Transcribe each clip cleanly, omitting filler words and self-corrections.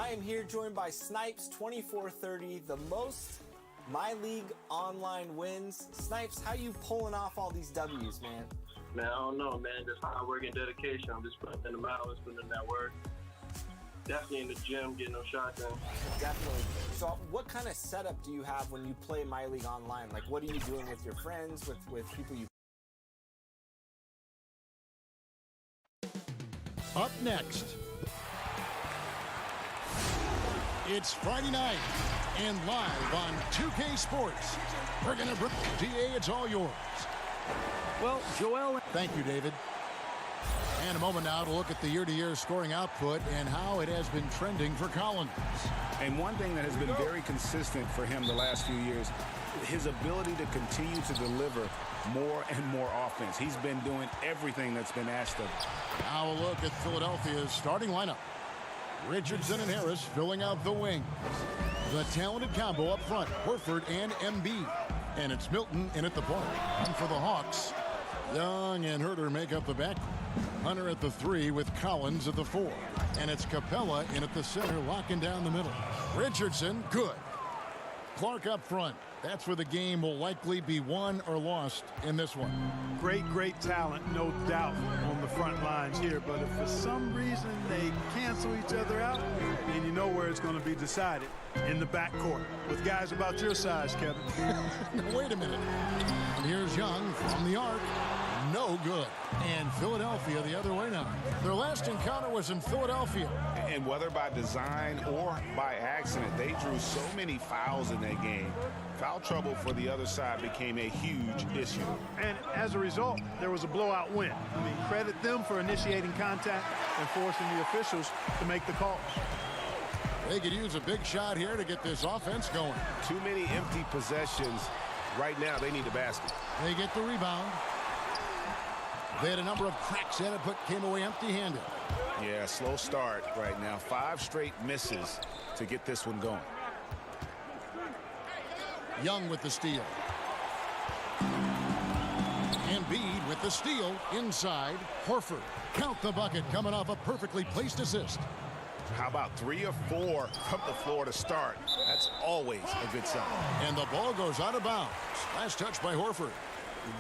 I am here joined by Snipes 2430, the most My League online wins. Snipes, how you pulling off all these W's, man? Man, I don't know, man. Just hard work and dedication. I'm just putting in the hours, putting in that work. Definitely in the gym, getting those shots in. Definitely. So what kind of setup do you have when you play My League online? Like, what are you doing with your friends, with people you... Up next, it's Friday night and live on 2K Sports. We're going to bring DA, it's all yours. Well, Joel. Thank you, David. And a moment now to look at the year-to-year scoring output and how it has been trending for Collins. And one thing that has been very consistent for him the last few years, his ability to continue to deliver more and more offense. He's been doing everything that's been asked of him. Now a look at Philadelphia's starting lineup. Richardson and Harris filling out the wings. The talented combo up front, Horford and Embiid. And it's Milton in at the point. And for the Hawks, Young and Herter make up the back. Hunter at the 3 with Collins at the 4. And it's Capella in at the center, locking down the middle. Richardson, good. Clark up front. That's where the game will likely be won or lost in this one. Great talent, no doubt, on the front lines here. But if for some reason they cancel each other out, then you know where it's going to be decided, in the backcourt, with guys about your size, Kevin. Wait a minute. And here's Young from the arc. No good. And Philadelphia the other way now. Their last encounter was in Philadelphia. And whether by design or by accident, they drew so many fouls in that game. Foul trouble for the other side became a huge issue. And as a result, there was a blowout win. I mean, credit them for initiating contact and forcing the officials to make the calls. They could use a big shot here to get this offense going. Too many empty possessions. Right now, they need the basket. They get the rebound. They had a number of cracks at it, but came away empty-handed. Yeah, slow start right now. 5 straight misses to get this one going. Young with the steal. Embiid with the steal inside. Horford. Count the bucket coming off a perfectly placed assist. How about 3 or 4 from the floor to start? That's always a good sign. And the ball goes out of bounds. Last touch by Horford.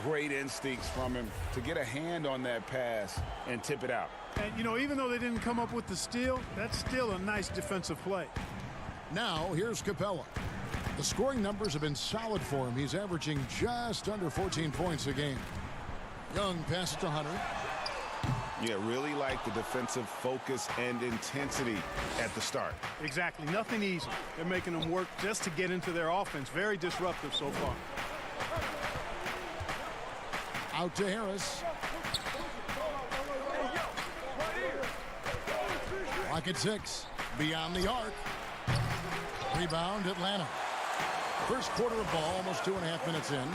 Great instincts from him to get a hand on that pass and tip it out. And, you know, even though they didn't come up with the steal, that's still a nice defensive play. Now, here's Capella. The scoring numbers have been solid for him. He's averaging just under 14 points a game. Young passes to Hunter. Yeah, really like the defensive focus and intensity at the start. Exactly. Nothing easy. They're making them work just to get into their offense. Very disruptive so far. Out to Harris. Clock at 6. Beyond the arc. Rebound, Atlanta. First quarter of ball, almost 2.5 minutes in.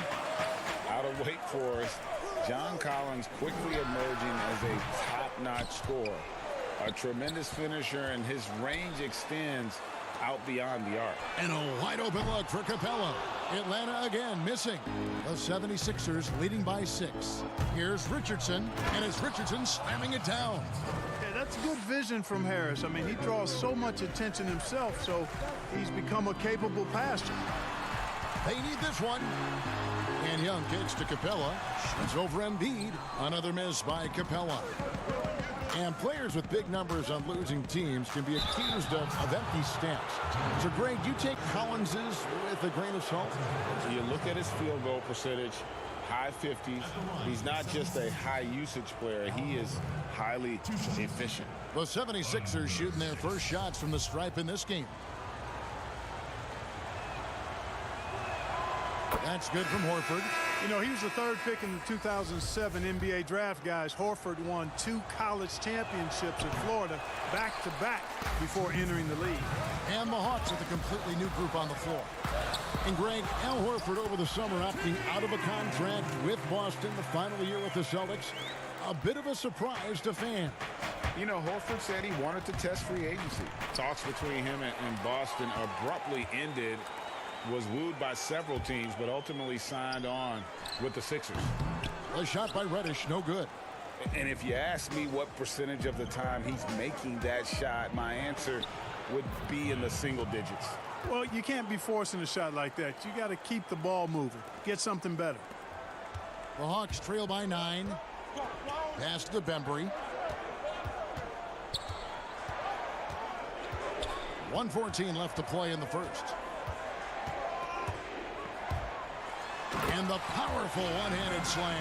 Out of Wake Forest, John Collins quickly emerging as a top-notch scorer. A tremendous finisher, and his range extends out beyond the arc. And a wide-open look for Capella. Atlanta again missing. The 76ers leading by 6. Here's Richardson, and it's Richardson slamming it down. Yeah, that's good vision from Harris. I mean, he draws so much attention himself, so he's become a capable passer. They need this one. And Young kicks to Capella. It's over Embiid. Another miss by Capella. And players with big numbers on losing teams can be accused of empty stats. So, Greg, you take Collins's with a grain of salt? You look at his field goal percentage, high 50s. He's not just a high-usage player. He is highly efficient. The 76ers shooting their first shots from the stripe in this game. That's good from Horford. You know, he was the 3rd pick in the 2007 NBA draft, guys. Horford won 2 college championships in Florida back-to-back before entering the league. And the Hawks with a completely new group on the floor. And Greg, Al Horford over the summer opting out of a contract with Boston, the final year with the Celtics. A bit of a surprise to fans. You know, Horford said he wanted to test free agency. Talks between him and Boston abruptly ended. Was wooed by several teams, but ultimately signed on with the Sixers. A shot by Reddish, no good. And if you ask me what percentage of the time he's making that shot, my answer would be in the single digits. Well, you can't be forcing a shot like that. You got to keep the ball moving. Get something better. The Hawks trail by 9. Pass to Bembry. 1:14 left to play in the first. And the powerful one-handed slam.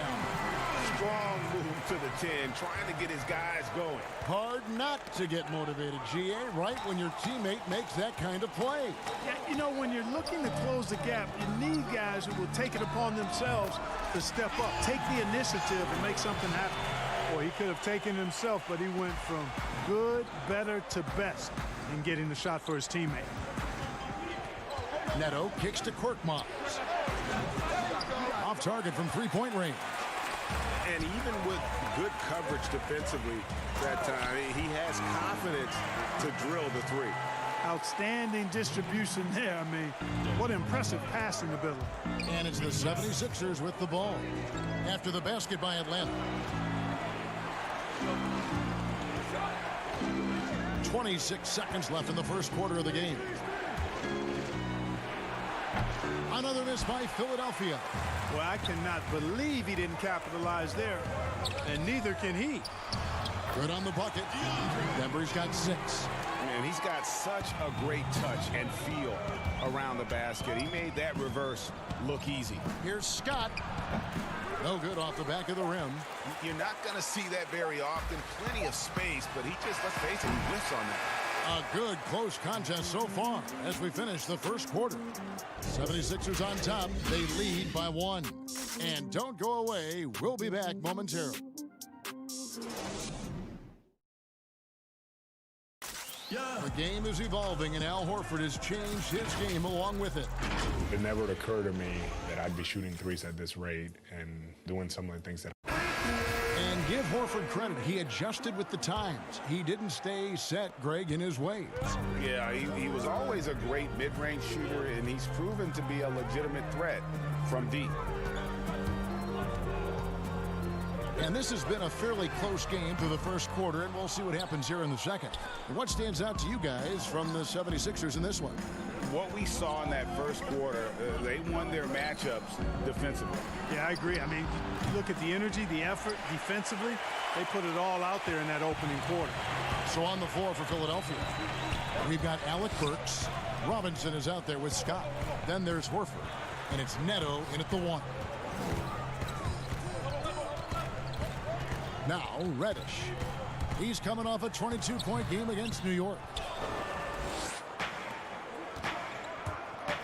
Strong move to the 10, trying to get his guys going. Hard not to get motivated, GA, right when your teammate makes that kind of play. Yeah, you know, when you're looking to close the gap, you need guys who will take it upon themselves to step up, take the initiative and make something happen. Boy, he could have taken himself, but he went from good, better to best in getting the shot for his teammate. Neto kicks to Korkmaz. Off target from three-point range. And even with good coverage defensively that time, he has confidence to drill the three. Outstanding distribution there. I mean, what impressive passing ability. And it's the 76ers with the ball after the basket by Atlanta. 26 seconds left in the first quarter of the game. Another miss by Philadelphia. Well, I cannot believe he didn't capitalize there, and neither can he. Good on the bucket. Denver's got 6. And he's got such a great touch and feel around the basket. He made that reverse look easy. Here's Scott. No good off the back of the rim. You're not going to see that very often. Plenty of space, but he just, let's face it, he whiffs on that. A good close contest so far as we finish the first quarter. 76ers on top. They lead by 1. And don't go away. We'll be back momentarily. The game is evolving, and Al Horford has changed his game along with it. It never occurred to me that I'd be shooting threes at this rate and doing some of the things that. And give Horford credit. He adjusted with the times. He didn't stay set, Greg, in his ways. Yeah, he was always a great mid-range shooter, and he's proven to be a legitimate threat from deep. And this has been a fairly close game through the first quarter, and we'll see what happens here in the second. What stands out to you guys from the 76ers in this one? What we saw in that first quarter, they won their matchups defensively. Yeah, I agree. I mean, you look at the energy, the effort defensively, they put it all out there in that opening quarter. So on the floor for Philadelphia, we've got Alec Burks. Robinson is out there with Scott. Then there's Horford, and it's Neto in at the 1. Now Reddish. He's coming off a 22-point game against New York.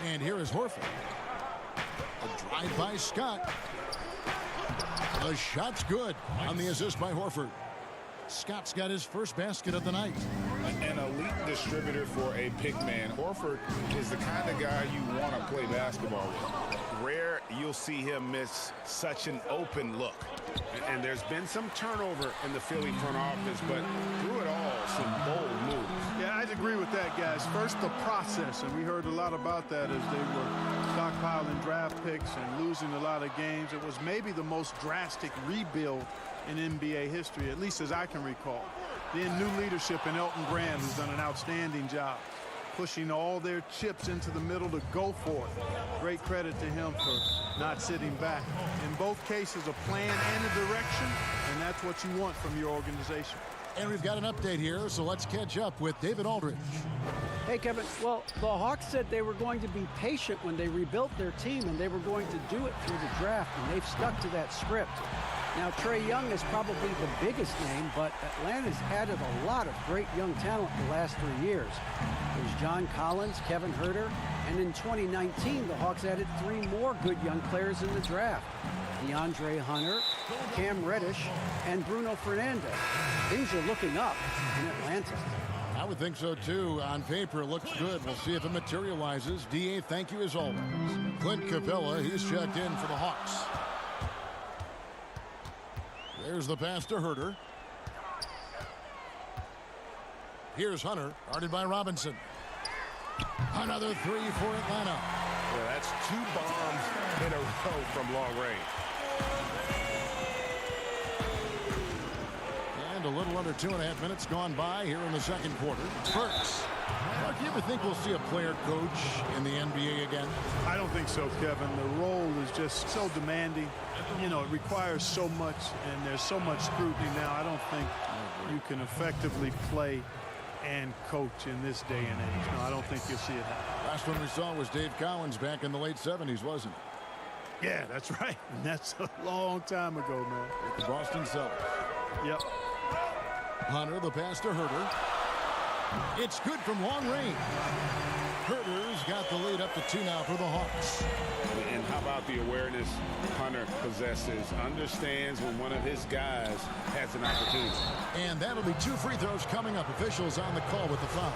And here is Horford. A drive by Scott. The shot's good on the assist by Horford. Scott's got his first basket of the night. An elite distributor for a pick man. Horford is the kind of guy you want to play basketball with. Rare you'll see him miss such an open look. And there's been some turnover in the Philly front office, but through it all, some bold moves. Yeah, I'd agree with that, guys. First, the process, and we heard a lot about that as they were stockpiling draft picks and losing a lot of games. It was maybe the most drastic rebuild in NBA history, at least as I can recall. Then new leadership in Elton Brand, who's done an outstanding job, pushing all their chips into the middle to go for it. Great credit to him for not sitting back. In both cases, a plan and a direction, and that's what you want from your organization. And we've got an update here, so let's catch up with David Aldridge. Hey, Kevin. Well, the Hawks said they were going to be patient when they rebuilt their team, and they were going to do it through the draft, and they've stuck to that script. Now, Trae Young is probably the biggest name, but Atlanta's added a lot of great young talent the last 3 years. There's John Collins, Kevin Huerter, and in 2019, the Hawks added 3 more good young players in the draft. DeAndre Hunter, Cam Reddish, and Bruno Fernandez. Things are looking up in Atlanta. I would think so, too. On paper, it looks good. We'll see if it materializes. D.A., thank you as always. Clint Capella, he's checked in for the Hawks. There's the pass to Huerter. Here's Hunter, guarded by Robinson. Another 3 for Atlanta. Yeah, that's 2 bombs in a row from long range. And a little under 2.5 minutes gone by here in the second quarter. Burks. Mark, do you ever think we'll see a player coach in the NBA again? I don't think so, Kevin. The role is just so demanding. You know, it requires so much, and there's so much scrutiny now. I don't think you can effectively play and coach in this day and age. No, I don't think you'll see it happen. Last one we saw was Dave Cowens back in the late 70s, wasn't it? Yeah, that's right. And that's a long time ago, man. With the Boston Celtics. Yep. Hunter, the pass to Herter. It's good from long range. Herter's got the lead up to 2 now for the Hawks. And how about the awareness Hunter possesses? Understands when one of his guys has an opportunity. And that'll be 2 free throws coming up. Officials on the call with the foul.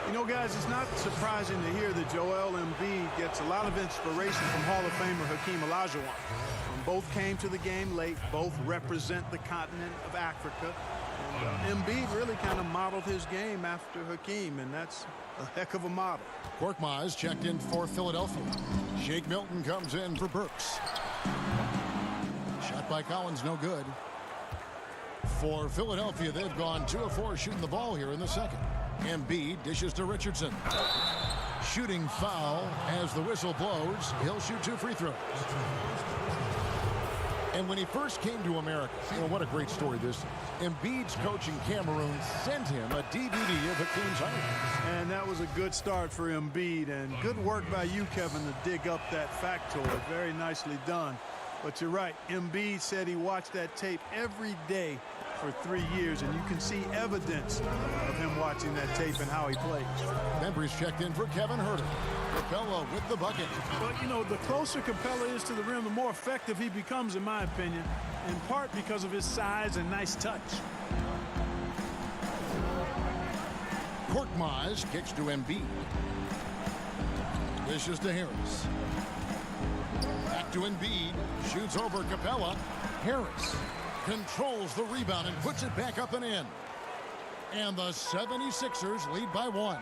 You know, guys, it's not surprising to hear that Joel Embiid gets a lot of inspiration from Hall of Famer Hakeem Olajuwon. Both came to the game late. Both represent the continent of Africa. And Embiid really kind of modeled his game after Hakeem, and that's a heck of a model. Korkmaz checked in for Philadelphia. Shake Milton comes in for Burks. Shot by Collins, no good. For Philadelphia, they've gone 2 of 4 shooting the ball here in the second. Embiid dishes to Richardson. Shooting foul as the whistle blows. He'll shoot 2 free throws. And when he first came to America, you know, what a great story this is. Embiid's coach in Cameroon sent him a DVD of Hakeem's highlights. And that was a good start for Embiid, and good work by you, Kevin, to dig up that factoid. Very nicely done. But you're right, Embiid said he watched that tape every day for 3 years, and you can see evidence of him watching that tape and how he plays. Members checked in for Kevin Herter. Capella with the bucket. But, you know, the closer Capella is to the rim, the more effective he becomes, in my opinion, in part because of his size and nice touch. Korkmaz kicks to Embiid. Dishes to Harris. Back to Embiid. Shoots over Capella. Harris controls the rebound and puts it back up and in. And the 76ers lead by 1.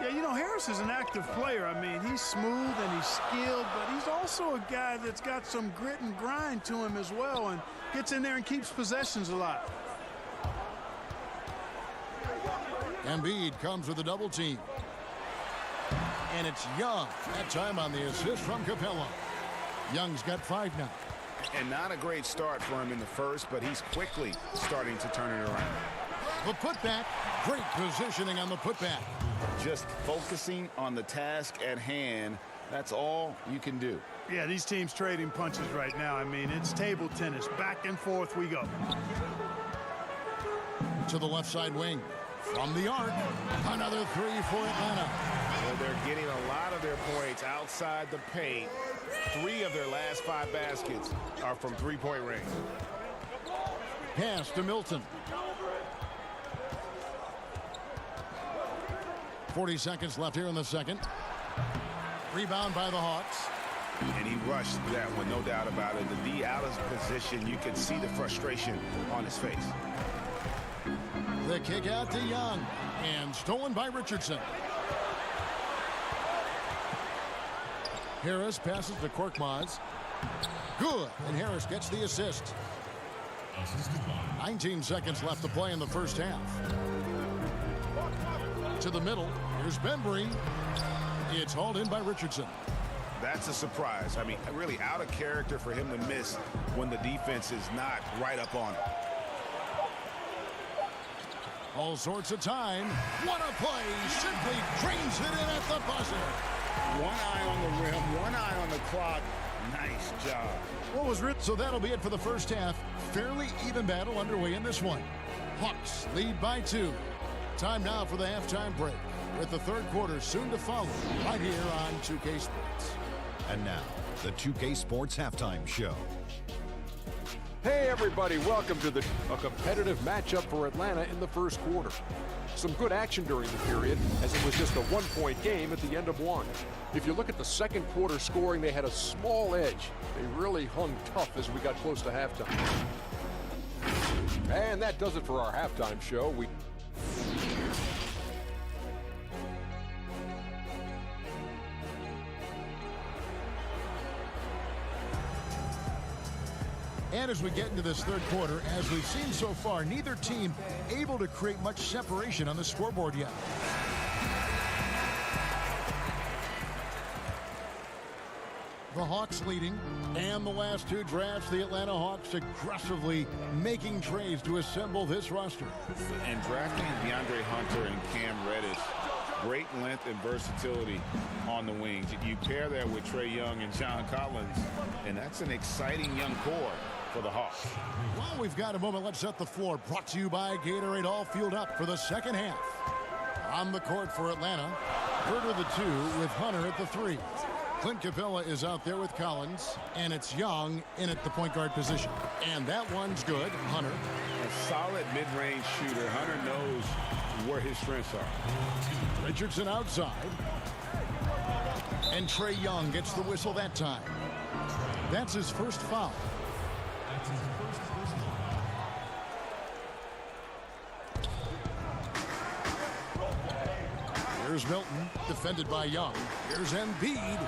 Yeah, you know, Harris is an active player. I mean, he's smooth and he's skilled, but he's also a guy that's got some grit and grind to him as well, and gets in there and keeps possessions a lot. Embiid comes with a double team. And it's Young. That time on the assist from Capella. Young's got 5 now. And not a great start for him in the first, but he's quickly starting to turn it around. The putback. Great positioning on the putback. Just focusing on the task at hand, that's all you can do. Yeah, these teams trading punches right now. I mean, it's table tennis. Back and forth we go. To the left side wing. From the arc. Another 3 for Atlanta. Well, they're getting a lot of their points outside the paint. 3 of their last 5 baskets are from three-point range. Pass to Milton. 40 seconds left here in the second. Rebound by the Hawks. And he rushed that one, no doubt about it. To be out of position, you could see the frustration on his face. The kick out to Young. And stolen by Richardson. Harris passes to Korkmaz. Good. And Harris gets the assist. 19 seconds left to play in the first half. To the middle. Here's Bembry. It's hauled in by Richardson. That's a surprise. I mean, really out of character for him to miss when the defense is not right up on him. All sorts of time. What a play. Simply drains it in at the buzzer. One eye on the rim, one eye on the clock. Nice job. What was written? So that'll be it for the first half. Fairly even battle underway in this one. Hawks lead by 2. Time now for the halftime break, with the third quarter soon to follow right here on 2K Sports. And now, the 2K Sports Halftime Show. Hey everybody, welcome to a competitive matchup for Atlanta in the first quarter. Some good action during the period, as it was just a 1-point game at the end of 1. If you look at the second quarter scoring, they had a small edge. They really hung tough as we got close to halftime. And that does it for our halftime show. And again as we get into this third quarter. As we've seen so far, neither team able to create much separation on the scoreboard yet. The Hawks leading, and the last two drafts, the Atlanta Hawks aggressively making trades to assemble this roster. And drafting DeAndre Hunter and Cam Reddish, great length and versatility on the wings. You pair that with Trae Young and John Collins, and that's an exciting young core for the Hawks. Well, we've got a moment. Let's set the floor. Brought to you by Gatorade, all fueled up for the second half. On the court for Atlanta, Huerter the 2 with Hunter at the 3. Clint Capella is out there with Collins, and it's Young in at the point guard position. And that one's good. Hunter. A solid mid-range shooter. Hunter knows where his strengths are. Richardson outside. And Trae Young gets the whistle that time. That's his first foul. Here's Milton, defended by Young. Here's Embiid.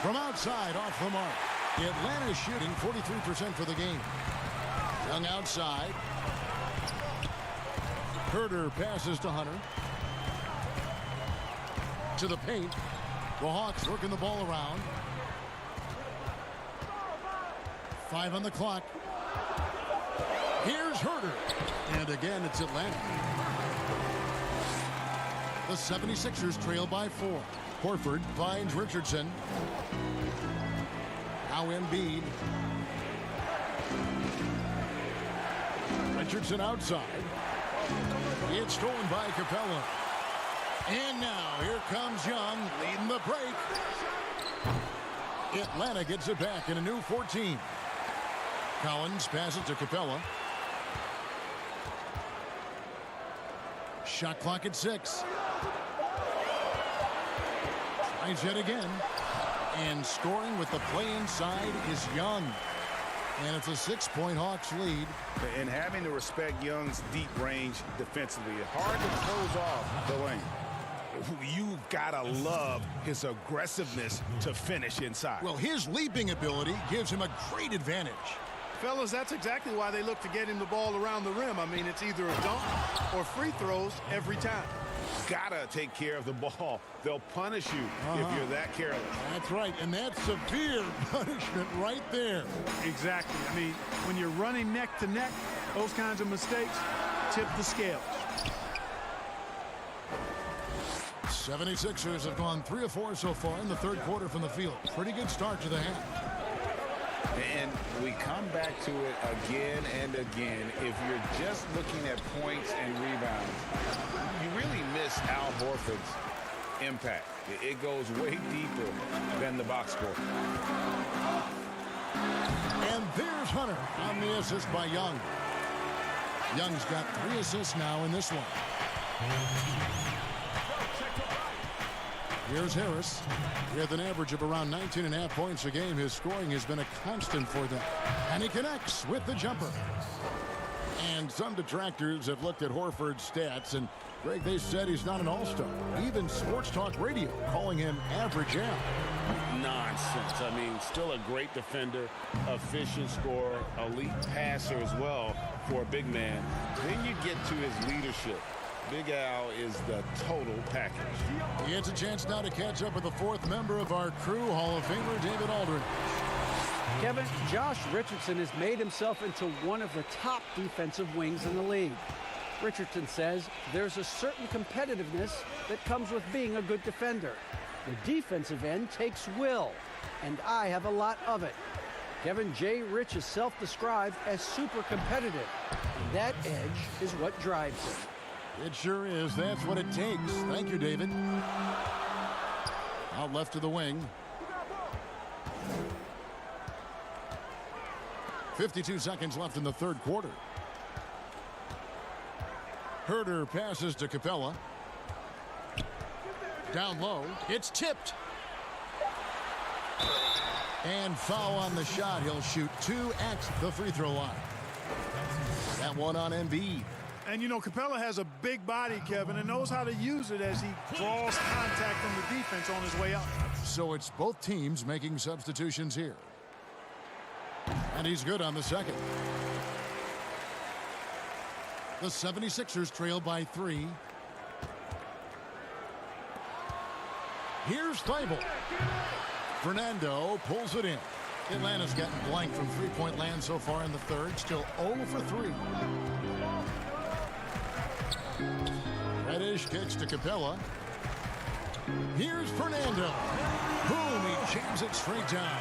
From outside, off the mark. Atlanta is shooting 43% for the game. Young outside. Huerter passes to Hunter. To the paint. The Hawks working the ball around. 5 on the clock. Here's Huerter. And again, it's Atlanta. The 76ers trail by 4. Horford finds Richardson. Now Embiid. Richardson outside. It's stolen by Capella. And now here comes Young leading the break. Atlanta gets it back in a new 14. Collins passes to Capella. Shot clock at 6. Tries yet again. And scoring with the play inside is Young. And it's a 6-point Hawks lead. And having to respect Young's deep range defensively, it's hard to close off the lane. You've got to love his aggressiveness to finish inside. Well, his leaping ability gives him a great advantage. Fellas, that's exactly why they look to get him the ball around the rim. I mean, it's either a dunk or free throws every time. Gotta take care of the ball. They'll punish you if you're that careless. That's right, and that's severe punishment right there. Exactly. I mean, when you're running neck to neck, those kinds of mistakes tip the scales. 76ers have gone 3 of 4 so far in the third quarter from the field. Pretty good start to the half. And we come back to it again and again. If you're just looking at points and rebounds, you really miss Al Horford's impact. It goes way deeper than the box score. And there's Hunter on the assist by Young. Young's got 3 assists now in this one. Here's Harris. With an average of around 19.5 points a game, his scoring has been a constant for them. And he connects with the jumper. And some detractors have looked at Horford's stats, and Greg, they said he's not an all-star. Even Sports Talk Radio calling him average Al. Nonsense. I mean, still a great defender, efficient scorer, elite passer as well for a big man. Then you get to his leadership. Big Al is the total package. He has a chance now to catch up with the 4th member of our crew, Hall of Famer David Aldridge. Kevin, Josh Richardson has made himself into one of the top defensive wings in the league. Richardson says there's a certain competitiveness that comes with being a good defender. The defensive end takes will, and I have a lot of it. Kevin J. Rich is self-described as super competitive. That edge is what drives him. It sure is. That's what it takes. Thank you, David. Out left to the wing. 52 seconds left in the third quarter. Huerter passes to Capella. Down low. It's tipped. And foul on the shot. He'll shoot 2 at the free throw line. That one on Embiid. And, you know, Capella has a big body, Kevin, and knows how to use it as he draws contact from the defense on his way out. So it's both teams making substitutions here. And he's good on the second. The 76ers trail by 3. Here's Thibault. Fernando pulls it in. Atlanta's gotten blank from three-point land so far in the third. Still 0 for 3. Reddish kicks to Capella. Here's Fernando. Boom, he jams it straight down.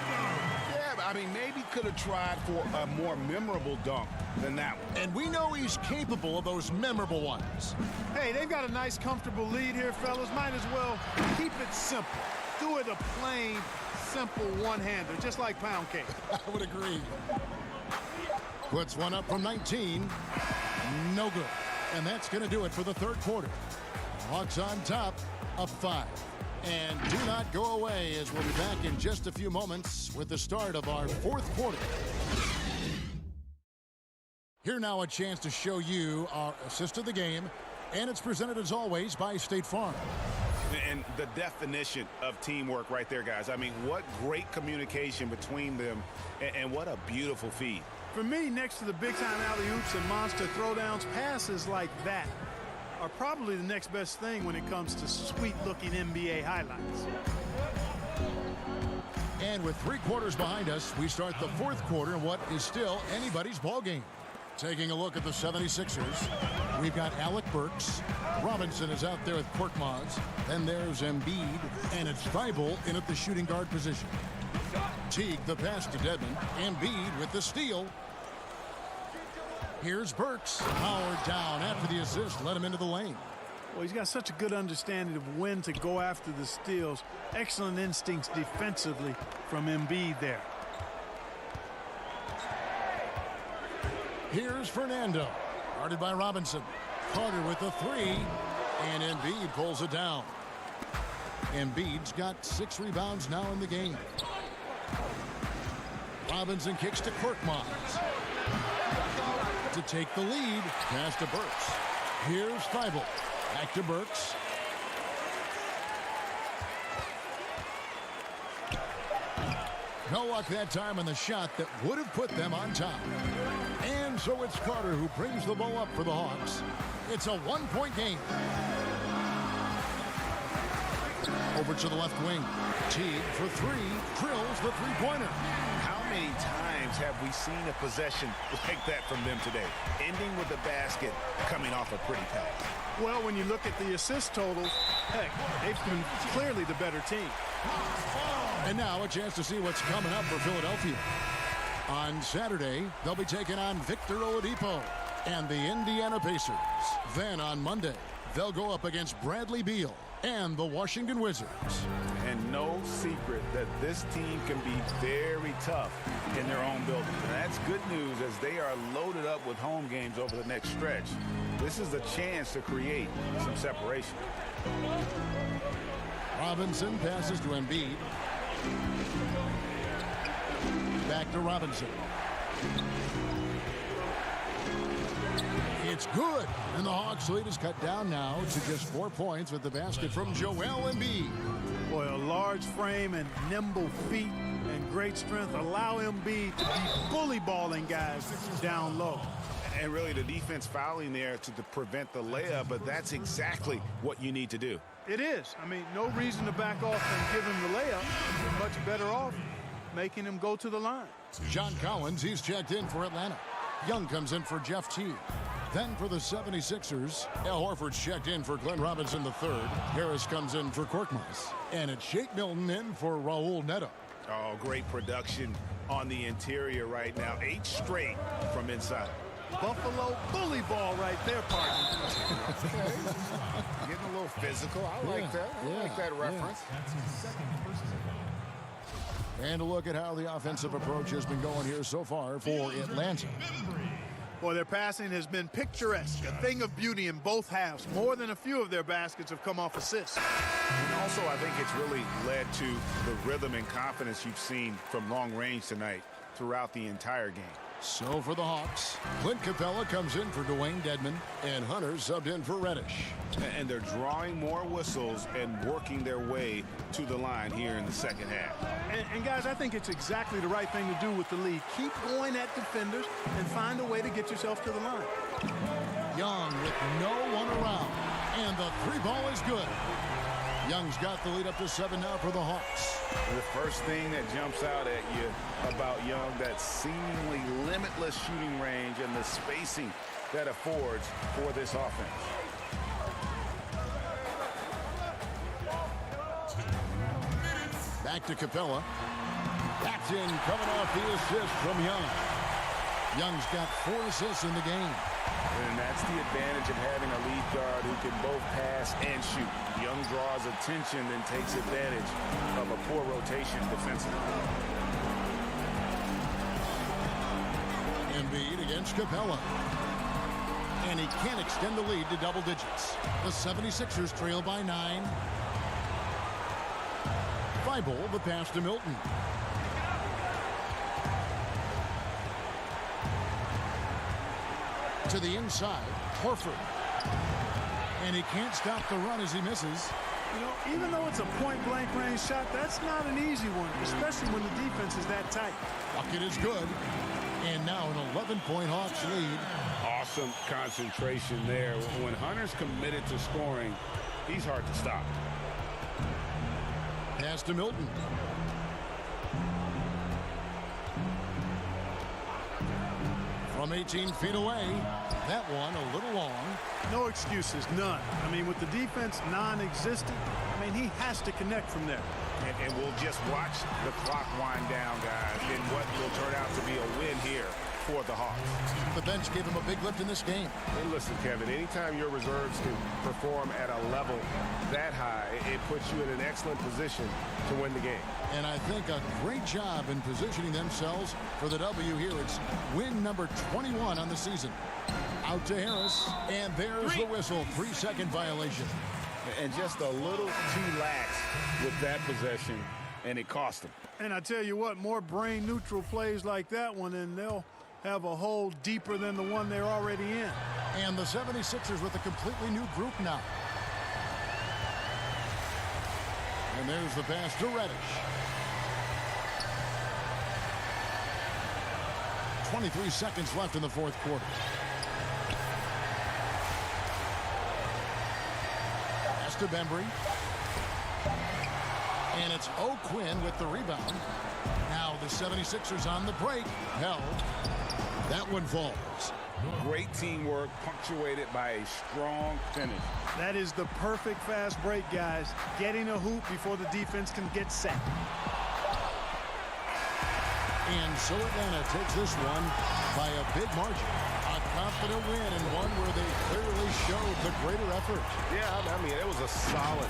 Yeah, I mean, maybe could have tried for a more memorable dunk than that one. And we know he's capable of those memorable ones. Hey, they've got a nice, comfortable lead here, fellas. Might as well keep it simple. Do it a plain, simple one-hander, just like pound cake. I would agree. Puts one up from 19. No good. And that's going to do it for the third quarter. Hawks on top, up 5. And do not go away, as we'll be back in just a few moments with the start of our fourth quarter. Here now a chance to show you our assist of the game, and it's presented as always by State Farm. And the definition of teamwork right there, guys. I mean, what great communication between them, and what a beautiful feed. For me, next to the big-time alley-oops and monster throwdowns, passes like that are probably the next best thing when it comes to sweet-looking NBA highlights. And with 3 quarters behind us, we start the fourth quarter in what is still anybody's ball game. Taking a look at the 76ers, we've got Alec Burks. Robinson is out there with Korkmaz. Then there's Embiid, and it's Thibault in at the shooting guard position. Teague the pass to Dedmon. Embiid with the steal. Here's Burks. Powered down after the assist. Let him into the lane. Well, he's got such a good understanding of when to go after the steals. Excellent instincts defensively from Embiid there. Here's Fernando. Guarded by Robinson. Carter with the 3. And Embiid pulls it down. Embiid's got 6 rebounds now in the game. Robinson kicks to Korkmaz. To take the lead. Pass to Burks. Here's Thibault. Back to Burks. No luck that time on the shot that would have put them on top. And so it's Carter who brings the ball up for the Hawks. It's a 1-point game. Over to the left wing. Teague for 3. Drills the three-pointer. How many times have we seen a possession like that from them today? Ending with the basket, coming off a pretty pass. Well, when you look at the assist totals, heck, they've been clearly the better team. And now a chance to see what's coming up for Philadelphia. On Saturday, they'll be taking on Victor Oladipo and the Indiana Pacers. Then on Monday, they'll go up against Bradley Beal and the Washington Wizards. And no secret that this team can be very tough in their own building. And that's good news as they are loaded up with home games over the next stretch. This is a chance to create some separation. Robinson passes to Embiid. Back to Robinson. It's good. And the Hawks lead is cut down now to just 4 points with the basket from Joel Embiid. Boy, a large frame and nimble feet and great strength allow Embiid to be bully balling guys down low. And really the defense fouling there to prevent the layup, but that's exactly what you need to do. It is. I mean, no reason to back off and give him the layup. You're much better off making him go to the line. John Collins, he's checked in for Atlanta. Young comes in for Jeff Teague. Then for the 76ers, Al Horford's checked in for Glenn Robinson III. Harris comes in for Korkmaz. And it's Shake Milton in for Raul Neto. Oh, great production on the interior right now. 8 straight from inside. Buffalo bully ball right there, partner. Okay. Getting a little physical. I like that. I like that reference. And a look at how the offensive approach has been going here so far for Atlanta. Boy, their passing has been picturesque, a thing of beauty in both halves. More than a few of their baskets have come off assists. And also, I think it's really led to the rhythm and confidence you've seen from long range tonight throughout the entire game. So for the Hawks, Clint Capella comes in for Dwayne Dedman, and Hunter subbed in for Reddish. And they're drawing more whistles and working their way to the line here in the second half. And guys, I think it's exactly the right thing to do with the lead. Keep going at defenders and find a way to get yourself to the line. Young with no one around, and the three ball is good. Young's got the lead up to 7 now for the Hawks. The first thing that jumps out at you about Young, that seemingly limitless shooting range and the spacing that affords for this offense. Back to Capella. That's in, coming off the assist from Young. Young's got 4 assists in the game. And that's the advantage of having a lead guard who can both pass and shoot. Young draws attention and takes advantage of a poor rotation defensively. Embiid against Capella. And he can't extend the lead to double digits. The 76ers trail by 9. Thibault, the pass to Milton. To the inside, Horford. And he can't stop the run as he misses. You know, even though it's a point-blank range shot, that's not an easy one, especially when the defense is that tight. Bucket is good. And now an 11-point Hawks lead. Awesome concentration there. When Hunter's committed to scoring, he's hard to stop. Pass to Milton. From 18 feet away, that one a little long. No excuses, none. I mean, with the defense non-existent, I mean, he has to connect from there. And we'll just watch the clock wind down, guys, in what will turn out to be a win here for the Hawks. The bench gave him a big lift in this game. And listen, Kevin, anytime your reserves can perform at a level that high, it puts you in an excellent position to win the game. And I think a great job in positioning themselves for the W here. It's win number 21 on the season. Out to Harris, and there's the whistle. 3-second violation. And just a little too lax with that possession, and it cost them. And I tell you what, more brain-neutral plays like that one, and they'll have a hole deeper than the one they're already in. And the 76ers with a completely new group now. And there's the pass to Reddish. 23 seconds left in the fourth quarter. Pass to Bembry. And it's O'Quinn with the rebound. Now the 76ers on the break. Held. That one falls. Great teamwork punctuated by a strong finish. That is the perfect fast break, guys. Getting a hoop before the defense can get set. And so Atlanta takes this one by a big margin. A confident win and one where they clearly showed the greater effort. Yeah, I mean, it was a solid.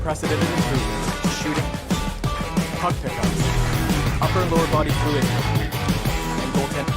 unprecedented improvements to shooting, puck pickups, upper and lower body fluidity, and goaltending.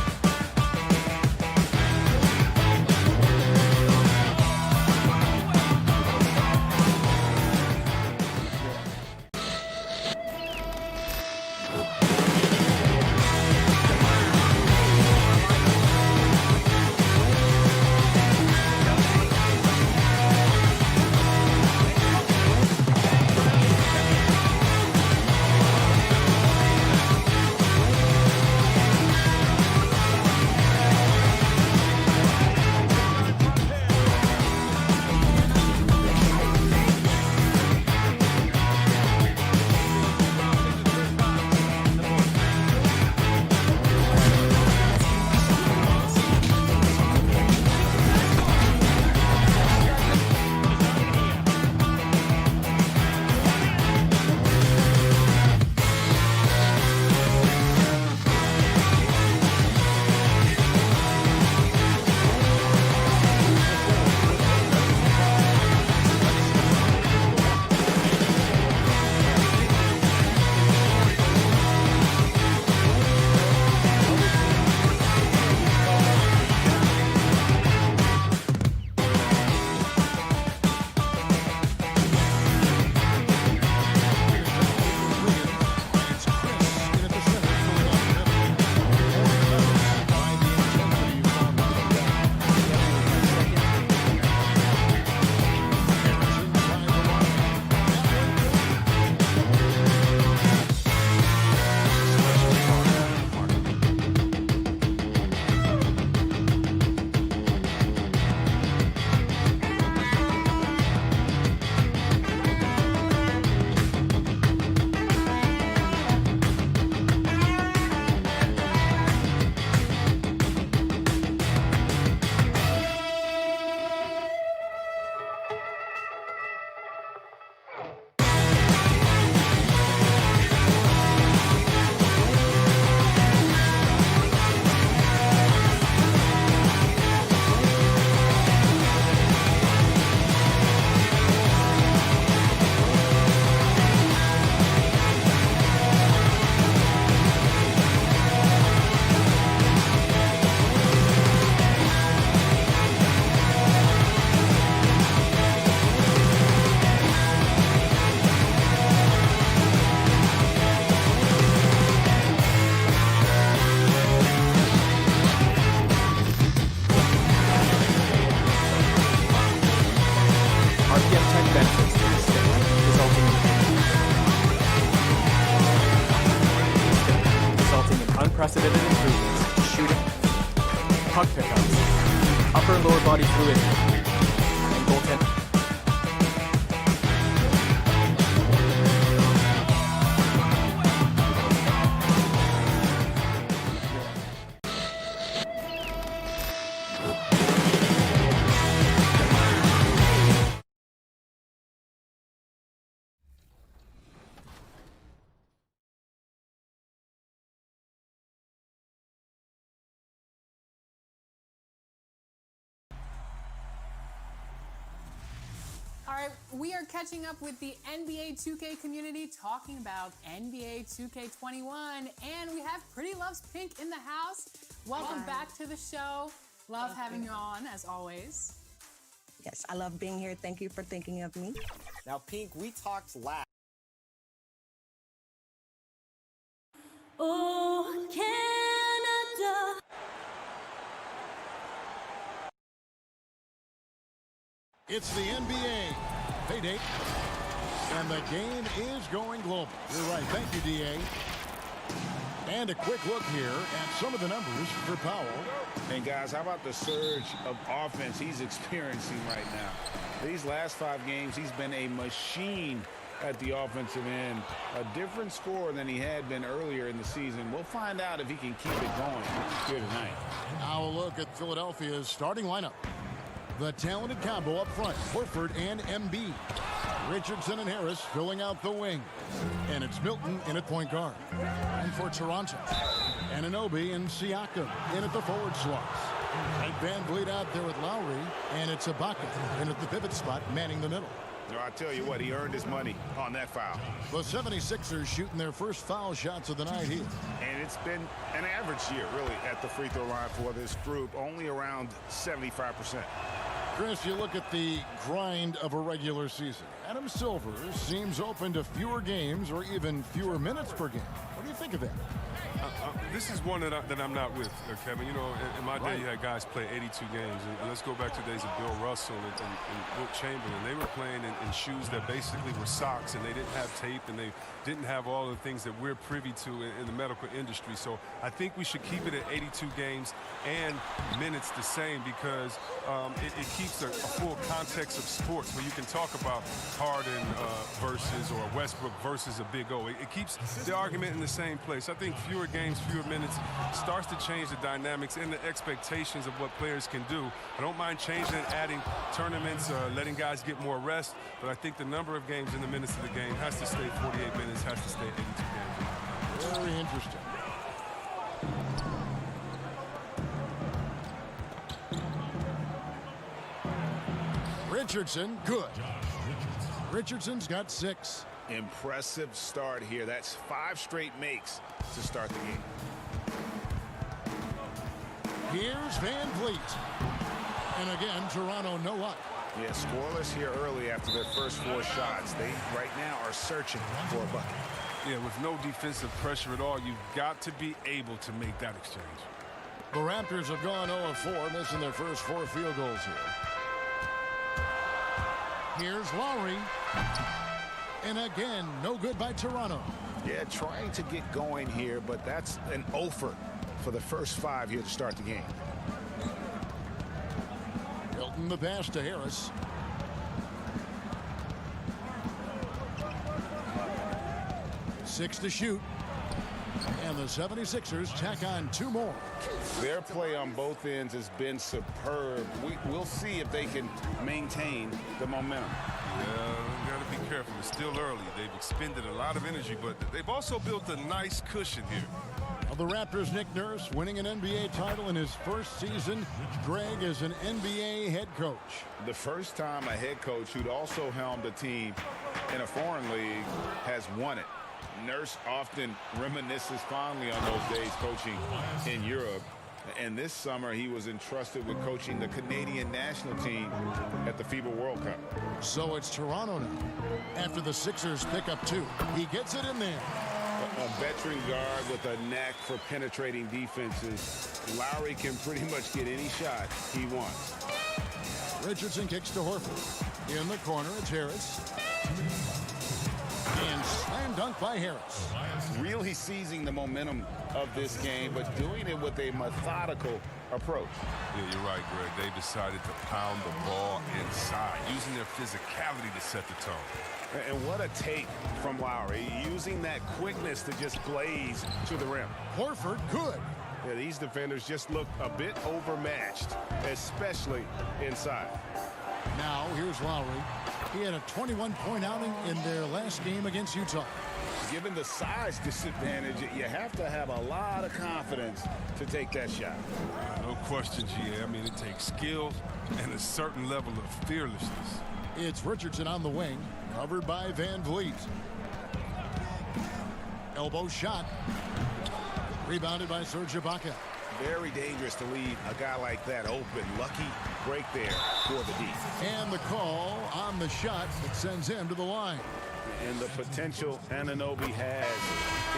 Unprecedented improvements to shooting, puck pickups, upper and lower body fluidity, and goaltending. All right, we are catching up with the NBA 2K community talking about NBA 2K21, and we have Pretty Loves Pink in the house. Welcome back to the show. Love having you on, as always. Yes, I love being here. Thank you for thinking of me. Now, Pink, we talked last. Oh, Canada. It's the NBA payday, and the game is going global. You're right. Thank you, DA. And a quick look here at some of the numbers for Powell. And guys, how about the surge of offense he's experiencing right now? These last 5 games, he's been a machine at the offensive end. A different score than he had been earlier in the season. We'll find out if he can keep it going here tonight. Now a look at Philadelphia's starting lineup. The talented combo up front, Horford and Embiid. Richardson and Harris filling out the wing. And it's Milton in at point guard. And for Toronto, Anunoby and Siakam in at the forward slots. Frank VanVleet out there with Lowry. And And it's Ibaka in at the pivot spot, manning the middle. No, I tell you what, he earned his money on that foul. The 76ers shooting their first foul shots of the night here. And it's been an average year, really, at the free throw line for this group, only around 75%. Chris, you look at the grind of a regular season. Adam Silver seems open to fewer games or even fewer minutes per game. What do you think of that? This is one that I'm not with, Kevin. You know, in my day, you had guys play 82 games. And let's go back to the days of Bill Russell and Wilt Chamberlain. They were playing in shoes that basically were socks, and they didn't have tape, and they didn't have all the things that we're privy to in the medical industry. So I think we should keep it at 82 games and minutes the same, because it keeps a full context of sports where you can talk about Harden versus or Westbrook versus a Big O. It keeps the argument in the same place. I think fewer games, fewer minutes starts to change the dynamics and the expectations of what players can do. I don't mind changing and adding tournaments, letting guys get more rest, but I think the number of games and the minutes of the game has to stay 48 minutes, has to stay 82 games. Very interesting. Richardson, good. Richardson's got 6. Impressive start here. That's 5 straight makes to start the game. Here's Van Vliet. And again, Toronto no luck. Yeah, scoreless here early after their first 4 shots. They right now are searching for a bucket. Yeah, with no defensive pressure at all, you've got to be able to make that exchange. The Raptors have gone 0 of 4, missing their first 4 field goals here. Here's Lowry. And again, no good by Toronto. Yeah, trying to get going here, but that's an offer for the first 5 here to start the game. Hilton the pass to Harris. Six to shoot. And the 76ers tack on 2 more. Their play on both ends has been superb. We'll see if they can maintain the momentum. Yeah, got to be careful. It's still early. They've expended a lot of energy, but they've also built a nice cushion here. Well, the Raptors' Nick Nurse winning an NBA title in his first season. Greg is an NBA head coach. The first time a head coach who'd also helmed a team in a foreign league has won it. Nurse often reminisces fondly on those days coaching in Europe. And this summer, he was entrusted with coaching the Canadian national team at the FIBA World Cup. So it's Toronto now. After the Sixers pick up 2, he gets it in there. A veteran guard with a knack for penetrating defenses. Lowry can pretty much get any shot he wants. Richardson kicks to Horford. In the corner, it's Harris. And slam dunk by Harris. Really seizing the momentum of this game, but doing it with a methodical approach. Yeah, you're right, Greg. They decided to pound the ball inside, using their physicality to set the tone. And what a take from Lowry, using that quickness to just blaze to the rim. Horford, good. Yeah, these defenders just look a bit overmatched, especially inside. Now, here's Lowry. He had a 21-point outing in their last game against Utah. Given the size disadvantage, you have to have a lot of confidence to take that shot. No question, GA. I mean, it takes skill and a certain level of fearlessness. It's Richardson on the wing, covered by Van Vliet. Elbow shot. Rebounded by Serge Ibaka. Very dangerous to leave a guy like that open. Lucky break there for the D. And the call on the shot that sends him to the line. And the potential Anunoby has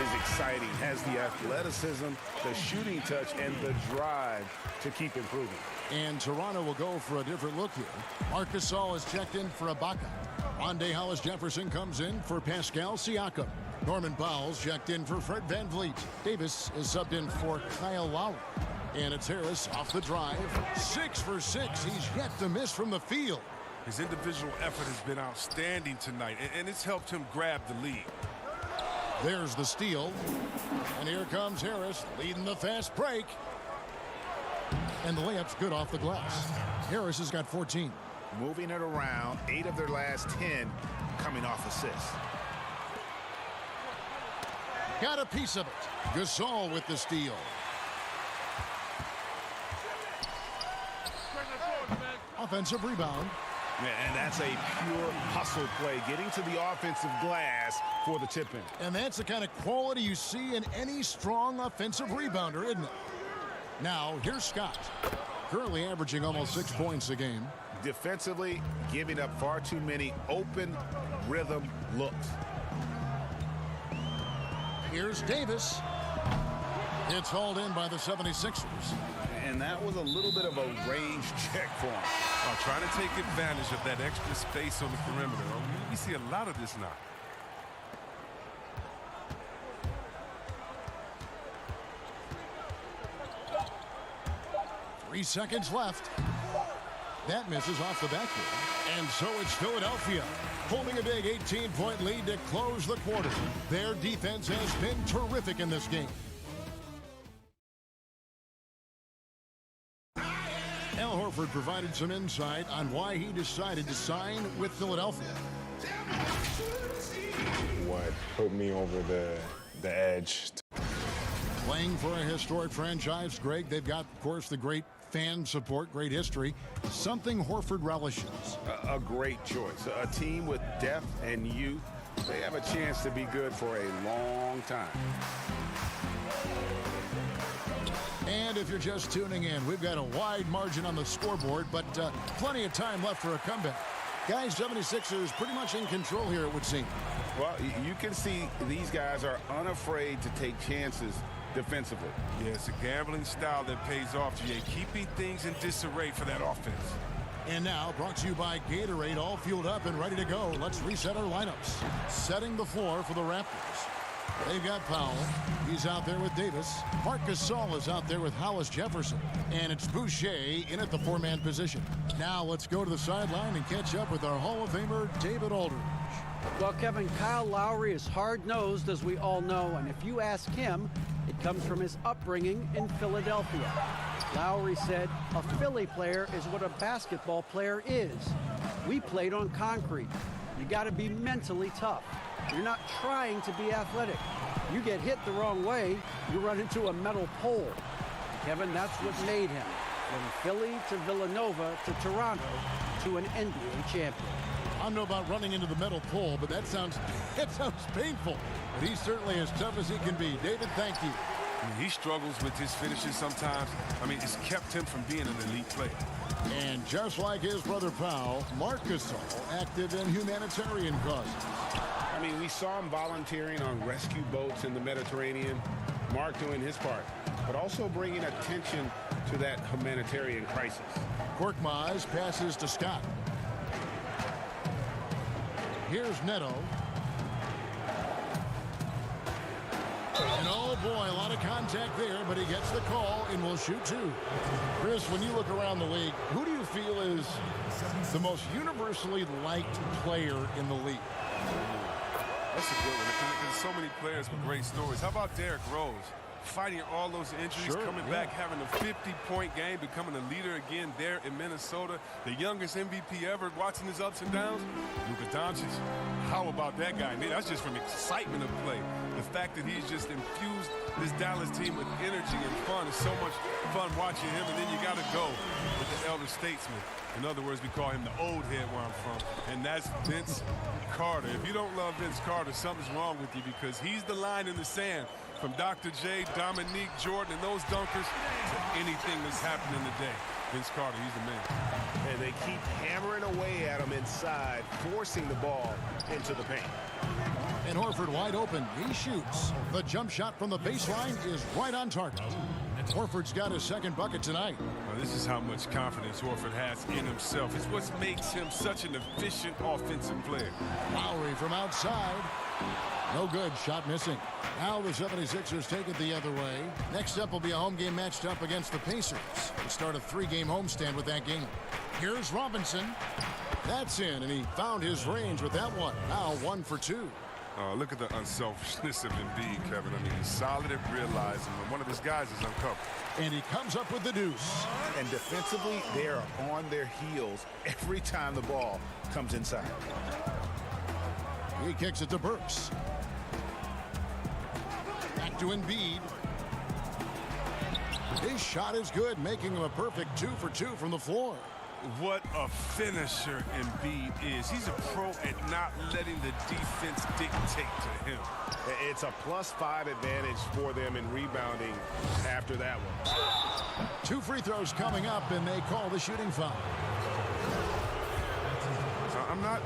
is exciting. Has the athleticism, the shooting touch, and the drive to keep improving. And Toronto will go for a different look here. Marc Gasol is checked in for Ibaka. Rondé Hollis-Jefferson comes in for Pascal Siakam. Norman Powell's checked in for Fred Van Vliet. Davis is subbed in for Kyle Lowry. And it's Harris off the drive. 6 for 6. He's yet to miss from the field. His individual effort has been outstanding tonight, and it's helped him grab the lead. There's the steal. And here comes Harris leading the fast break. And the layup's good off the glass. Harris has got 14. Moving it around, 8 of their last 10 coming off assists. Got a piece of it. Gasol with the steal. Offensive rebound. Yeah, and that's a pure hustle play, getting to the offensive glass for the tip-in. And that's the kind of quality you see in any strong offensive rebounder, isn't it? Now, here's Scott, currently averaging almost 6 points a game. Defensively, giving up far too many open rhythm looks. Here's Davis. It's hauled in by the 76ers. And that was a little bit of a range check for him. Trying to take advantage of that extra space on the perimeter. We see a lot of this now. Three seconds left. That misses off the backboard. And so it's Philadelphia holding a big 18-point lead to close the quarter. Their defense has been terrific in this game. Al Horford provided some insight on why he decided to sign with Philadelphia. What put me over the edge. Playing for a historic franchise, Greg, they've got, of course, the great fan support, great history, something Horford relishes. A great choice. A team with depth and youth. They have a chance to be good for a long time. And if you're just tuning in, we've got a wide margin on the scoreboard, but plenty of time left for a comeback. Guys, 76ers pretty much in control here, it would seem. Well, you can see these guys are unafraid to take chances defensively. Yeah, it's a gambling style that pays off, GA, keeping things in disarray for that offense. And now, brought to you by Gatorade, all fueled up and ready to go. Let's reset our lineups. Setting the floor for the Raptors. They've got Powell. He's out there with Davis. Marc Gasol is out there with Hollis Jefferson. And it's Boucher in at the four-man position. Now let's go to the sideline and catch up with our Hall of Famer, David Aldridge. Well, Kevin, Kyle Lowry is hard-nosed, as we all know, and if you ask him, it comes from his upbringing in Philadelphia. Lowry said, a Philly player is what a basketball player is. We played on concrete. You got to be mentally tough. You're not trying to be athletic. You get hit the wrong way, you run into a metal pole. Kevin, that's what made him. From Philly to Villanova to Toronto to an NBA champion. I don't know about running into the metal pole, but that sounds painful. But he's certainly as tough as he can be. David, thank you. He struggles with his finishes sometimes. It's kept him from being an elite player. And just like his brother Powell, Marc Gasol active in humanitarian causes. We saw him volunteering on rescue boats in the Mediterranean. Mark doing his part, but also bringing attention to that humanitarian crisis. Korkmaz passes to Scott. Here's Neto. And oh boy, a lot of contact there, but he gets the call and will shoot two. Chris, when you look around the league, who do you feel is the most universally liked player in the league? That's a good one. There's so many players with great stories. How about Derrick Rose? Fighting all those injuries, coming back, having a 50-point game, becoming a leader again there in Minnesota. The youngest MVP ever, watching his ups and downs. Luka Doncic, how about that guy? That's just from excitement of play. The fact that he's just infused this Dallas team with energy and fun. It's so much fun watching him, and then you got to go with the elder statesman. In other words, we call him the old head where I'm from, and that's Vince Carter. If you don't love Vince Carter, something's wrong with you, because he's the line in the sand from Dr. J, Dominique Jordan, and those dunkers to anything that's happening today. Vince Carter, he's the man. And they keep hammering away at him inside, forcing the ball into the paint. And Horford wide open. He shoots. The jump shot from the baseline is right on target. Horford's got his second bucket tonight. Well, this is how much confidence Horford has in himself. It's what makes him such an efficient offensive player. Lowry from outside. No good. Shot missing. Now the 76ers take it the other way. Next up will be a home game matched up against the Pacers. They start a 3-game homestand with that game. Here's Robinson. That's in, and he found his range with that one. Now 1 for 2. Look at the unselfishness of Embiid, Kevin. He's solid at realizing when one of his guys is uncovered. And he comes up with the deuce. And defensively, they are on their heels every time the ball comes inside. He kicks it to Burks. Back to Embiid. His shot is good, making him a perfect 2 for 2 from the floor. what a finisher Embiid is. He's a pro at not letting the defense dictate to him. It's a +5 advantage for them in rebounding after that one. 2 free throws coming up, and they call the shooting foul. I'm not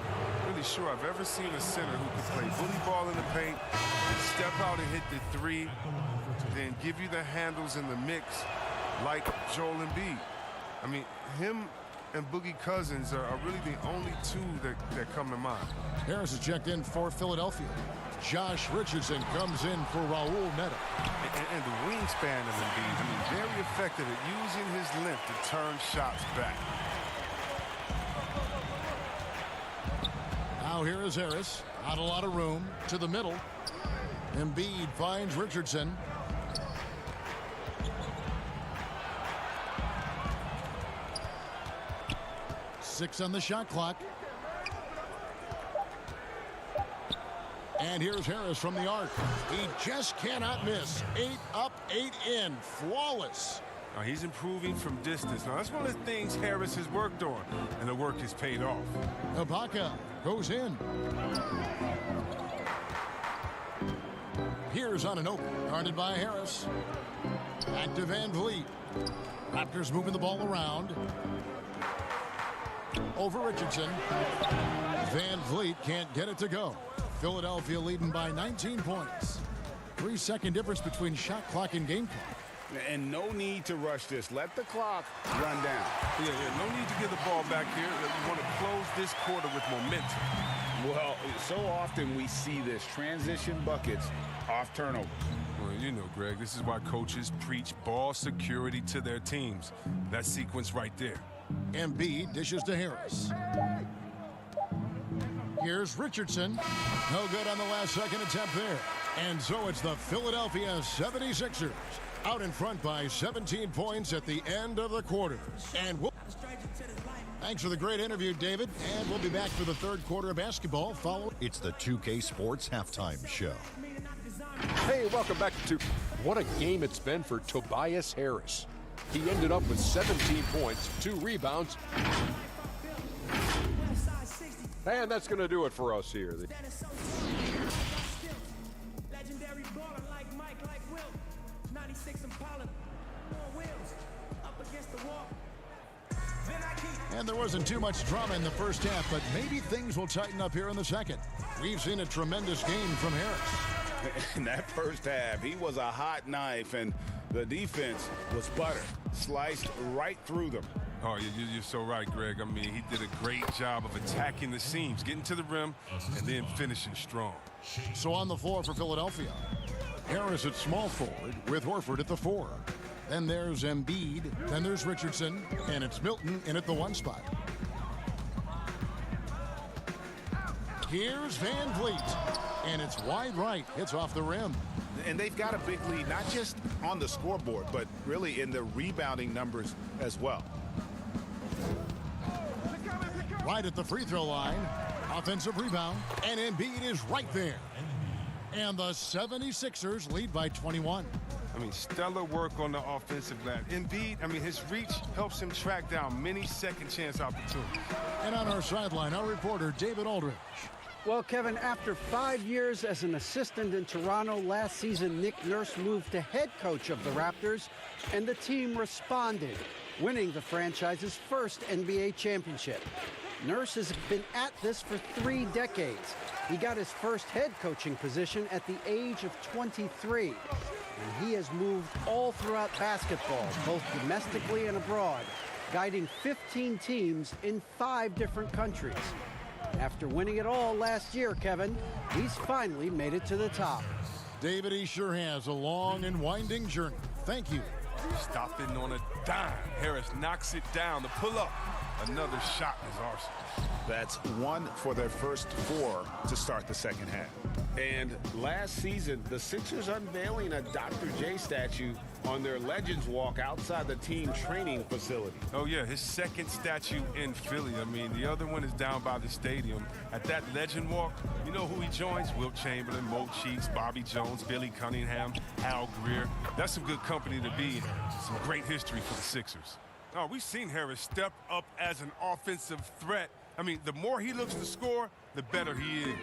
really sure I've ever seen a center who can play bully ball in the paint, step out and hit the 3, then give you the handles in the mix like Joel Embiid. I mean, him and Boogie Cousins are really the only two that come to mind. Harris is checked in for Philadelphia. Josh Richardson comes in for Raul Neto. And the wingspan of Embiid, I mean, very effective at using his length to turn shots back. Now here is Harris. Not a lot of room to the middle. Embiid finds Richardson. Six on the shot clock. And here's Harris from the arc. He just cannot miss. 8 up, 8 in. Flawless. Now he's improving from distance. Now that's one of the things Harris has worked on, and the work has paid off. Ibaka goes in. Here's on an open. Guarded by Harris. Back to Van Vliet. Raptors moving the ball around. Over Richardson. Van Vliet can't get it to go. Philadelphia leading by 19 points. 3-second difference between shot clock and game clock. And no need to rush this. Let the clock run down. Yeah, no need to get the ball back here. You want to close this quarter with momentum. Well, so often we see this. Transition buckets off turnovers. Well, you know, Greg, this is why coaches preach ball security to their teams. That sequence right there. Embiid dishes to Harris. Here's Richardson. No good on the last second attempt there. And so it's the Philadelphia 76ers out in front by 17 points at the end of the quarter. And thanks for the great interview, David. And we'll be back for the third quarter of basketball following. It's the 2K Sports Halftime Show. Hey, welcome back to What a game it's been for Tobias Harris. He ended up with 17 points, 2 rebounds. And that's going to do it for us here. And there wasn't too much drama in the first half, but maybe things will tighten up here in the second. We've seen a tremendous game from Harris. In that first half, he was a hot knife, and the defense was butter. Sliced right through them. Oh, you're so right, Greg. I mean, he did a great job of attacking the seams, getting to the rim, and then finishing strong. So on the floor for Philadelphia, Harris at small forward with Horford at the 4. Then there's Embiid, then there's Richardson, and it's Milton in at the 1 spot. Here's Van Vliet, and it's wide right. It's off the rim. And they've got a big lead, not just on the scoreboard, but really in the rebounding numbers as well. Right at the free throw line. Offensive rebound, and Embiid is right there. And the 76ers lead by 21. I mean, stellar work on the offensive glass. Embiid, I mean, his reach helps him track down many second chance opportunities. And on our sideline, our reporter, David Aldridge. Well, Kevin, after 5 years as an assistant in Toronto, last season Nick Nurse moved to head coach of the Raptors, and the team responded, winning the franchise's first NBA championship. Nurse has been at this for 3 decades. He got his first head coaching position at the age of 23. And he has moved all throughout basketball, both domestically and abroad, guiding 15 teams in 5 different countries. After winning it all last year, Kevin, he's finally made it to the top. David, he sure has a long and winding journey. Thank you. Stopping on a dime. Harris knocks it down. The pull-up. Another shot in his arsenal. That's 1 for their first 4 to start the second half. And last season, the Sixers unveiling a Dr. J statue on their Legends Walk outside the team training facility. Oh, yeah, his second statue in Philly. I mean, the other one is down by the stadium. At that Legend Walk, you know who he joins? Wilt Chamberlain, Mo Cheeks, Bobby Jones, Billy Cunningham, Al Greer. That's some good company to be in. Some great history for the Sixers. Oh, we've seen Harris step up as an offensive threat. I mean, the more he looks to score, the better he is.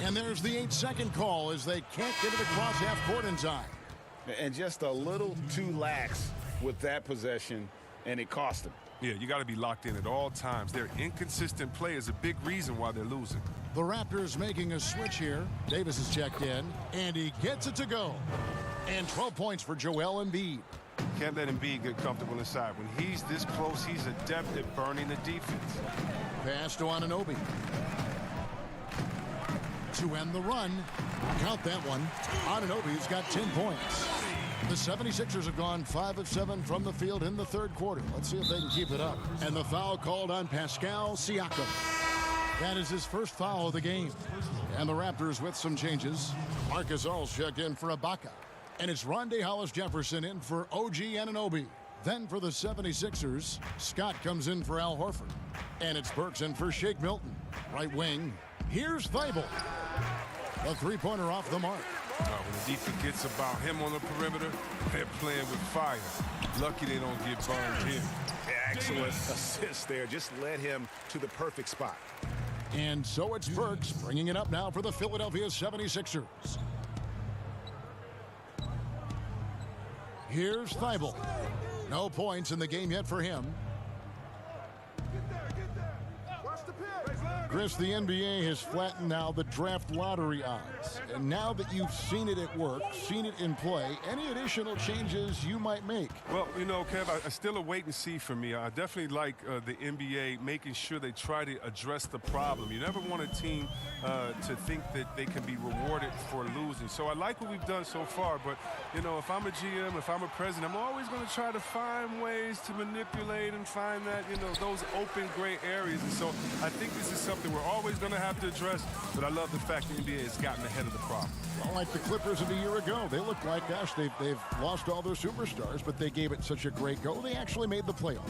And there's the 8-second call as they can't get it across half court in time. And just a little too lax with that possession, and it cost them. Yeah, you got to be locked in at all times. Their inconsistent play is a big reason why they're losing. The Raptors making a switch here. Davis is checked in, and he gets it to go. And 12 points for Joel Embiid. Can't let Embiid get comfortable inside. When he's this close, he's adept at burning the defense. Pass to Anunoby. To end the run, count that one. Anunoby's got 10 points. The 76ers have gone 5 of 7 from the field in the third quarter. Let's see if they can keep it up. And the foul called on Pascal Siakam. That is his first foul of the game. And the Raptors with some changes. Marc Gasol's checked in for Ibaka. And it's Rondae Hollis-Jefferson in for OG Anunoby. Then for the 76ers, Scott comes in for Al Horford. And it's Burks in for Shake Milton. Right wing, here's Thibault. A three-pointer off the mark. When the defense gets about him on the perimeter, they're playing with fire. Lucky they don't get burned here. Excellent assist there. Just led him to the perfect spot. And so it's Burks bringing it up now for the Philadelphia 76ers. Here's Thibault. No points in the game yet for him. Chris, the NBA has flattened now the draft lottery odds. And now that you've seen it at work, seen it in play, any additional changes you might make? Well, you know, Kev, I still a wait and see for me. I definitely like the NBA making sure they try to address the problem. You never want a team to think that they can be rewarded for losing. So I like what we've done so far. But, you know, if I'm a GM, if I'm a president, I'm always going to try to find ways to manipulate and find that, you know, those open gray areas. And so I think this is something we're always going to have to address, but I love the fact the NBA has gotten ahead of the problem. Well, like the Clippers of a year ago, they look like, gosh, they've lost all their superstars, but they gave it such a great go. They actually made the playoffs.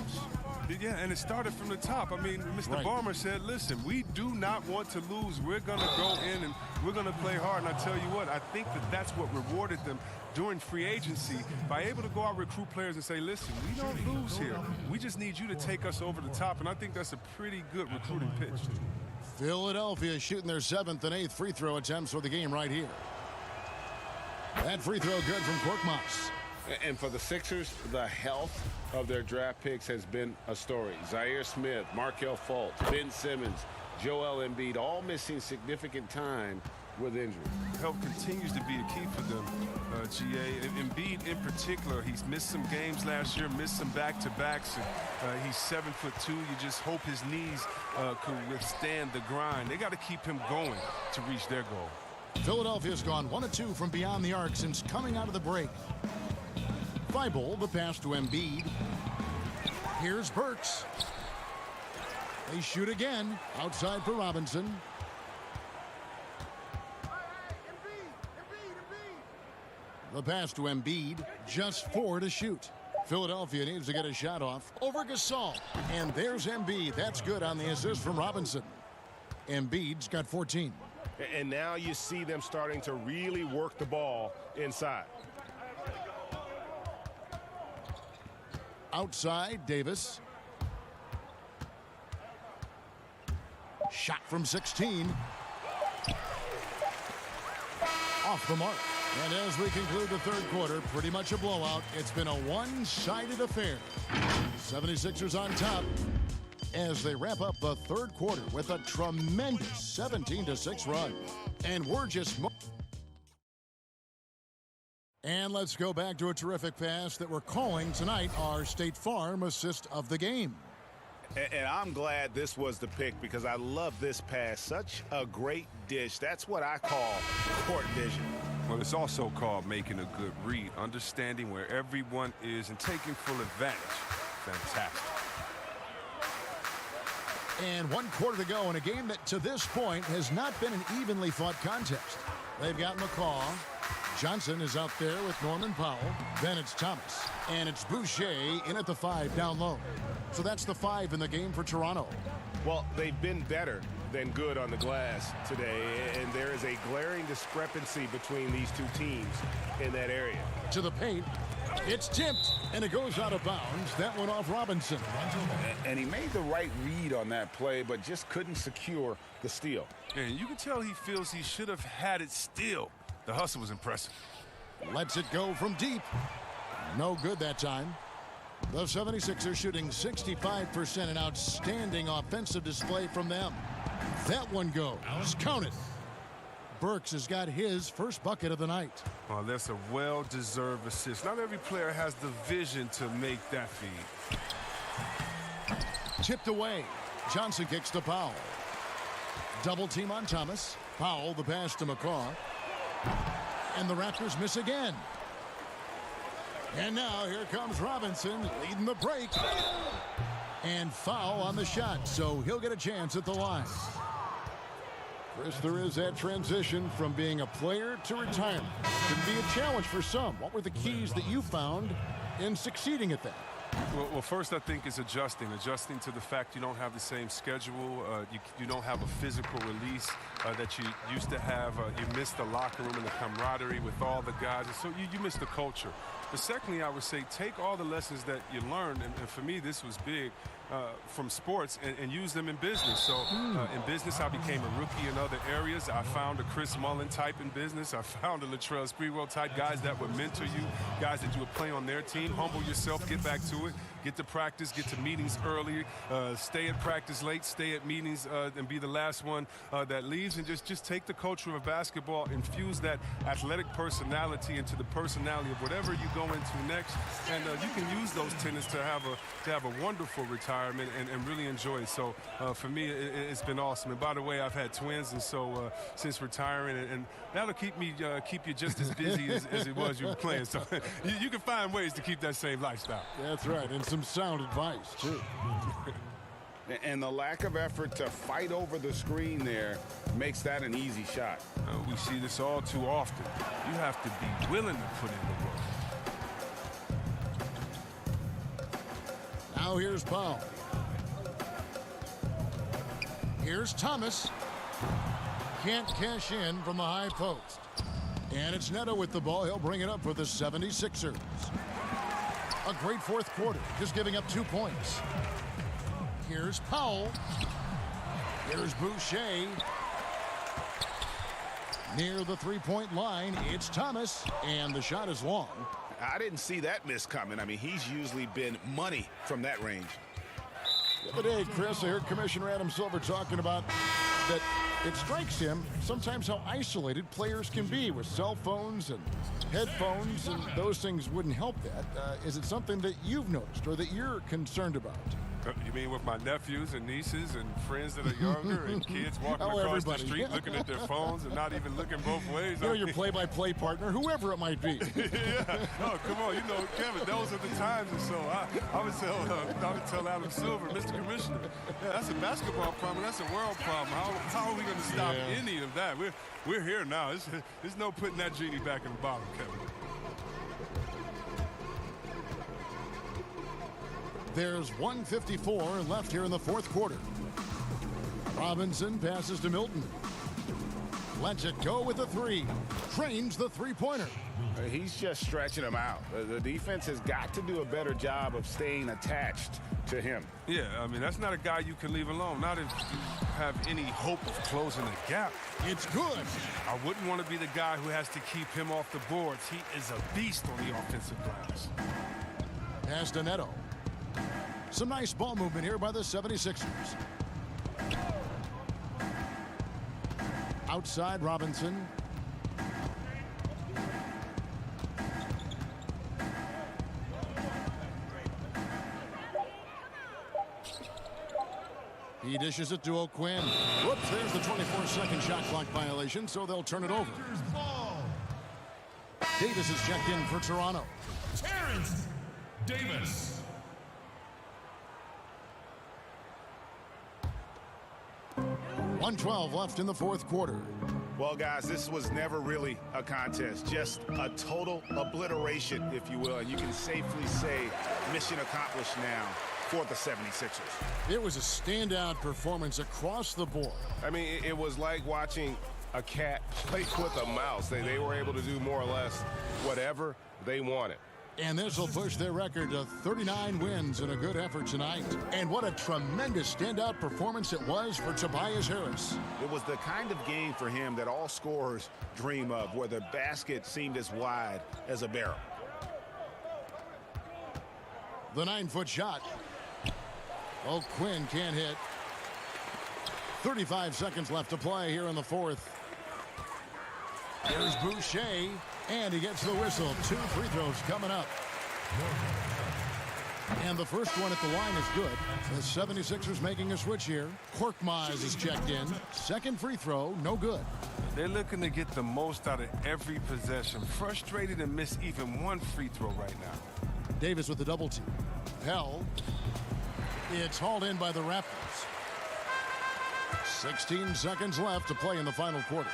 Yeah, and it started from the top. I mean, Mr. Right. Ballmer said, listen, we do not want to lose. We're going to go in and we're going to play hard. And I tell you what, I think that's what rewarded them during free agency by able to go out, recruit players and say, listen, we don't lose here. We just need you to take us over the top. And I think that's a pretty good recruiting pitch. Philadelphia shooting their 7th and 8th free throw attempts for the game right here. That free throw good from Korkmaz. And for the Sixers, the health of their draft picks has been a story. Zaire Smith, Markelle Fultz, Ben Simmons, Joel Embiid, all missing significant time with injury. Health continues to be a key for them, GA. Embiid in particular, he's missed some games last year, missed some back-to-backs. And, he's 7'2". You just hope his knees could withstand the grind. They got to keep him going to reach their goal. Philadelphia's gone 1 of 2 from beyond the arc since coming out of the break. Thibault, the pass to Embiid. Here's Burks. They shoot again. Outside for Robinson. The pass to Embiid. Just 4 to shoot. Philadelphia needs to get a shot off over Gasol. And there's Embiid. That's good on the assist from Robinson. Embiid's got 14. And now you see them starting to really work the ball inside. Outside, Davis. Shot from 16. Off the mark. And as we conclude the third quarter, pretty much a blowout. It's been a one-sided affair. 76ers on top as they wrap up the third quarter with a tremendous 17-6 run. And we're just... And let's go back to a terrific pass that we're calling tonight our State Farm assist of the game. And I'm glad this was the pick because I love this pass. Such a great dish. That's what I call court vision. Well, it's also called making a good read, understanding where everyone is and taking full advantage. Fantastic. And 1 quarter to go in a game that to this point has not been an evenly fought contest. They've got McCaw. Johnson is out there with Norman Powell. Then it's Thomas. And it's Boucher in at the 5 down low. So that's the 5 in the game for Toronto. Well, they've been better than good on the glass today, and there is a glaring discrepancy between these two teams in that area. To the paint, It's tipped, and it goes out of bounds. That went off Robinson. And he made the right read on that play, but just couldn't secure the steal. And you can tell he feels he should have had it still. The hustle was impressive. Lets it go from deep. No good that time. The 76ers shooting 65%, an outstanding offensive display from them. That one goes. Count it. Burks has got his first bucket of the night. Well, that's a well-deserved assist. Not every player has the vision to make that feed. Tipped away. Johnson kicks to Powell. Double team on Thomas. Powell, the pass to McCaw. And the Raptors miss again. And now here comes Robinson leading the break. And foul on the shot, so he'll get a chance at the line. Chris, there is that transition from being a player to retirement. It can be a challenge for some. What were the keys that you found in succeeding at that? Well, first I think is adjusting to the fact you don't have the same schedule. You don't have a physical release that you used to have. You miss the locker room and the camaraderie with all the guys. And so you miss the culture. But secondly, I would say take all the lessons that you learned, and for me this was big, from sports and use them in business. So in business, I became a rookie in other areas. I found a Chris Mullin type in business. I found a Latrell Sprewell type, guys that would mentor you, guys that you would play on their team. Humble yourself, get back to it, get to practice, get to meetings early, stay at practice late, stay at meetings, and be the last one that leaves, and just take the culture of basketball, infuse that athletic personality into the personality of whatever you go into next, and you can use those tenets to have a wonderful retirement and really enjoy it. So for me, it's been awesome. And by the way, I've had twins, and so since retiring, and that'll keep you just as busy as it was you were playing. So you can find ways to keep that same lifestyle. That's right, and some sound advice too. And the lack of effort to fight over the screen there makes that an easy shot. We see this all too often. You have to be willing to put in the work. Now here's Powell. Here's Thomas. Can't cash in from the high post. And it's Neto with the ball. He'll bring it up for the 76ers. A great fourth quarter, just giving up 2 points. Here's Powell. Here's Boucher. Near the three-point line, it's Thomas, and the shot is long. I didn't see that miss coming. I mean, he's usually been money from that range. The other day, Chris, I heard Commissioner Adam Silver talking about that it strikes him sometimes how isolated players can be with cell phones and headphones, and those things wouldn't help that. Is it something that you've noticed or that you're concerned about? You mean with my nephews and nieces and friends that are younger and kids walking across the street looking at their phones and not even looking both ways? You know, your play-by-play partner, whoever it might be. Yeah. Oh, come on. You know, Kevin, those are the times. And so I would tell Adam Silver, Mr. Commissioner, yeah, that's a basketball problem. That's a world problem. How are we going to stop any of that? We're here now. There's no putting that genie back in the bottle, Kevin. There's 1:54 left here in the fourth quarter. Robinson passes to Milton. Lets it go with a three. Trains the three-pointer. He's just stretching him out. The defense has got to do a better job of staying attached to him. Yeah, I mean, that's not a guy you can leave alone. Not if you have any hope of closing the gap. It's good. I wouldn't want to be the guy who has to keep him off the boards. He is a beast on the offensive glass. Pass to Neto. Some nice ball movement here by the 76ers. Outside Robinson. He dishes it to O'Quinn. Whoops, there's the 24-second shot clock violation, so they'll turn it over. Davis is checked in for Toronto. Terrence Davis. .112 left in the fourth quarter. Well, guys, this was never really a contest, just a total obliteration, if you will, and you can safely say mission accomplished now for the 76ers. It was a standout performance across the board. I mean, it was like watching a cat play with a mouse. They were able to do more or less whatever they wanted. And this will push their record to 39 wins in a good effort tonight. And what a tremendous standout performance it was for Tobias Harris. It was the kind of game for him that all scorers dream of, where the basket seemed as wide as a barrel. The 9-foot shot. Oh, Quinn can't hit. 35 seconds left to play here in the fourth. Here's Boucher, and he gets the whistle. 2 free throws coming up. And the first one at the line is good. The 76ers making a switch here. Korkmaz is checked in. Second free throw, no good. They're looking to get the most out of every possession. Frustrated to miss even one free throw right now. Davis with the double team. Pell. It's hauled in by the Raptors. 16 seconds left to play in the final quarter.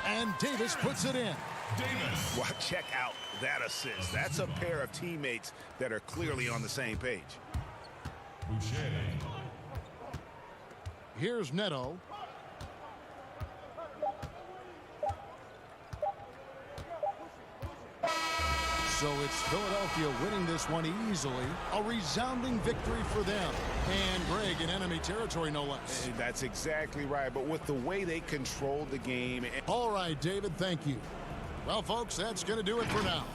And Davis puts it in. Davis. Well, check out that assist. That's a pair of teammates that are clearly on the same page. Boucher. Here's Neto. So it's Philadelphia winning this one easily. A resounding victory for them. And Greg in enemy territory, no less. That's exactly right. But with the way they controlled the game. All right, David, thank you. Well, folks, that's going to do it for now.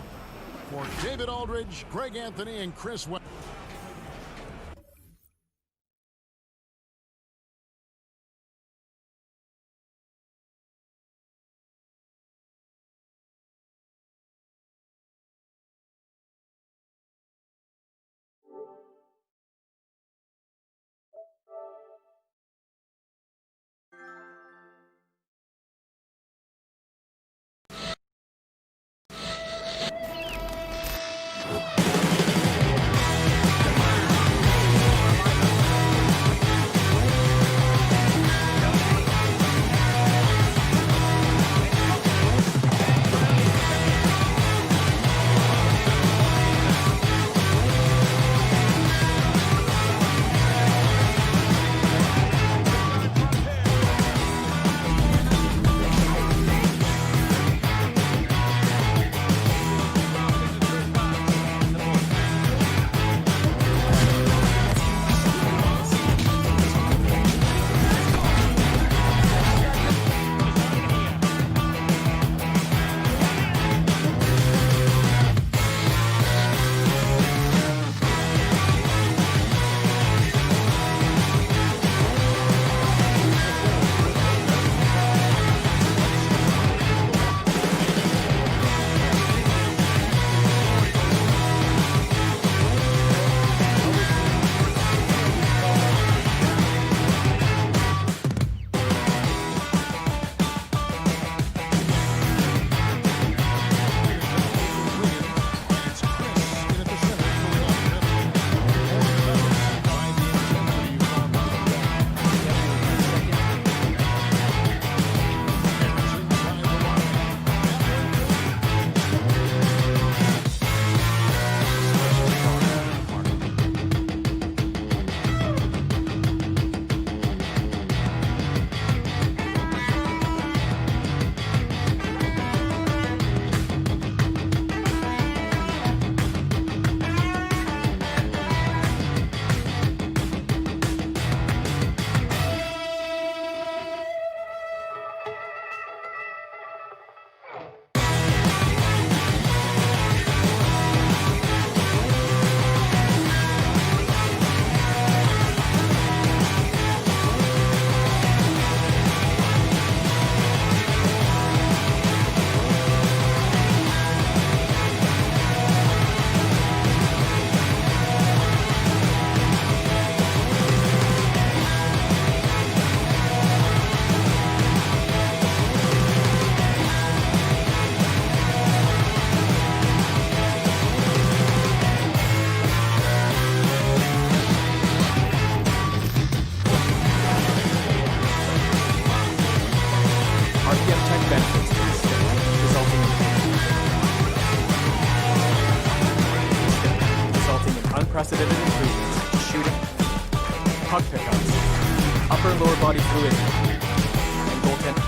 For David Aldridge, Greg Anthony, and Chris West. unprecedented improvements to shooting, puck pickups, upper and lower body fluidity, and goaltending.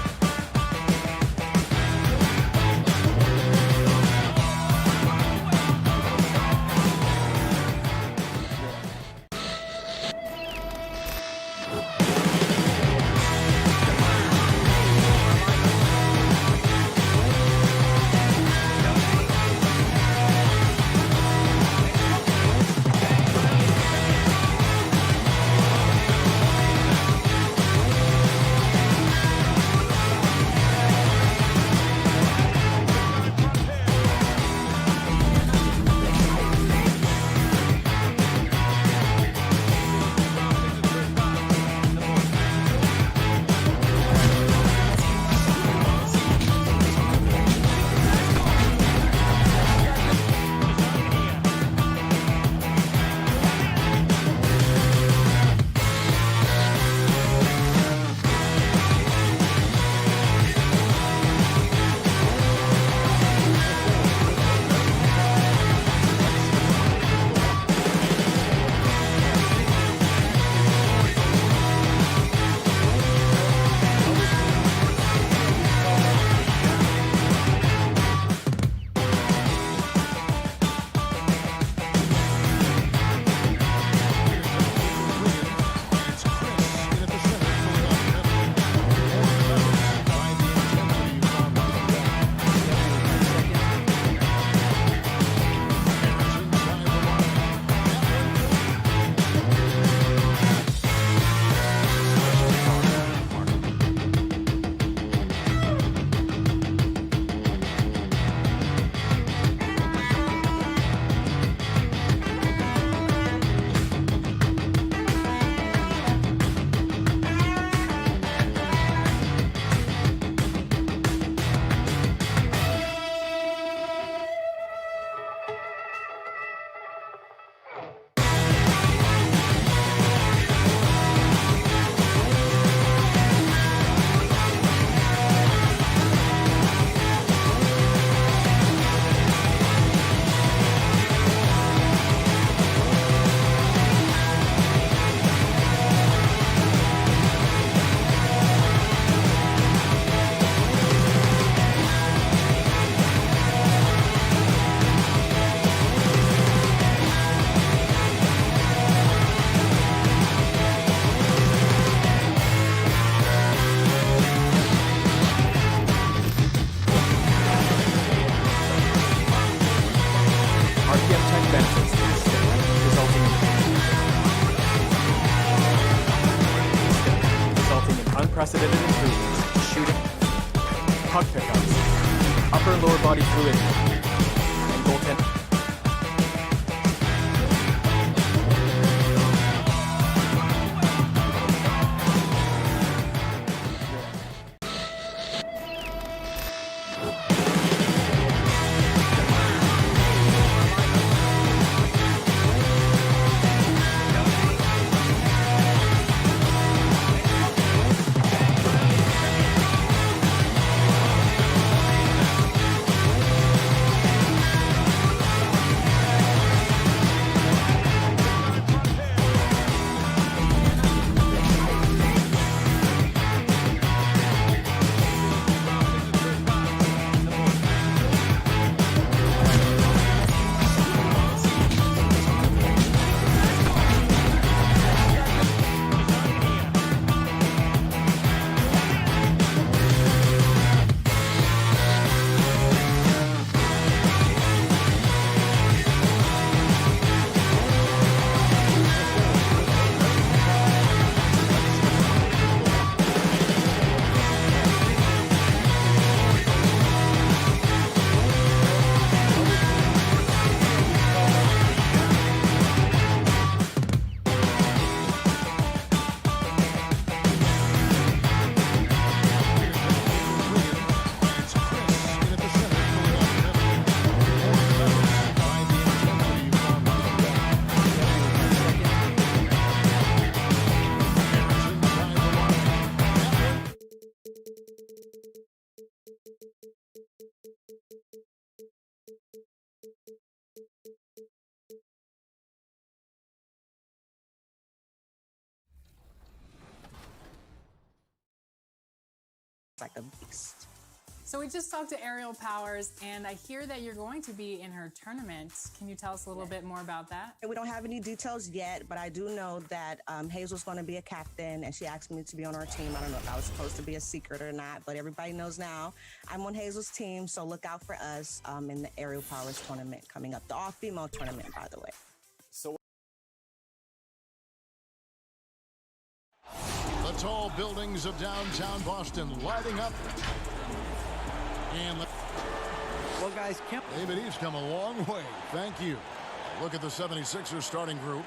unprecedented improvements, shooting, puck pickups, upper and lower body fluidity, and goaltending. Like a beast. So we just talked to Aerial Powers, and I hear that you're going to be in her tournament. Can you tell us a little bit more about that? We don't have any details yet, but I do know that Hazel's going to be a captain, and she asked me to be on our team. I don't know if I was supposed to be a secret or not, but everybody knows now I'm on Hazel's team, so look out for us in the Aerial Powers tournament coming up. The all-female tournament, by the way. So the tall buildings of downtown Boston lighting up. And well, guys, David Eve's come a long way. Thank you. Look at the 76ers starting group.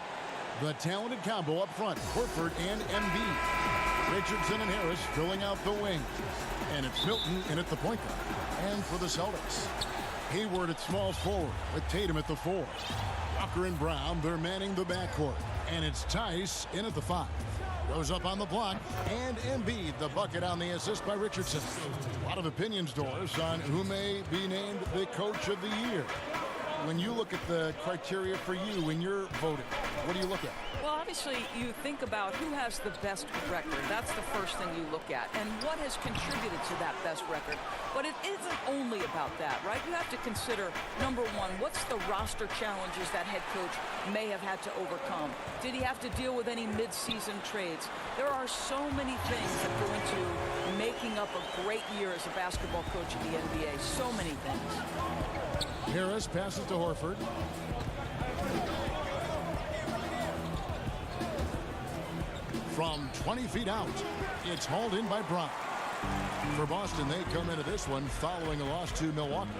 The talented combo up front, Horford and Embiid. Richardson and Harris filling out the wing. And it's Milton in at the point guard. And for the Celtics, Hayward at small forward with Tatum at the 4. Walker and Brown, they're manning the backcourt. And it's Tice in at the 5. Goes up on the block, and Embiid, the bucket on the assist by Richardson. A lot of opinions, Doris, on who may be named the coach of the year. When you look at the criteria for you when you're voting, what do you look at? Well, obviously, you think about who has the best record. That's the first thing you look at. And what has contributed to that best record. But it isn't only about that, right? You have to consider, number one, what's the roster challenges that head coach may have had to overcome? Did he have to deal with any mid-season trades? There are so many things that go into making up a great year as a basketball coach in the NBA. So many things. Harris passes to Horford. From 20 feet out, it's hauled in by Brown. For Boston, they come into this one following a loss to Milwaukee.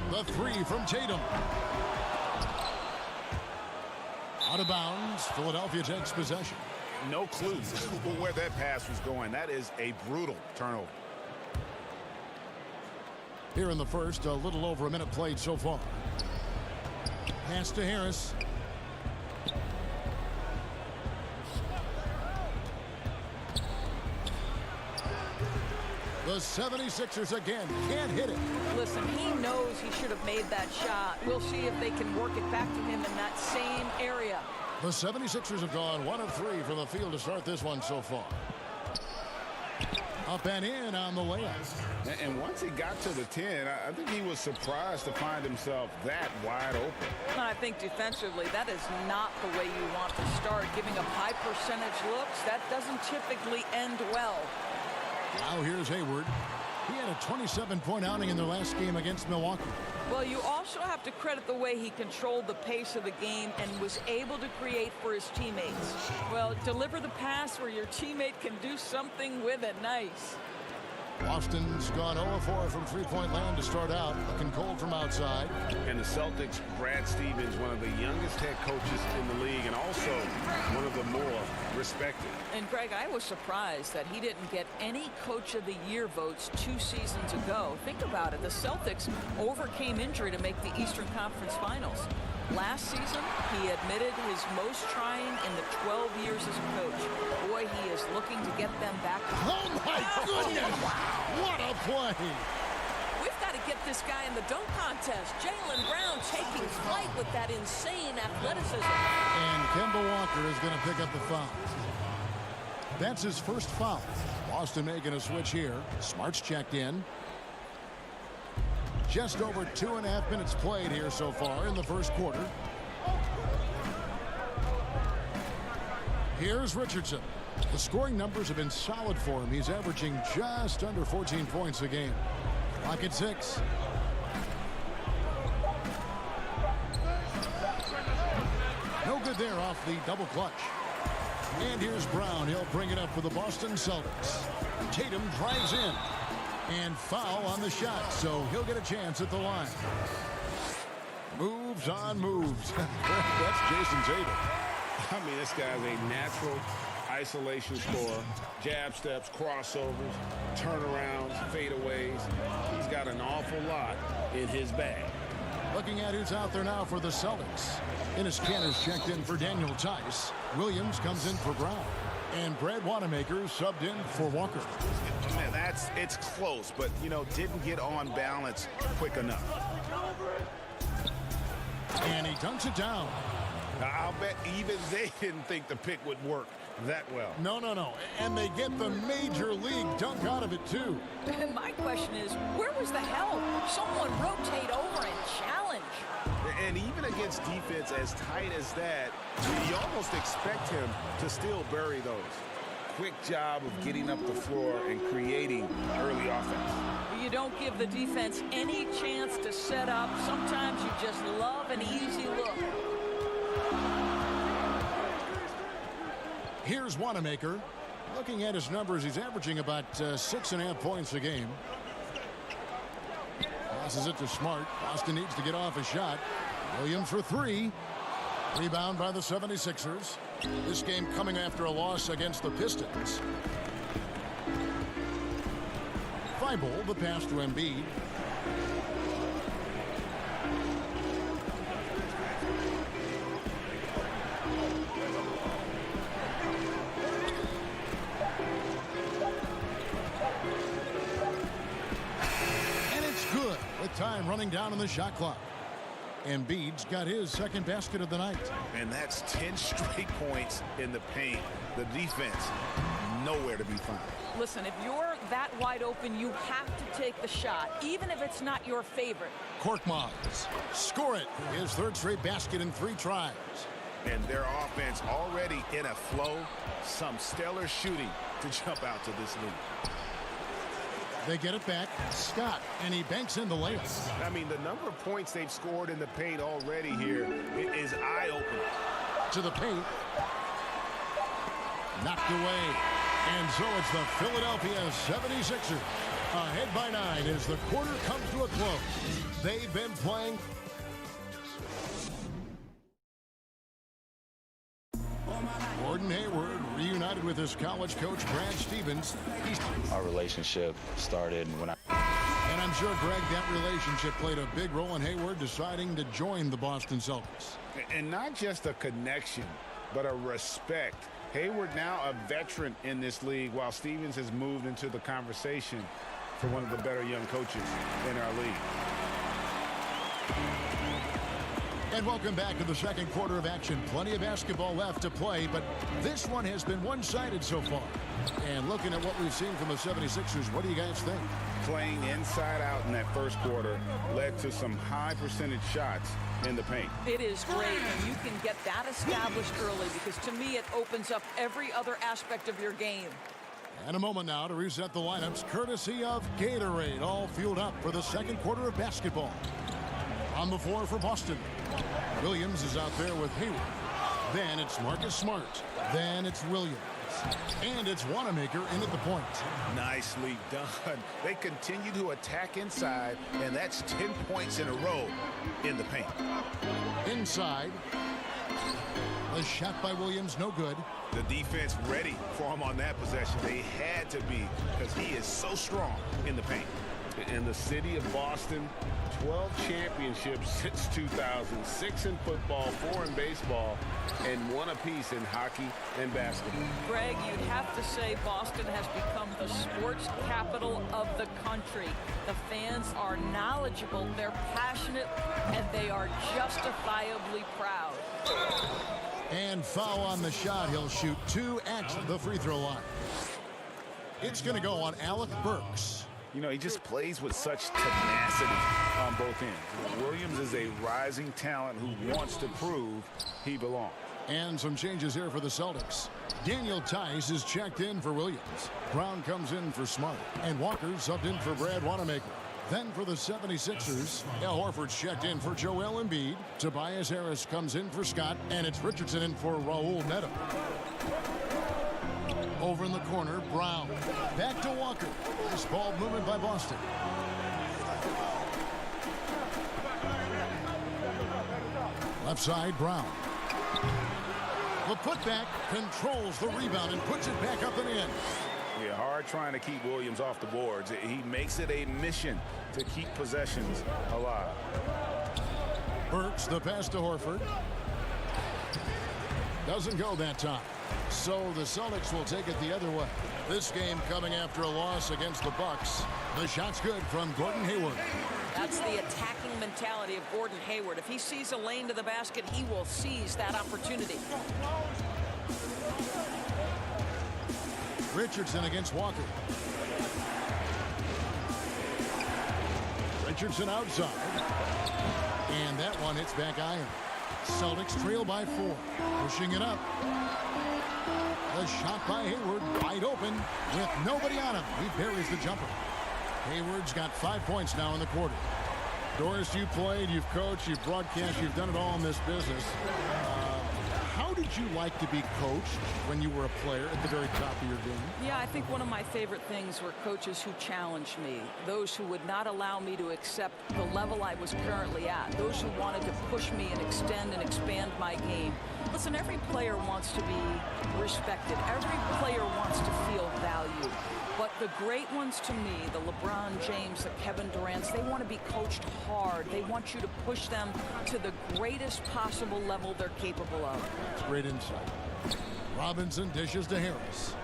The 3 from Tatum. Out of bounds, Philadelphia takes possession. No clues where that pass was going. That is a brutal turnover. Here in the first, a little over a minute played so far. Pass to Harris. The 76ers again can't hit it. Listen, he knows he should have made that shot. We'll see if they can work it back to him in that same area. The 76ers have gone 1 of 3 from the field to start this one so far. Up and in on the layup. And once he got to the 10, I think he was surprised to find himself that wide open. I think defensively, that is not the way you want to start. Giving up high percentage looks, that doesn't typically end well. Now here's Hayward. He had a 27-point outing in their last game against Milwaukee. Well, you also have to credit the way he controlled the pace of the game and was able to create for his teammates. Well, deliver the pass where your teammate can do something with it. Nice. Boston's gone 0-4 from three-point land to start out, looking cold from outside. And the Celtics, Brad Stevens, one of the youngest head coaches in the league and also one of the more respected. And Greg, I was surprised that he didn't get any Coach of the Year votes 2 seasons ago. Think about it. The Celtics overcame injury to make the Eastern Conference Finals. Last season, he admitted his most trying in the 12 years as a coach. Boy, he is looking to get them back. Oh, my goodness! What a play! We've got to get this guy in the dunk contest. Jaylen Brown taking flight with that insane athleticism. And Kemba Walker is going to pick up the foul. That's his first foul. Boston making a switch here. Smart's checked in. Just over 2.5 minutes played here so far in the first quarter. Here's Richardson. The scoring numbers have been solid for him. He's averaging just under 14 points a game. Clock at 6. No good there off the double clutch. And here's Brown. He'll bring it up for the Boston Celtics. Tatum drives in. And foul on the shot, so he'll get a chance at the line. Moves on moves. That's Jason Tatum. I mean, this guy's a natural isolation scorer. Jab steps, crossovers, turnarounds, fadeaways. He's got an awful lot in his bag. Looking at who's out there now for the Celtics. Ennis Cantor's checked in for Daniel Tice. Williams comes in for Brown. And Brad Wanamaker subbed in for Walker. Man, it's close, but, didn't get on balance quick enough. And he dunks it down. I'll bet even they didn't think the pick would work that well. No. And they get the major league dunk out of it, too. My question is, where was the help? Someone rotate over and challenge. And even against defense as tight as that, you almost expect him to still bury those. Quick job of getting up the floor and creating early offense. You don't give the defense any chance to set up. Sometimes you just love an easy look. Here's Wanamaker. Looking at his numbers, he's averaging about 6.5 points a game. Passes it to Smart. Boston needs to get off a shot. Williams for 3. Rebound by the 76ers. This game coming after a loss against the Pistons. Thibault, the pass to Embiid. And it's good with time running down on the shot clock. Embiid's got his second basket of the night. And that's 10 straight points in the paint. The defense, nowhere to be found. Listen, if you're that wide open, you have to take the shot, even if it's not your favorite. Korkmaz, score it. His third straight basket in 3 tries. And their offense already in a flow. Some stellar shooting to jump out to this lead. They get it back. Scott, and he banks in the layup. I mean, the number of points they've scored in the paint already here is eye-opening. To the paint. Knocked away. And so it's the Philadelphia 76ers. Ahead by 9 as the quarter comes to a close. They've been playing. Gordon Hayward reunited with his college coach, Brad Stevens. Our relationship started when And I'm sure, Greg, that relationship played a big role in Hayward deciding to join the Boston Celtics. And not just a connection, but a respect. Hayward now a veteran in this league, while Stevens has moved into the conversation for one of the better young coaches in our league. And welcome back to the second quarter of action. Plenty of basketball left to play, but this one has been one-sided so far. And looking at what we've seen from the 76ers, what do you guys think? Playing inside out in that first quarter led to some high percentage shots in the paint. It is great when you can get that established early, because to me it opens up every other aspect of your game. And a moment now to reset the lineups, courtesy of Gatorade, all fueled up for the second quarter of basketball. On the floor for Boston, Williams is out there with Hayward. Then it's Marcus Smart. Then it's Williams. And it's Wanamaker in at the point. Nicely done. They continue to attack inside, and that's 10 points in a row in the paint. Inside. The shot by Williams, no good. The defense ready for him on that possession. They had to be, because he is so strong in the paint. In the city of Boston, 12 championships since 2000, 6 in football, 4 in baseball, and 1 apiece in hockey and basketball. Greg, you'd have to say Boston has become the sports capital of the country. The fans are knowledgeable, they're passionate, and they are justifiably proud. And foul on the shot. He'll shoot 2 at the free throw line. It's going to go on Alec Burks. You know, he just plays with such tenacity on both ends. Williams is a rising talent who wants to prove he belongs. And some changes here for the Celtics. Daniel Tice is checked in for Williams. Brown comes in for Smart. And Walker subbed in for Brad Wanamaker. Then for the 76ers, Al Horford's checked in for Joel Embiid. Tobias Harris comes in for Scott. And it's Richardson in for Raul Neto. Over in the corner, Brown. Back to Walker. Nice ball movement by Boston. Left side, Brown. The putback controls the rebound and puts it back up and in. Yeah, hard trying to keep Williams off the boards. He makes it a mission to keep possessions alive. Burks, the pass to Horford. Doesn't go that time. So the Celtics will take it the other way. This game coming after a loss against the Bucks. The shot's good from Gordon Hayward. That's the attacking mentality of Gordon Hayward. If he sees a lane to the basket, he will seize that opportunity. Richardson against Walker. Richardson outside. And that one hits back iron. Celtics trail by 4. Pushing it up. The shot by Hayward, wide open, with nobody on him. He buries the jumper. Hayward's got 5 points now in the quarter. Doris, you played, you've coached, you've broadcast, you've done it all in this business. How did you like to be coached when you were a player at the very top of your game? Yeah, I think one of my favorite things were coaches who challenged me, those who would not allow me to accept the level I was currently at, those who wanted to push me and extend and expand my game. Listen, every player wants to be respected. Every player wants to feel valued. But the great ones to me, the LeBron James, the Kevin Durants, they want to be coached hard. They want you to push them to the greatest possible level they're capable of. That's great insight. Robinson dishes to Harris.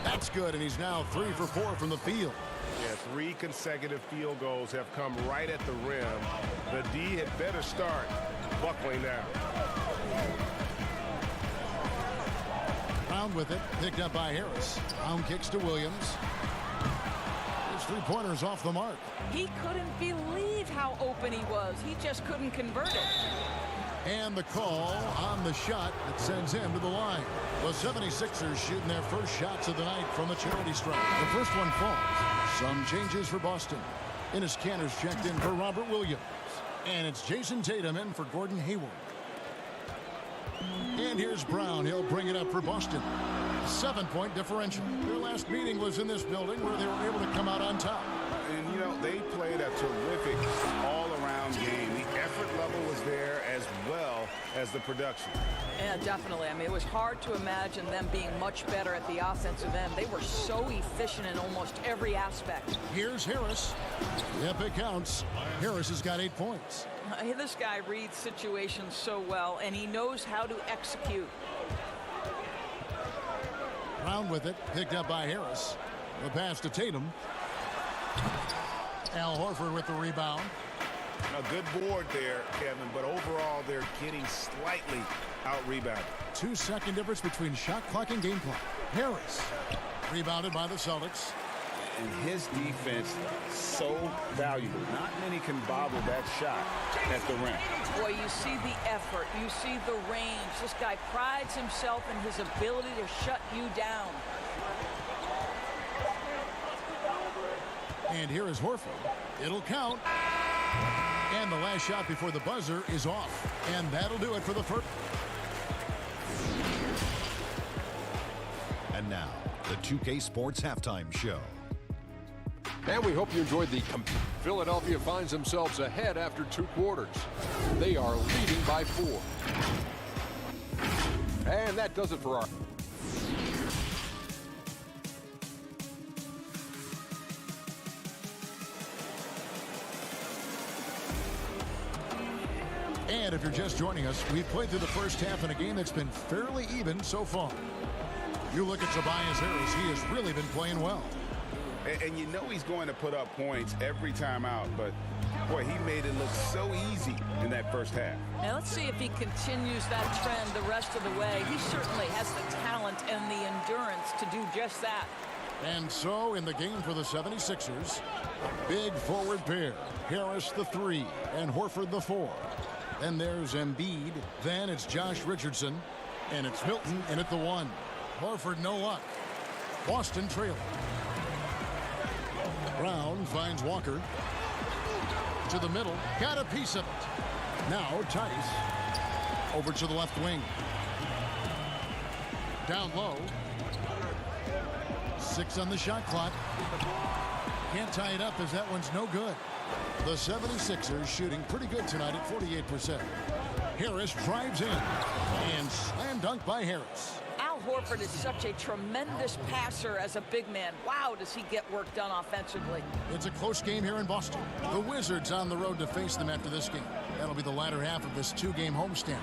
That's good, and he's now 3 for 4 from the field. Yeah, 3 consecutive field goals have come right at the rim. The D had better start buckling down. Brown with it, picked up by Harris. Brown kicks to Williams. His 3-pointer's off the mark. He couldn't believe how open he was. He just couldn't convert it. And the call on the shot that sends him to the line. The 76ers shooting their first shots of the night from the charity stripe. The first one falls. Some changes for Boston. Enes Kanter's checked in for Robert Williams. And it's Jason Tatum in for Gordon Hayward. And here's Brown. He'll bring it up for Boston. 7-point differential. Their last meeting was in this building where they were able to come out on top. And, you know, they played a terrific all-around game. The effort level was there as well as the production. Yeah, definitely. I mean, it was hard to imagine them being much better at the offensive end. They were so efficient in almost every aspect. Here's Harris. If it counts, Harris has got 8 points. This guy reads situations so well, and he knows how to execute. Brown with it, picked up by Harris. The pass to Tatum. Al Horford with the rebound. A good board there, Kevin, but overall they're getting slightly out-rebounded. 2-second difference between shot clock and game clock. Harris rebounded by the Celtics. and his defense so valuable. Not many can bobble that shot at the rim. Boy, you see the effort. You see the range. This guy prides himself in his ability to shut you down. And here is Horford. It'll count. And the last shot before the buzzer is off. And that'll do it for the first. And now, the 2K Sports Halftime Show. And we hope you enjoyed the Philadelphia finds themselves ahead after 2 quarters. They are leading by 4. And that does it for our... And if you're just joining us, we've played through the first half in a game that's been fairly even so far. You look at Tobias Harris, he has really been playing well. And you know he's going to put up points every time out, but boy, he made it look so easy in that first half. Now let's see if he continues that trend the rest of the way. He certainly has the talent and the endurance to do just that. And so in the game for the 76ers, big forward pair, Harris the 3 and Horford the 4. Then there's Embiid, then it's Josh Richardson, and it's Milton in at the 1. Horford no luck. Boston trailing. Brown finds Walker. To the middle. Got a piece of it. Now Tice. Over to the left wing. Down low. 6 on the shot clock. Can't tie it up as that one's no good. The 76ers shooting pretty good tonight at 48%. Harris drives in. And slam dunk by Harris. Al Horford is such a tremendous passer as a big man. Wow, does he get work done offensively. It's a close game here in Boston. The Wizards on the road to face them after this game. That'll be the latter half of this 2-game homestand.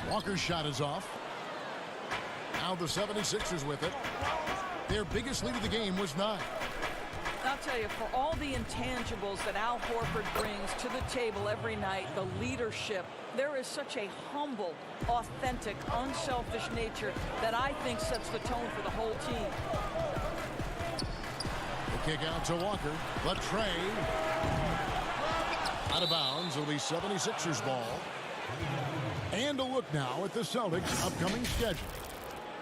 Walker's shot is off. Now the 76ers with it. Their biggest lead of the game was 9. I'll tell you, for all the intangibles that Al Horford brings to the table every night, the leadership, there is such a humble, authentic, unselfish nature that I think sets the tone for the whole team. The kick out to Walker. The tray. Out of bounds. It'll be 76ers ball. And a look now at the Celtics' upcoming schedule.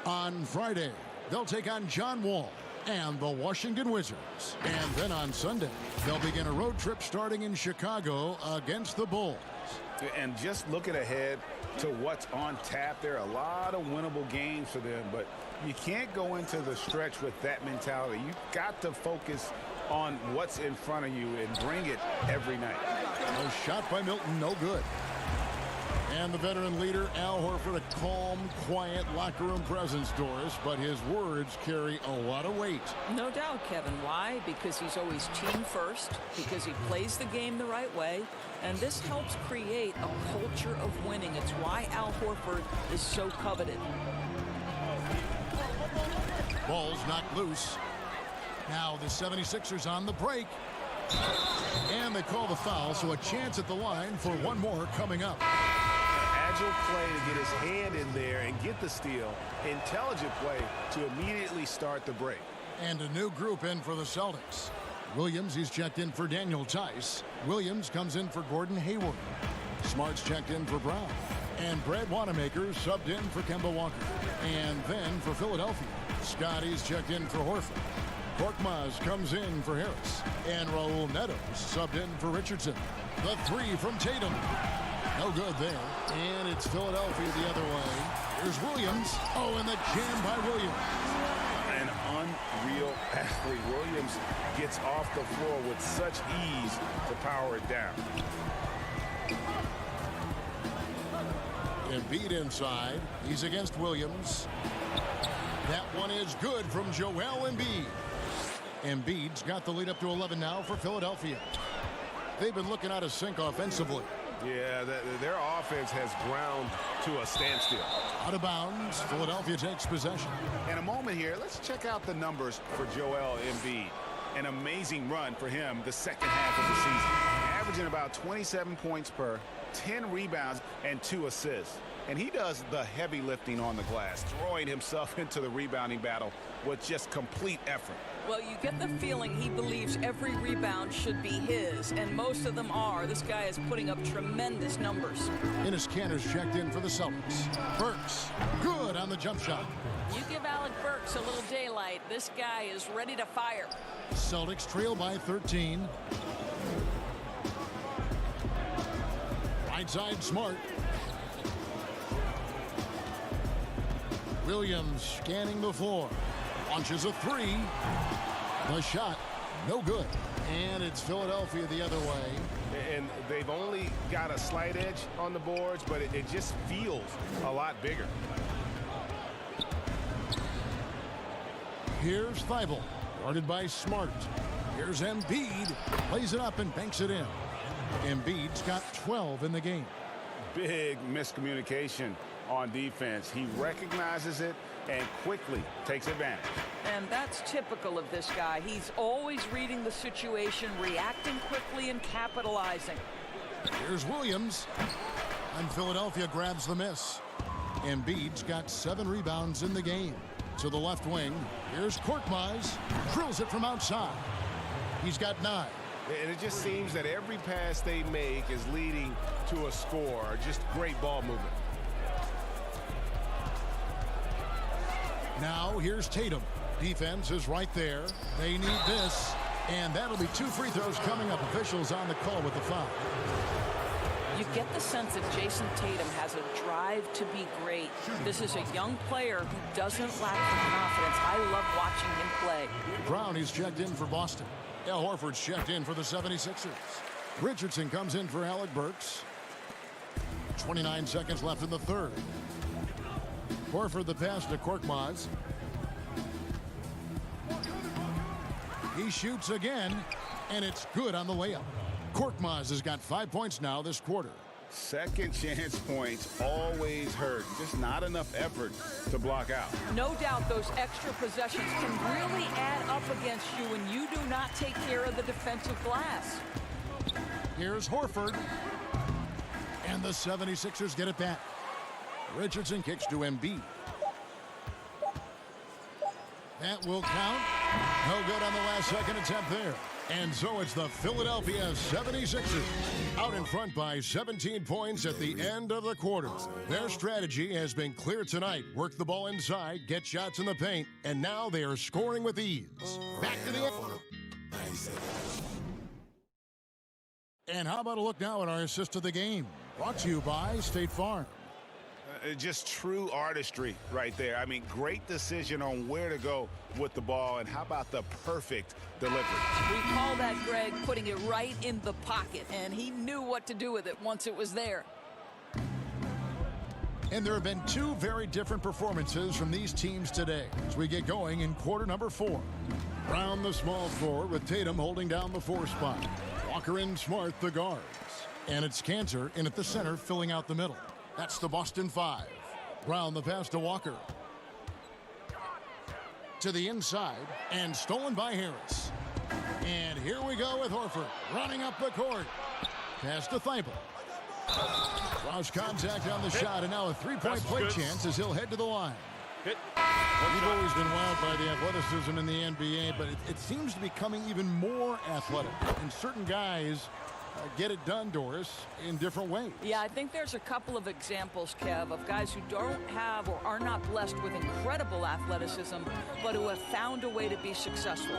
On Friday, they'll take on John Wall and the Washington Wizards. And then on Sunday, they'll begin a road trip starting in Chicago against the Bulls. And just looking ahead to what's on tap, there are a lot of winnable games for them, but you can't go into the stretch with that mentality. You've got to focus on what's in front of you and bring it every night. No shot by Milton, no good. And the veteran leader, Al Horford, a calm, quiet locker room presence, Doris, but his words carry a lot of weight. No doubt, Kevin. Why? Because he's always team first, because he plays the game the right way, and this helps create a culture of winning. It's why Al Horford is so coveted. Ball's knocked loose. Now the 76ers on the break. And they call the foul, so a chance at the line for one more coming up. Agile play to get his hand in there and get the steal. Intelligent play to immediately start the break. And a new group in for the Celtics. Williams, he's checked in for Daniel Tice. Williams comes in for Gordon Hayward. Smart's checked in for Brown. And Brad Wanamaker subbed in for Kemba Walker. And then for Philadelphia, Scotty's checked in for Horford. Korkmaz comes in for Harris. And Raul Neto subbed in for Richardson. The 3 from Tatum. No good there. And it's Philadelphia the other way. Here's Williams. Oh, and the jam by Williams. An unreal athlete. Williams gets off the floor with such ease to power it down. Embiid inside. He's against Williams. That one is good from Joel Embiid. Embiid's got the lead up to 11 now for Philadelphia. They've been looking out of sync offensively. Yeah, their offense has ground to a standstill. Out of bounds, Philadelphia takes possession. In a moment here, let's check out the numbers for Joel Embiid. An amazing run for him the second half of the season. Averaging about 27 points per, 10 rebounds, and 2 assists. and he does the heavy lifting on the glass, throwing himself into the rebounding battle with just complete effort. Well, you get the feeling he believes every rebound should be his, and most of them are. This guy is putting up tremendous numbers. Enes Kanter's checked in for the Celtics. Burks, good on the jump shot. You give Alec Burks a little daylight. This guy is ready to fire. Celtics trail by 13. Right side, Smart. Williams scanning the floor. Launches a three. The shot, no good. And it's Philadelphia the other way. And they've only got a slight edge on the boards, but it just feels a lot bigger. Here's Thibault, guarded by Smart. Here's Embiid, plays it up and banks it in. Embiid's got 12 in the game. Big miscommunication on defense. He recognizes it and quickly takes advantage. And that's typical of this guy. He's always reading the situation, reacting quickly, and capitalizing. Here's Williams, and Philadelphia grabs the miss. Embiid's got 7 rebounds in the game. To the left wing, here's Korkmaz, drills it from outside. He's got 9. And it just seems that every pass they make is leading to a score. Just great ball movement. Now here's Tatum. Defense is right there. They need this. And that'll be 2 free throws coming up. Officials on the call with the foul. You get the sense that Jason Tatum has a drive to be great. This is a young player who doesn't lack the confidence. I love watching him play. Brown is checked in for Boston. Al Horford's checked in for the 76ers. Richardson comes in for Alec Burks. 29 seconds left in the third. Horford the pass to Korkmaz. He shoots again, and it's good on the layup. Korkmaz has got 5 points now this quarter. Second chance points always hurt. Just not enough effort to block out. No doubt those extra possessions can really add up against you when you do not take care of the defensive glass. Here's Horford. And the 76ers get it back. Richardson kicks to Embiid. That will count. No good on the last second attempt there. And so it's the Philadelphia 76ers out in front by 17 points at the end of the quarter. Their strategy has been clear tonight. Work the ball inside, get shots in the paint, and now they are scoring with ease. Back to the end. And how about a look now at our assist of the game? Brought to you by State Farm. Just true artistry right there. I mean, great decision on where to go with the ball, and how about the perfect delivery? We call that, Greg, putting it right in the pocket, and he knew what to do with it once it was there. And there have been 2 very different performances from these teams today as we get going in quarter number 4. Brown the small forward with Tatum holding down the 4 spot. Walker and Smart the guards. And it's Kanter in at the center filling out the middle. That's the Boston 5. Brown the pass to Walker. To the inside and stolen by Harris. And here we go with Horford running up the court. Pass to Thibault. Draws contact on the shot, and now a 3-point play chance as he'll head to the line. We've always been wowed by the athleticism in the NBA, but it seems to be becoming even more athletic. And certain guys get it done, Doris, in different ways. Yeah, I think there's a couple of examples, Kev, of guys who don't have or are not blessed with incredible athleticism, but who have found a way to be successful.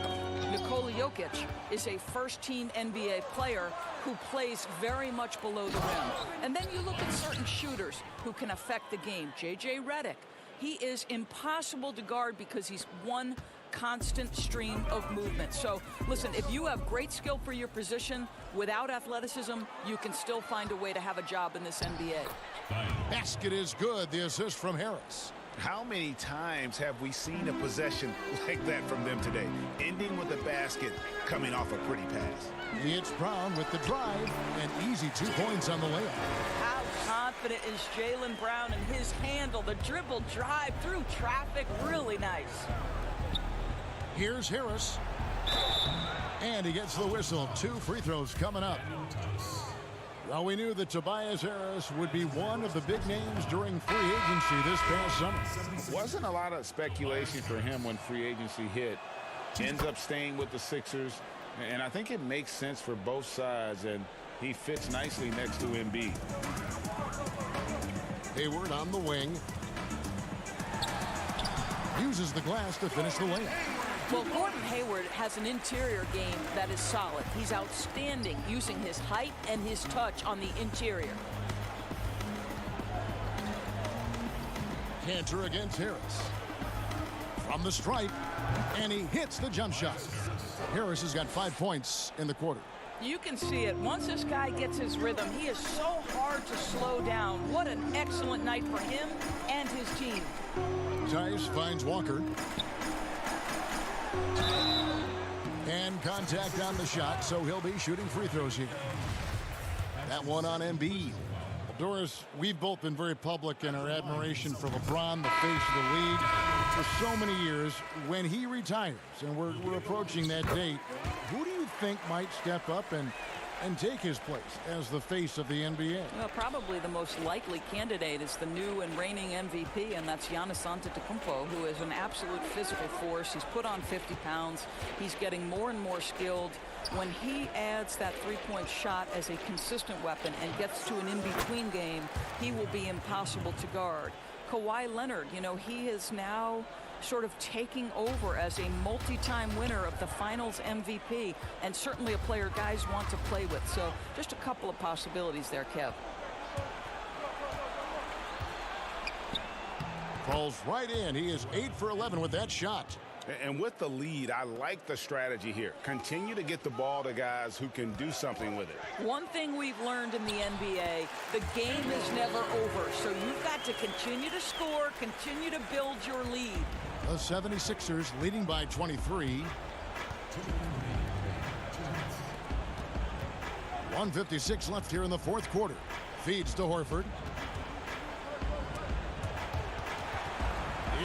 Nikola Jokic is a first-team NBA player who plays very much below the rim. And then you look at certain shooters who can affect the game. J.J. Redick, he is impossible to guard because he's one constant stream of movement. So, listen, if you have great skill for your position, without athleticism, you can still find a way to have a job in this NBA. Basket is good. The assist from Harris. How many times have we seen a possession like that from them today, ending with a basket coming off a pretty pass? It's Brown with the drive, and easy 2 points on the layup. How confident is Jaylen Brown in his handle? The dribble drive through traffic, really nice. Here's Harris. And he gets the whistle. 2 free throws coming up. Well, we knew that Tobias Harris would be one of the big names during free agency this past summer. Wasn't a lot of speculation for him when free agency hit. Ends up staying with the Sixers, and I think it makes sense for both sides, and he fits nicely next to Embiid. Hayward on the wing. Uses the glass to finish the lane. Well, Gordon Hayward has an interior game that is solid. He's outstanding using his height and his touch on the interior. Cantor against Harris. From the stripe, and he hits the jump shot. Harris has got 5 points in the quarter. You can see it. Once this guy gets his rhythm, he is so hard to slow down. What an excellent night for him and his team. Tice finds Walker. And contact on the shot, so he'll be shooting free throws here. That one on Embiid. Doris, we've both been very public in our admiration for LeBron, the face of the league, for so many years. When he retires, and we're approaching that date, who do you think might step up and take his place as the face of the NBA? Well, probably the most likely candidate is the new and reigning MVP, and that's Giannis Antetokounmpo, who is an absolute physical force. He's put on 50 pounds. He's getting more and more skilled. When he adds that three-point shot as a consistent weapon and gets to an in-between game, he will be impossible to guard. Kawhi Leonard, you know, he is now sort of taking over as a multi-time winner of the Finals MVP, and certainly a player guys want to play with. So just a couple of possibilities there, Kev. Falls right in. He is 8 for 11 with that shot. And with the lead, I like the strategy here. Continue to get the ball to guys who can do something with it. One thing we've learned in the NBA, the game is never over. So you've got to continue to score, continue to build your lead. The 76ers leading by 23. 1:56 left here in the fourth quarter. Feeds to Horford.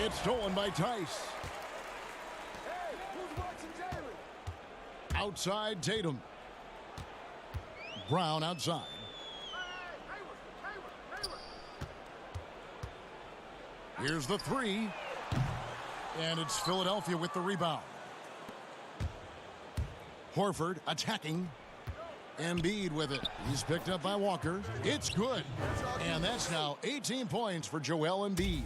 It's stolen by Tice. Outside Tatum. Brown outside. Here's the three. And it's Philadelphia with the rebound. Horford attacking. Embiid with it. He's picked up by Walker. It's good. And that's now 18 points for Joel Embiid.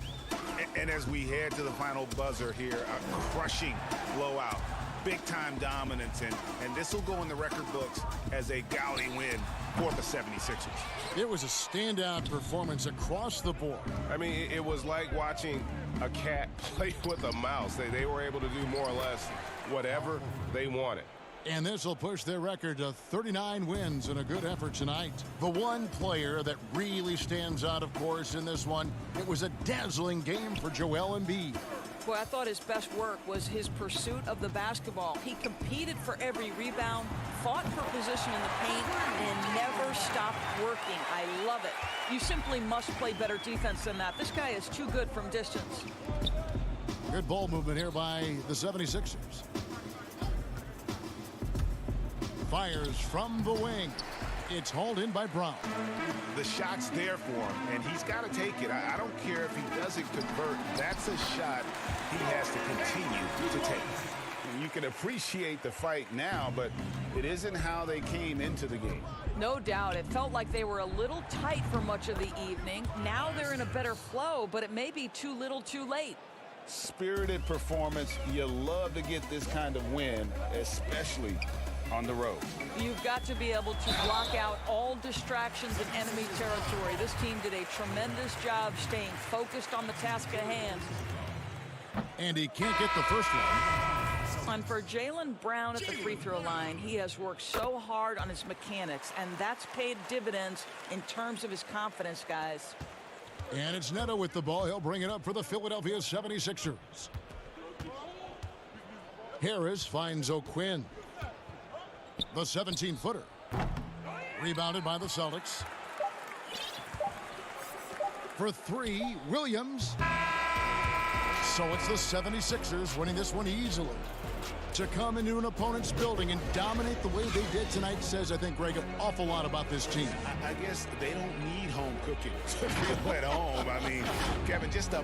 And as we head to the final buzzer here, a crushing blowout. Big-time dominance, and this will go in the record books as a gaudy win for the 76ers. It was a standout performance across the board. I mean, it was like watching a cat play with a mouse. They were able to do more or less whatever they wanted. And this will push their record to 39 wins in a good effort tonight. The one player that really stands out, of course, in this one, it was a dazzling game for Joel Embiid. Boy, I thought his best work was his pursuit of the basketball. He competed for every rebound, fought for position in the paint, and never stopped working. I love it. You simply must play better defense than that. This guy is too good from distance. Good ball movement here by the 76ers. Fires from the wing. It's hauled in by Brown. The shot's there for him, and he's got to take it. I don't care if he doesn't convert. That's a shot he has to continue to take. You can appreciate the fight now, but it isn't how they came into the game. No doubt. It felt like they were a little tight for much of the evening. Now they're in a better flow, but it may be too little too late. Spirited performance. You love to get this kind of win, especially on the road. You've got to be able to block out all distractions in enemy territory. This team did a tremendous job staying focused on the task at hand. And he can't get the first one. And for Jaylen Brown at the free throw line, he has worked so hard on his mechanics, and that's paid dividends in terms of his confidence, guys. And it's Neto with the ball. He'll bring it up for the Philadelphia 76ers. Harris finds O'Quinn. The 17-footer. Rebounded by the Celtics. For three, Williams. So it's the 76ers winning this one easily. To come into an opponent's building and dominate the way they did tonight says, I think, Greg, an awful lot about this team. I guess they don't need home cooking to feel at home. I mean, Kevin, just a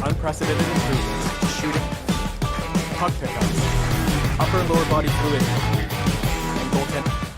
unprecedented improvements to shooting, puck pickups, upper and lower body fluidity, and goaltending.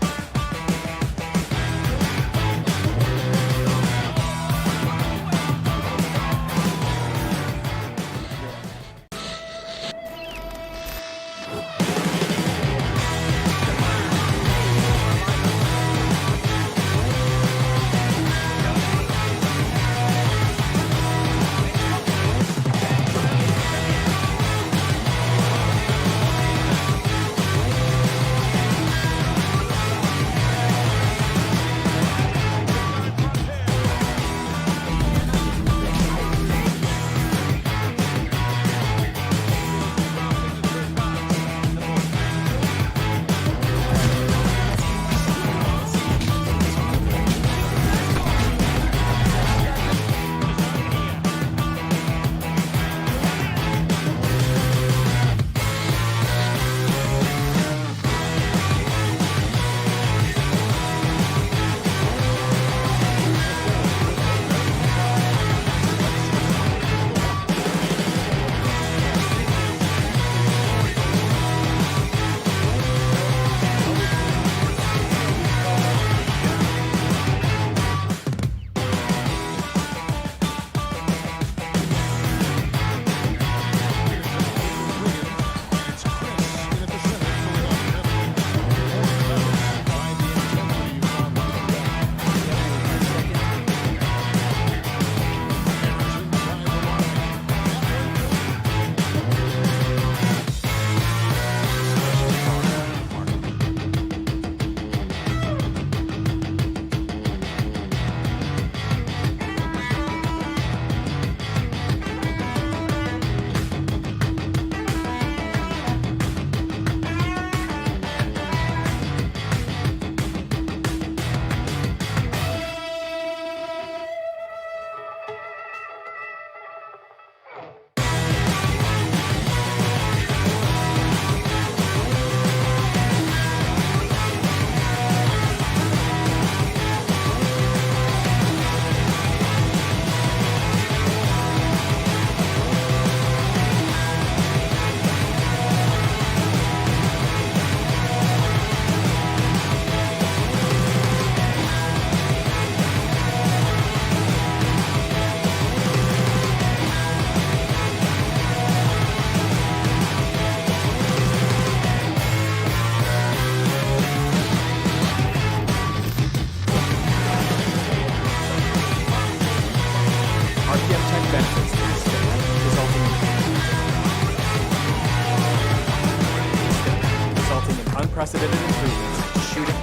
unprecedented improvements to shooting,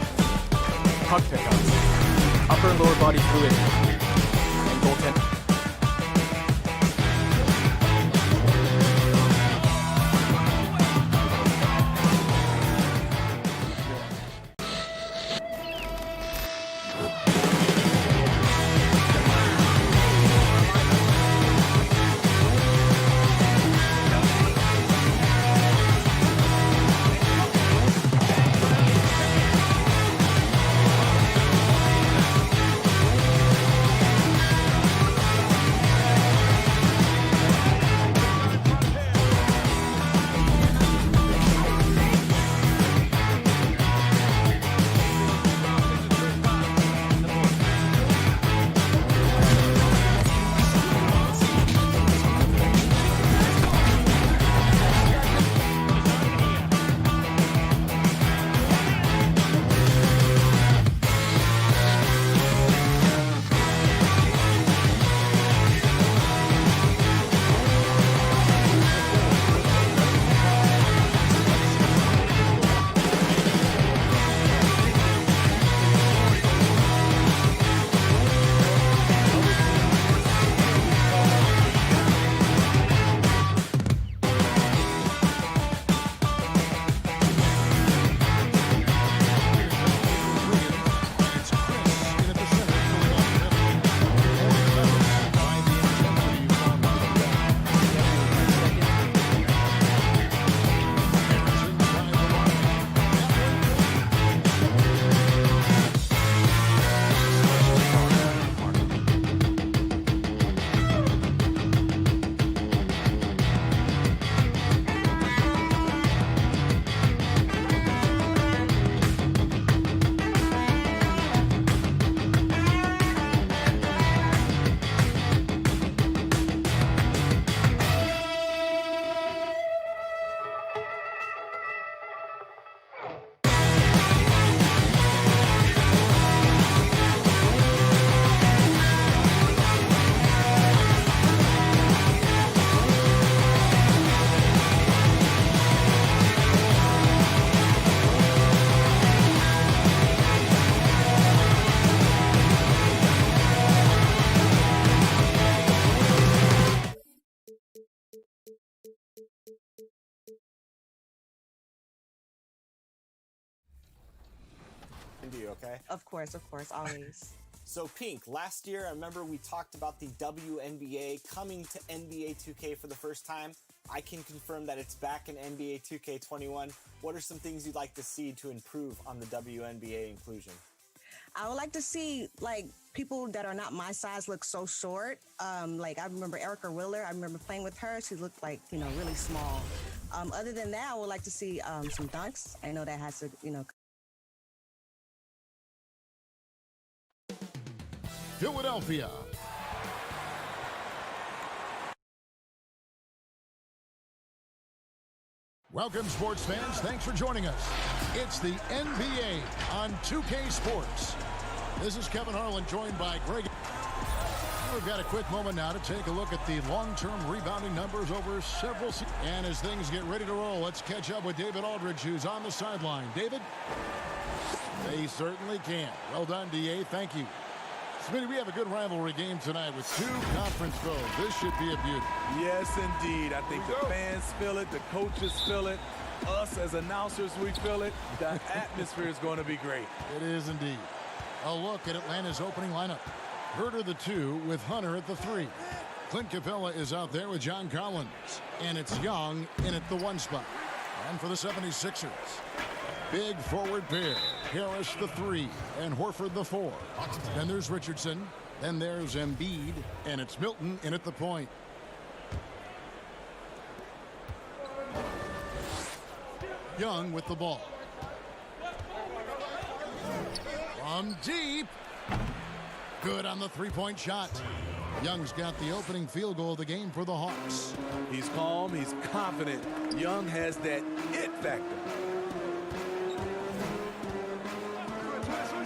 puck pickups, upper and lower body fluidity, and goaltending. Okay? Of course, always. So, Pink, last year, I remember we talked about the WNBA coming to NBA 2K for the first time. I can confirm that it's back in NBA 2K21. What are some things you'd like to see to improve on the WNBA inclusion? I would like to see, people that are not my size look so short. I remember Erica Willer. I remember playing with her. She looked really small. Other than that, I would like to see some dunks. I know that has to, Philadelphia. Welcome, sports fans. Thanks for joining us. It's the NBA on 2K Sports. This is Kevin Harlan, joined by Greg. We've got a quick moment now to take a look at the long-term rebounding numbers over several seasons. And as things get ready to roll, let's catch up with David Aldridge, who's on the sideline. David? They certainly can. Well done, DA. Thank you. Smitty, we have a good rivalry game tonight with two conference foes. This should be a beauty. Yes, indeed. I think the fans feel it, the coaches feel it, us as announcers, we feel it. The atmosphere is going to be great. It is indeed. A look at Atlanta's opening lineup. Herter the 2 with Hunter at the 3. Clint Capella is out there with John Collins. And it's Young in at the 1 spot. And for the 76ers, big forward pair. Harris the 3 and Horford the 4. Then there's Richardson. Then there's Embiid. And it's Milton in at the point. Young with the ball. From deep. Good on the three-point shot. Young's got the opening field goal of the game for the Hawks. He's calm. He's confident. Young has that it factor.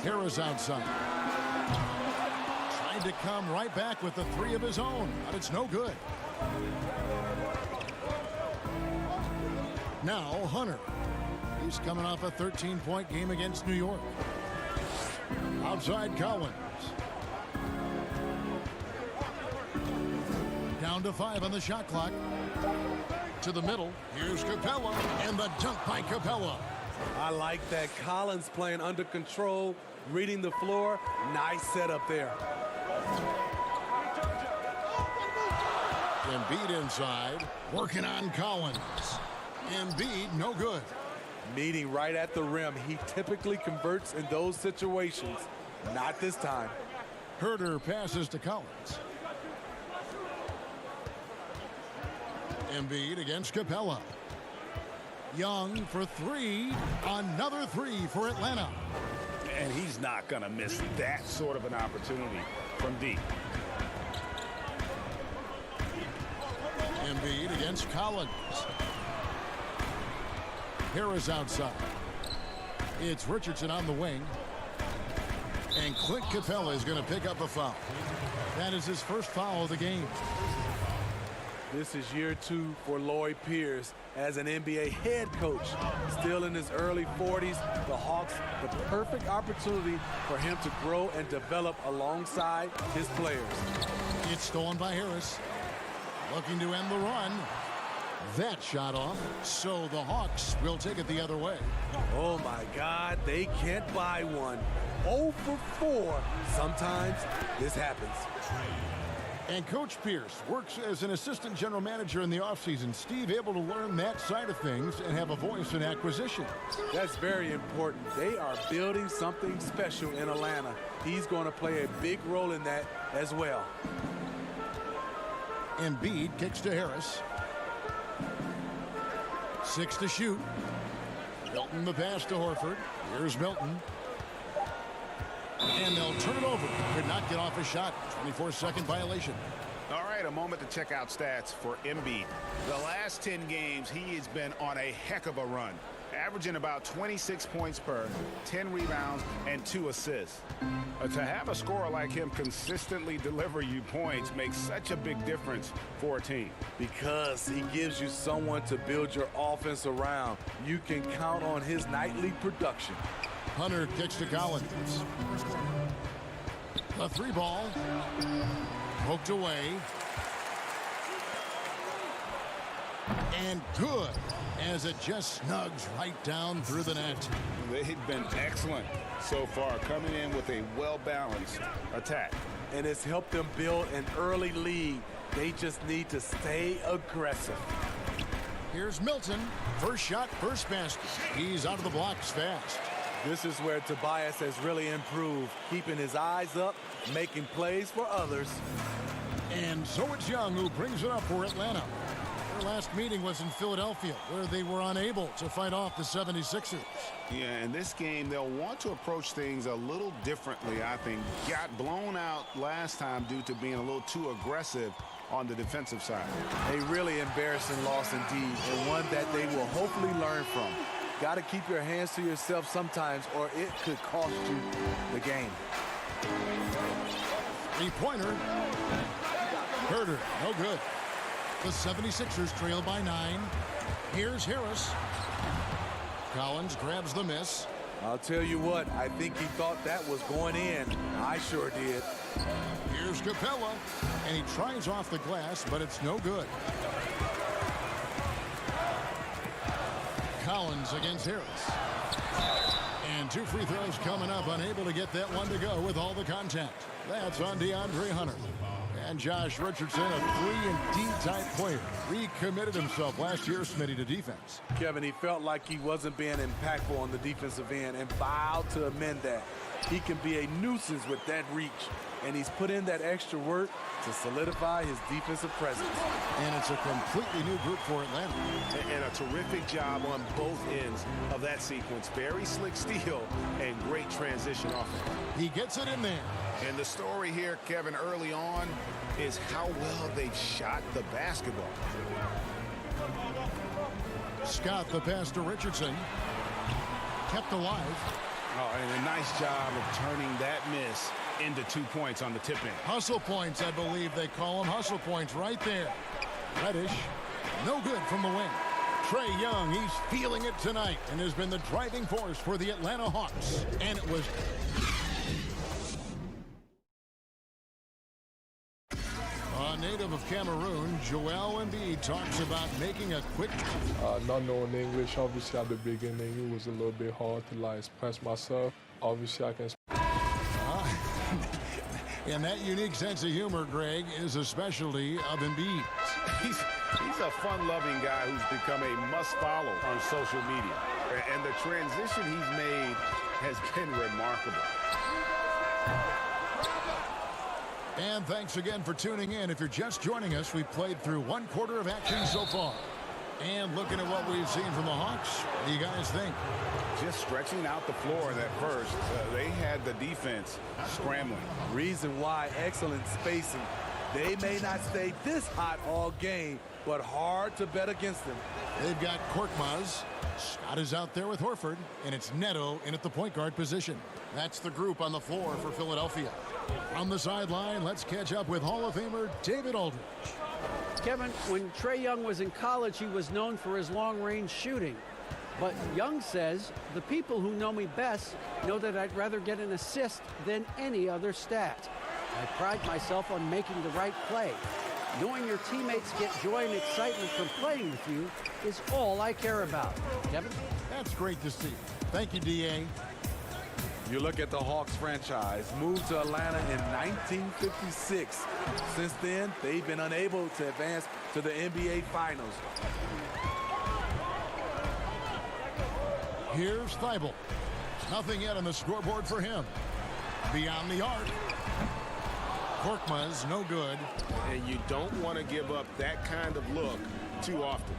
Harris outside. Tried to come right back with the 3 of his own, but it's no good. Now Hunter. He's coming off a 13-point game against New York. Outside Collins. Down to 5 on the shot clock. To the middle. Here's Capella, and the dunk by Capella. I like that. Collins playing under control, reading the floor. Nice setup there. Embiid inside, working on Collins. Embiid, no good. Meeting right at the rim. He typically converts in those situations. Not this time. Herter passes to Collins. Embiid against Capella. Young for 3. Another 3 for Atlanta. And he's not going to miss that sort of an opportunity from deep. Embiid against Collins. Harris outside. It's Richardson on the wing. And Clint Capella is going to pick up a foul. That is his first foul of the game. This is year 2 for Lloyd Pierce as an NBA head coach. Still in his early 40s, the Hawks, the perfect opportunity for him to grow and develop alongside his players. It's stolen by Harris. Looking to end the run. That shot off, so the Hawks will take it the other way. Oh my God, they can't buy one. 0 for 4. Sometimes this happens. And Coach Pierce works as an assistant general manager in the offseason. Steve able to learn that side of things and have a voice in acquisition. That's very important. They are building something special in Atlanta. He's going to play a big role in that as well. Embiid kicks to Harris. 6 to shoot. Milton the pass to Horford. Here's Milton. And they'll turn it over. Could not get off a shot. 24-second violation. All right, a moment to check out stats for Embiid. The last 10 games, he has been on a heck of a run, averaging about 26 points per, 10 rebounds, and 2 assists. To have a scorer like him consistently deliver you points makes such a big difference for a team. Because he gives you someone to build your offense around. You can count on his nightly production. Hunter kicks to Collins. The 3 ball. Poked away. And good, as it just snugs right down through the net. They've been excellent so far, coming in with a well-balanced attack. And it's helped them build an early lead. They just need to stay aggressive. Here's Milton. First shot, first basket. He's out of the blocks fast. This is where Tobias has really improved, keeping his eyes up, making plays for others. And so it's Young who brings it up for Atlanta. Their last meeting was in Philadelphia, where they were unable to fight off the 76ers. Yeah, in this game, they'll want to approach things a little differently, I think. Got blown out last time due to being a little too aggressive on the defensive side. A really embarrassing loss indeed, and one that they will hopefully learn from. Got to keep your hands to yourself sometimes, or it could cost you the game. 3-pointer. Herter, no good. The 76ers trail by 9. Here's Harris. Collins grabs the miss. I'll tell you what, I think he thought that was going in. I sure did. Here's Capella, and he tries off the glass, but it's no good. Collins against Harris. And 2 free throws coming up, unable to get that one to go with all the contact. That's on DeAndre Hunter. And Josh Richardson, a 3-and-D type player, recommitted himself last year, Smitty, to defense. Kevin, he felt like he wasn't being impactful on the defensive end and vowed to amend that. He can be a nuisance with that reach, and he's put in that extra work to solidify his defensive presence. And it's a completely new group for Atlanta. And a terrific job on both ends of that sequence. Very slick steal and great transition offense. He gets it in there. And the story here, Kevin, early on is how well they've shot the basketball. Scott, the pass to Richardson. Kept alive. Oh, and a nice job of turning that miss into 2 points on the tip-in. Hustle points, I believe they call them. Hustle points right there. Reddish, no good from the wing. Trae Young, he's feeling it tonight and has been the driving force for the Atlanta Hawks. And it was... A native of Cameroon, Joel Embiid talks about making a quick... Not knowing English, obviously at the beginning, it was a little bit hard to express myself. Obviously, I can... And that unique sense of humor, Greg, is a specialty of Embiid. He's a fun-loving guy who's become a must-follow on social media. And the transition he's made has been remarkable. And thanks again for tuning in. If you're just joining us, we played through one quarter of action so far. And looking at what we've seen from the Hawks, what do you guys think? Just stretching out the floor at first. They had the defense scrambling. Reason why, excellent spacing. They may not stay this hot all game, but hard to bet against them. They've got Korkmaz. Scott is out there with Horford, and it's Neto in at the point guard position. That's the group on the floor for Philadelphia. On the sideline, let's catch up with Hall of Famer David Aldridge. Kevin, when Trae Young was in college, he was known for his long-range shooting. But Young says, the people who know me best know that I'd rather get an assist than any other stat. I pride myself on making the right play. Knowing your teammates get joy and excitement from playing with you is all I care about. Kevin? That's great to see. Thank you, D.A. You look at the Hawks franchise, moved to Atlanta in 1956. Since then, they've been unable to advance to the NBA Finals. Here's Thibault. Nothing yet on the scoreboard for him. Beyond the arc. Korkmaz, no good. And you don't want to give up that kind of look too often.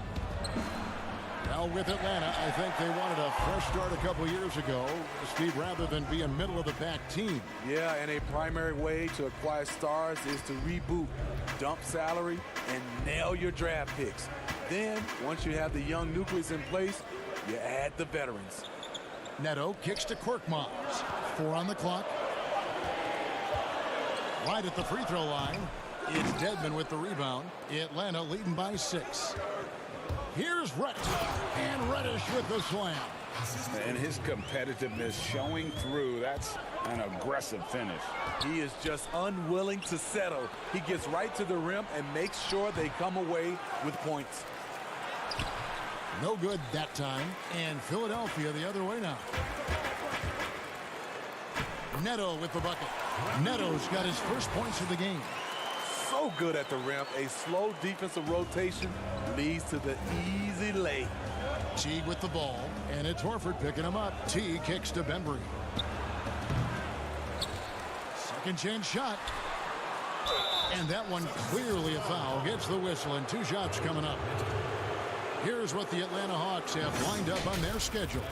Now with Atlanta, I think they wanted a fresh start a couple years ago, Steve, rather than be a middle-of-the-pack team. Yeah, and a primary way to acquire stars is to reboot, dump salary, and nail your draft picks. Then, once you have the young nucleus in place, you add the veterans. Neto kicks to Korkmaz. 4 on the clock. Right at the free throw line. It's Dedmon with the rebound. Atlanta leading by 6. Here's Reddish, and Reddish with the slam. And his competitiveness showing through. That's an aggressive finish. He is just unwilling to settle. He gets right to the rim and makes sure they come away with points. No good that time, and Philadelphia the other way now. Neto with the bucket. Neto's got his first points of the game. So good at the rim. A slow defensive rotation leads to the easy lay. Teague with the ball, and it's Horford picking him up. Teague kicks to Bembry. Second chance shot. And that one clearly a foul. Gets the whistle, and 2 shots coming up. Here's what the Atlanta Hawks have lined up on their schedule.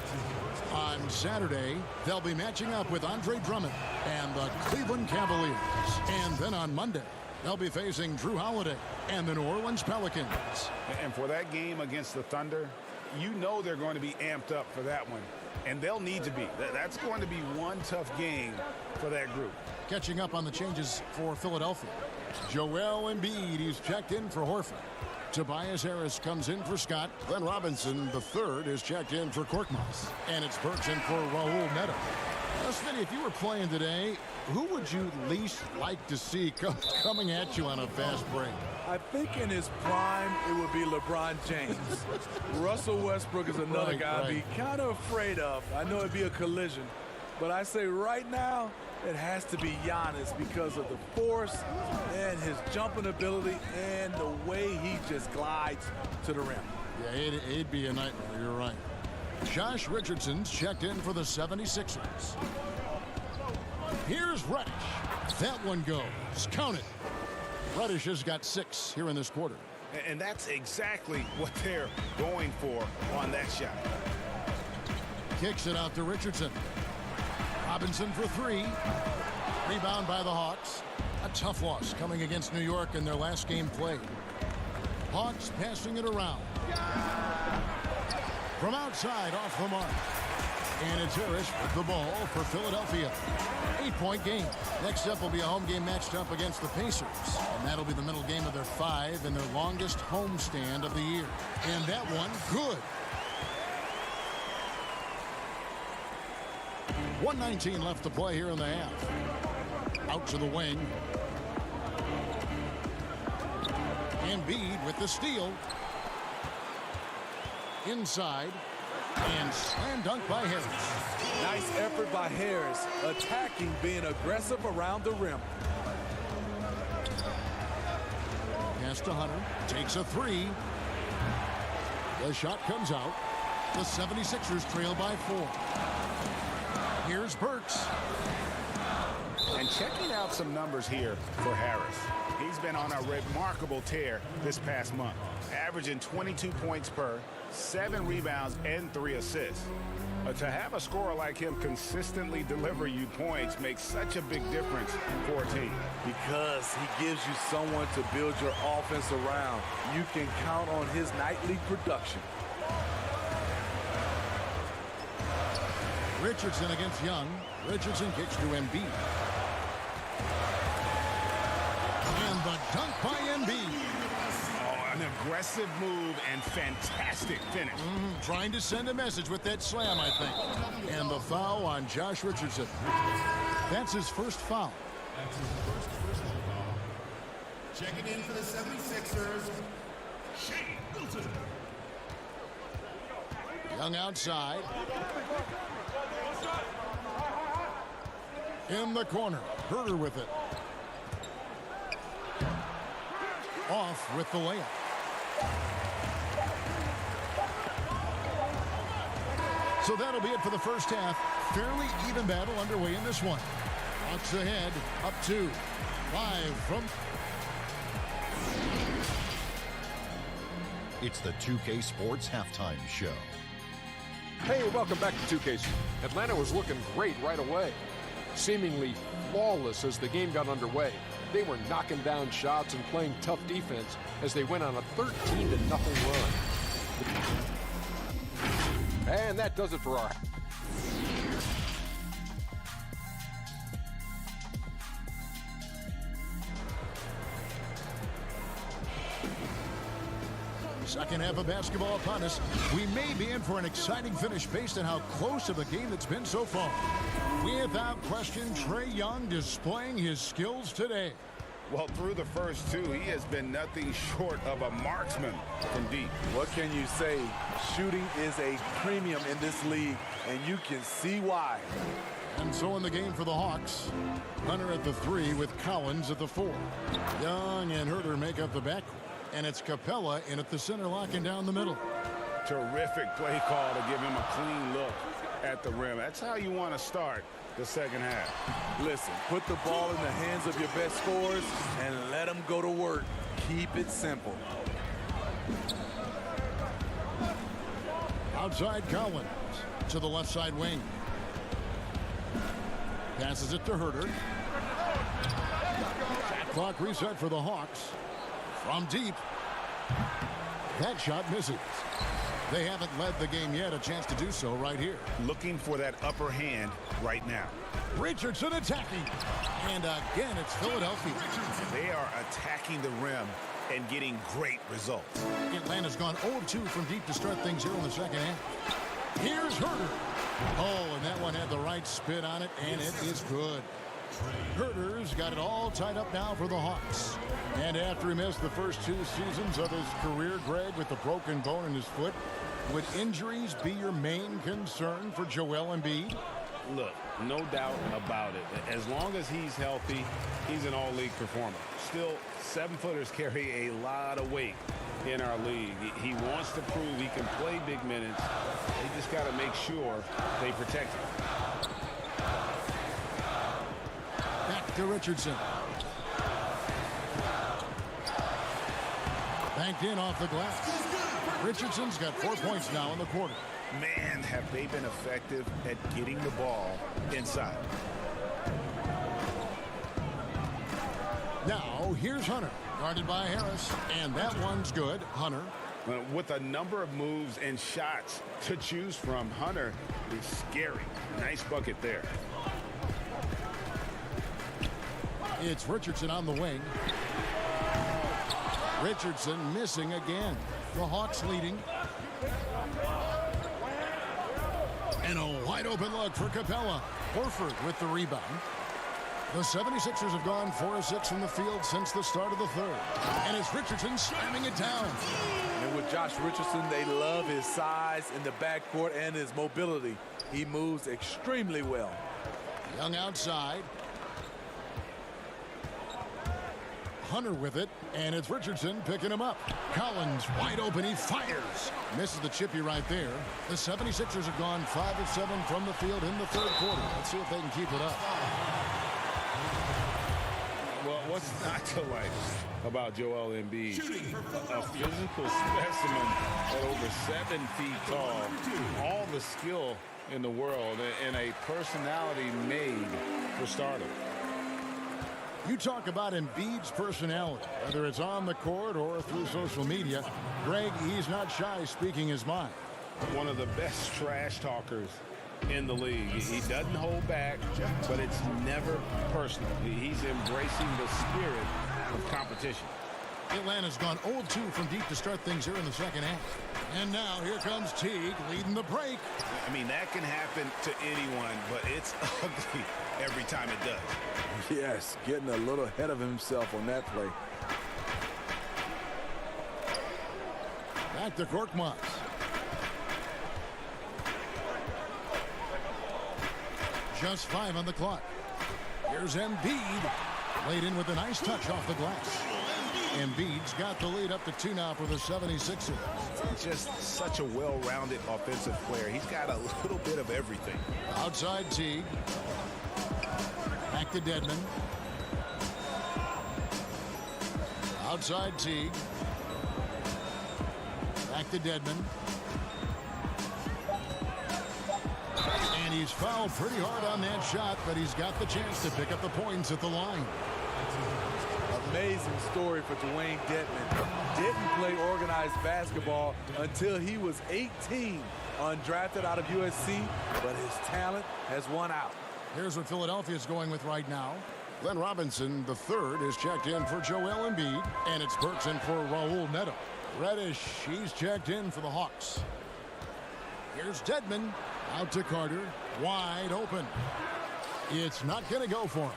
On Saturday, they'll be matching up with Andre Drummond and the Cleveland Cavaliers. And then on Monday, they'll be facing Drew Holiday and the New Orleans Pelicans. And for that game against the Thunder, you know they're going to be amped up for that one. And they'll need to be. That's going to be one tough game for that group. Catching up on the changes for Philadelphia. Joel Embiid, he's checked in for Horford. Tobias Harris comes in for Scott. Glenn Robinson, the third, is checked in for Korkmaz. And it's Burks in for Raul Neto. Now, Smitty, if you were playing today, who would you least like to see coming at you on a fast break? I think in his prime, it would be LeBron James. Russell Westbrook is another guy I'd be kind of afraid of. I know it'd be a collision. But I say right now, it has to be Giannis because of the force and his jumping ability and the way he just glides to the rim. Yeah, it'd be a nightmare. You're right. Josh Richardson's checked in for the 76ers. Here's Reddish. That one goes. Count it. Reddish has got 6 here in this quarter. And that's exactly what they're going for on that shot. Kicks it out to Richardson. Robinson for 3. Rebound by the Hawks. A tough loss coming against New York in their last game played. Hawks passing it around. From outside, off the mark. And it's Harris with the ball for Philadelphia. 8-point game. Next up will be a home game matched up against the Pacers. And that'll be the middle game of their 5 and their longest homestand of the year. And that one, good. 1:19 left to play here in the half. Out to the wing. Embiid with the steal. Inside. And slam dunk by Harris. Nice effort by Harris, attacking, being aggressive around the rim. Pass to Hunter, takes a 3. The shot comes out. The 76ers trail by 4. Here's Burks. And checking out some numbers here for Harris. He's been on a remarkable tear this past month, averaging 22 points per, 7 rebounds, and 3 assists. To have a scorer like him consistently deliver you points makes such a big difference for a team. Because he gives you someone to build your offense around. You can count on his nightly production. Richardson against Young. Richardson kicks to Embiid. And the dunk by Embiid. Oh, an aggressive move and fantastic finish. Trying to send a message with that slam, I think. And the foul on Josh Richardson. That's his first foul. That's his first foul. Checking in for the 76ers, Shake Milton. Young outside. In the corner. Herter with it. Off with the layup. So that'll be it for the first half. Fairly even battle underway in this one. Hawks ahead, up 2. Live from... It's the 2K Sports Halftime Show. Hey, welcome back to 2K. Atlanta was looking great right away. Seemingly flawless as the game got underway. They were knocking down shots and playing tough defense as they went on a 13-0 run. And that does it for our... Second half of basketball upon us. We may be in for an exciting finish based on how close of a game it's been so far. Without question, Trae Young displaying his skills today. Well, through the first 2, he has been nothing short of a marksman from deep. What can you say? Shooting is a premium in this league, and you can see why. And so in the game for the Hawks, Hunter at the 3 with Collins at the 4. Young and Herter make up the backcourt. And it's Capella in at the center, locking down the middle. Terrific play call to give him a clean look at the rim. That's how you want to start the second half. Listen, put the ball in the hands of your best scorers and let them go to work. Keep it simple. Outside Collins to the left side wing. Passes it to Herter. Shot clock reset for the Hawks. From deep. That shot misses. They haven't led the game yet. A chance to do so right here. Looking for that upper hand right now. Richardson attacking. And again, it's Philadelphia. They are attacking the rim and getting great results. Atlanta's gone 0-2 from deep to start things here in the second half. Here's Herter. Oh, and that one had the right spin on it, and it is good. Herter's got it all tied up now for the Hawks. And after he missed the first 2 seasons of his career, Greg, with the broken bone in his foot, would injuries be your main concern for Joel Embiid? Look, no doubt about it. As long as he's healthy, he's an all-league performer. Still, 7-footers carry a lot of weight in our league. He wants to prove he can play big minutes. They just got to make sure they protect him. Back to Richardson. Banked in off the glass. Richardson's got 4 points now in the quarter. Man, have they been effective at getting the ball inside. Now, here's Hunter. Guarded by Harris. And that one's good. Hunter With a number of moves and shots to choose from, Hunter is scary. Nice bucket there. It's Richardson on the wing. Richardson missing again. The Hawks leading. And a wide open look for Capella. Horford with the rebound. The 76ers have gone 4 of 6 from the field since the start of the third. And it's Richardson slamming it down. And with Josh Richardson, they love his size in the backcourt and his mobility. He moves extremely well. Young outside. Hunter with it, and it's Richardson picking him up. Collins wide open, he fires. Misses the chippy right there. The 76ers have gone 5 of 7 from the field in the third quarter. Let's see if they can keep it up. Well, what's not to like about Joel Embiid? A physical specimen at over 7 feet tall. All the skill in the world and a personality made for stardom. You talk about Embiid's personality, whether it's on the court or through social media. Greg, he's not shy speaking his mind. One of the best trash talkers in the league. He doesn't hold back, but it's never personal. He's embracing the spirit of competition. Atlanta's gone 0-2 from deep to start things here in the second half. And now here comes Teague leading the break. I mean, that can happen to anyone, but it's ugly every time it does. Yes, getting a little ahead of himself on that play. Back to Korkmaz. Just 5 on the clock. Here's Embiid. Laid in with a nice touch off the glass. Embiid's got the lead up to 2 now for the 76ers. Just such a well-rounded offensive player. He's got a little bit of everything. Outside Teague. Back to Dedmon. Outside Teague. Back to Dedmon. And he's fouled pretty hard on that shot, but he's got the chance to pick up the points at the line. Amazing story for Dwayne Dedmon. Didn't play organized basketball until he was 18, undrafted out of USC, but his talent has won out. Here's what Philadelphia is going with right now. Glenn Robinson, the third, is checked in for Joel Embiid, and it's Burks in for Raul Neto. Reddish, he's checked in for the Hawks. Here's Dedmon, out to Carter, wide open. It's not going to go for him.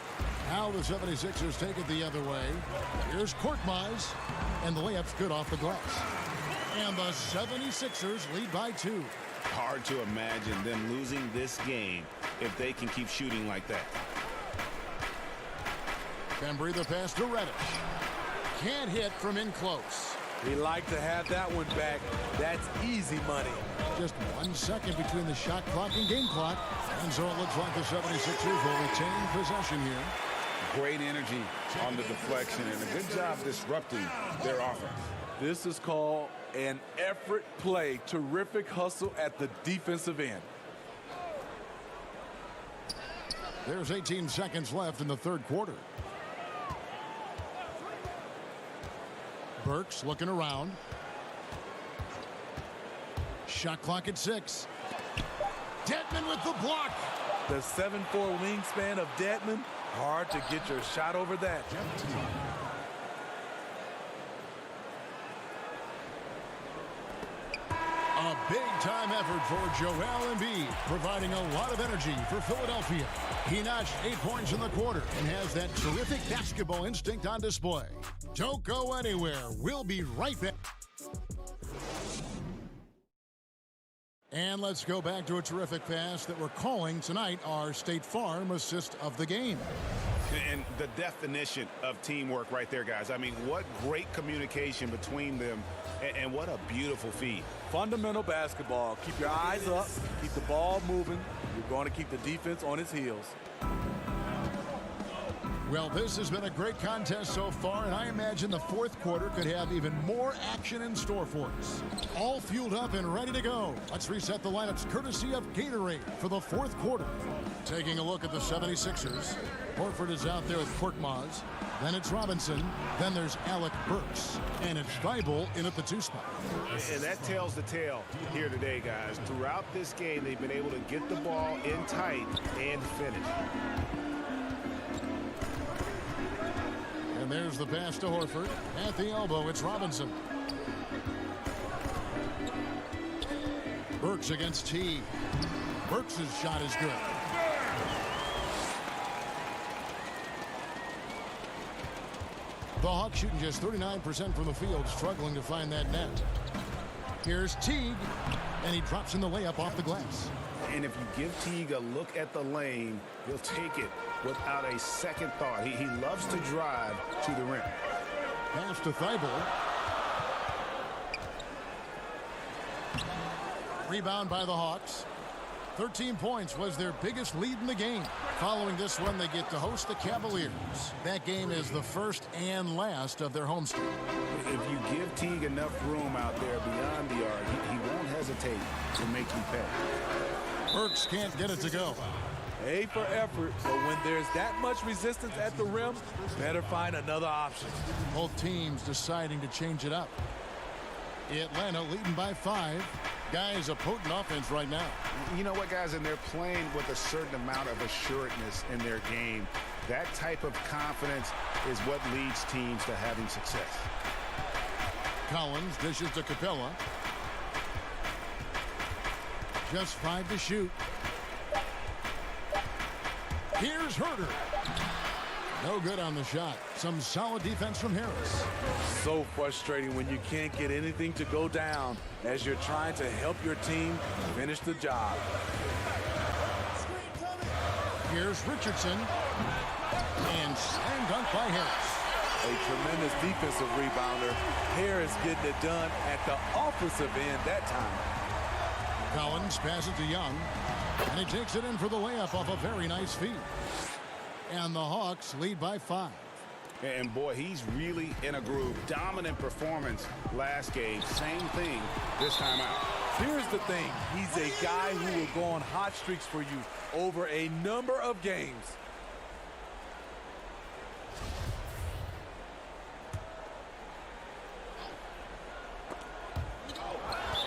Now the 76ers take it the other way. Here's Korkmaz, and the layup's good off the glass. And the 76ers lead by 2. Hard to imagine them losing this game if they can keep shooting like that. Bembry the pass to Reddish. Can't hit from in close. He liked to have that one back. That's easy money. Just 1 second between the shot clock and game clock. And so it looks like the 76ers will retain possession here. Great energy on the deflection and a good job disrupting their offense. This is called an effort play. Terrific hustle at the defensive end. There's 18 seconds left in the third quarter. Burks looking around. Shot clock at 6. Dedmon with the block. The 7'4" wingspan of Dedmon. Hard to get your shot over that. A big-time effort for Joel Embiid, providing a lot of energy for Philadelphia. He notched 8 points in the quarter and has that terrific basketball instinct on display. Don't go anywhere. We'll be right back. And let's go back to a terrific pass that we're calling tonight our State Farm assist of the game. And the definition of teamwork right there, guys. I mean, what great communication between them, and what a beautiful feed. Fundamental basketball. Keep your eyes up. Keep the ball moving. You're going to keep the defense on its heels. Well, this has been a great contest so far, and I imagine the fourth quarter could have even more action in store for us. All fueled up and ready to go. Let's reset the lineups courtesy of Gatorade for the fourth quarter. Taking a look at the 76ers. Horford is out there with Korkmaz. Then it's Robinson. Then there's Alec Burks. And it's Thybulle in at the 2 spot. And that tells the tale here today, guys. Throughout this game, they've been able to get the ball in tight and finish. And there's the pass to Horford. At the elbow, it's Robinson. Burks against T. Burks' shot is good. The Hawks shooting just 39% from the field, struggling to find that net. Here's Teague, and he drops in the layup off the glass. And if you give Teague a look at the lane, he'll take it without a second thought. He loves to drive to the rim. Pass to Thybulle. Rebound by the Hawks. 13 points was their biggest lead in the game. Following this one, they get to host the Cavaliers. That game is the first and last of their homestand. If you give Teague enough room out there beyond the arc, he won't hesitate to make you pay. Burks can't get it to go. A for effort, but when there's that much resistance at the rim, better find another option. Both teams deciding to change it up. Atlanta leading by 5. Guys, a potent offense right now. You know what, guys? And they're playing with a certain amount of assuredness in their game. That type of confidence is what leads teams to having success. Collins dishes to Capella. Just 5 to shoot. Here's Herter. No good on the shot. Some solid defense from Harris. So frustrating when you can't get anything to go down as you're trying to help your team finish the job. Here's Richardson. And slam dunk by Harris. A tremendous defensive rebounder. Harris getting it done at the offensive end that time. Collins passes to Young. And he takes it in for the layup off a very nice feed. And the Hawks lead by 5. And boy, he's really in a groove. Dominant performance last game. Same thing this time out. Here's the thing. He's a guy who will go on hot streaks for you over a number of games.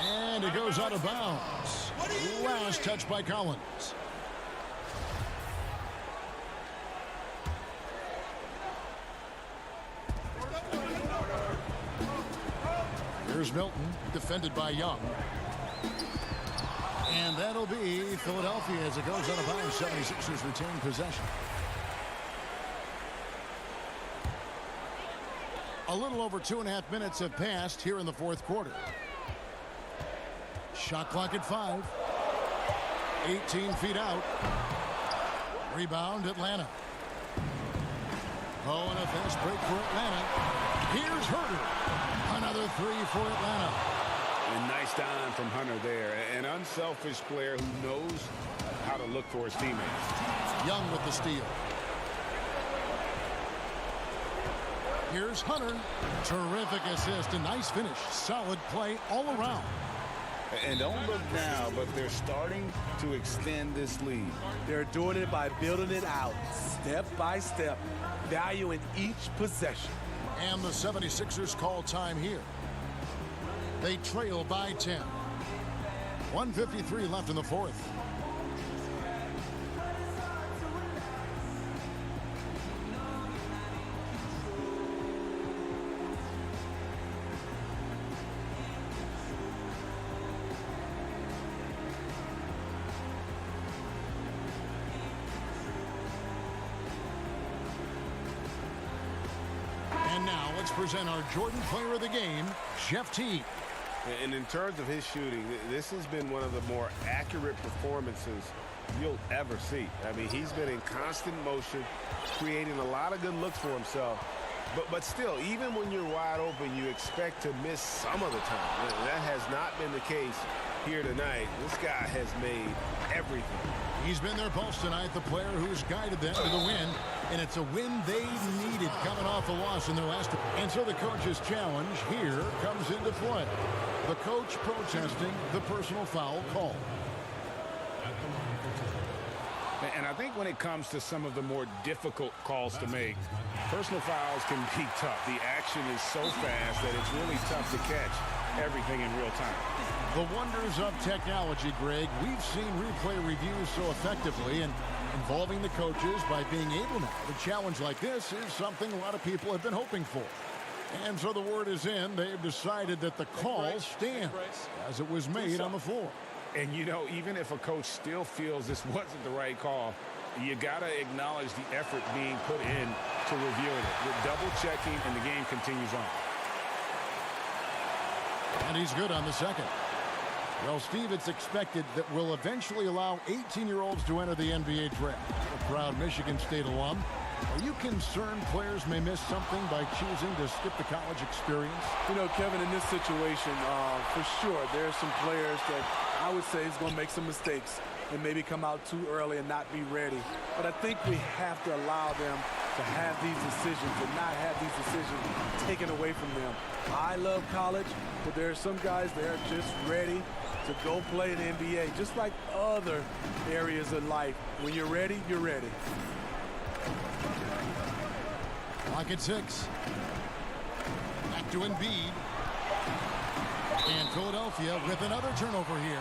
And it goes out of bounds. Last touch by Collins. Here's Milton, defended by Young. And that'll be Philadelphia as it goes out of bounds. 76ers retain possession. A little over 2.5 minutes have passed here in the fourth quarter. Shot clock at 5. 18 feet out. Rebound, Atlanta. Oh, and a fast break for Atlanta. Here's Herter. Another 3 for Atlanta. And nice dime from Hunter there. An unselfish player who knows how to look for his teammates. Young with the steal. Here's Hunter. Terrific assist. A nice finish. Solid play all around. And don't look now, but they're starting to extend this lead. They're doing it by building it out, step by step, valuing each possession. And the 76ers call time here. They trail by 10. 1:53 left in the fourth. And now let's present our Jordan Player of the Game, Jeff Teague. And in terms of his shooting, this has been one of the more accurate performances you'll ever see. I mean, he's been in constant motion, creating a lot of good looks for himself. But still, even when you're wide open, you expect to miss some of the time. That has not been the case here tonight. This guy has made everything. He's been their pulse tonight, the player who's guided them to the win. And it's a win they needed coming off a loss in their last. And so the coach's challenge here comes into play. The coach protesting the personal foul call. And I think when it comes to some of the more difficult calls to make, personal fouls can be tough. The action is so fast that it's really tough to catch everything in real time. The wonders of technology, Greg. We've seen replay reviews so effectively and involving the coaches by being able now. A challenge like this is something a lot of people have been hoping for. And so the word is in. They've decided that the call stands as it was made on the floor. And, you know, even if a coach still feels this wasn't the right call, you got to acknowledge the effort being put in to reviewing it. With double-checking, and the game continues on. And he's good on the second. Well, Steve, it's expected that we'll eventually allow 18-year-olds to enter the NBA draft. A proud Michigan State alum. Are you concerned players may miss something by choosing to skip the college experience? You know, Kevin, in this situation, for sure, there are some players that I would say is going to make some mistakes and maybe come out too early and not be ready. But I think we have to allow them to have these decisions and not have these decisions taken away from them. I love college, but there are some guys that are just ready to go play in the NBA, just like other areas of life. When you're ready, you're ready. Clock at 6. Back to Embiid. And Philadelphia with another turnover here.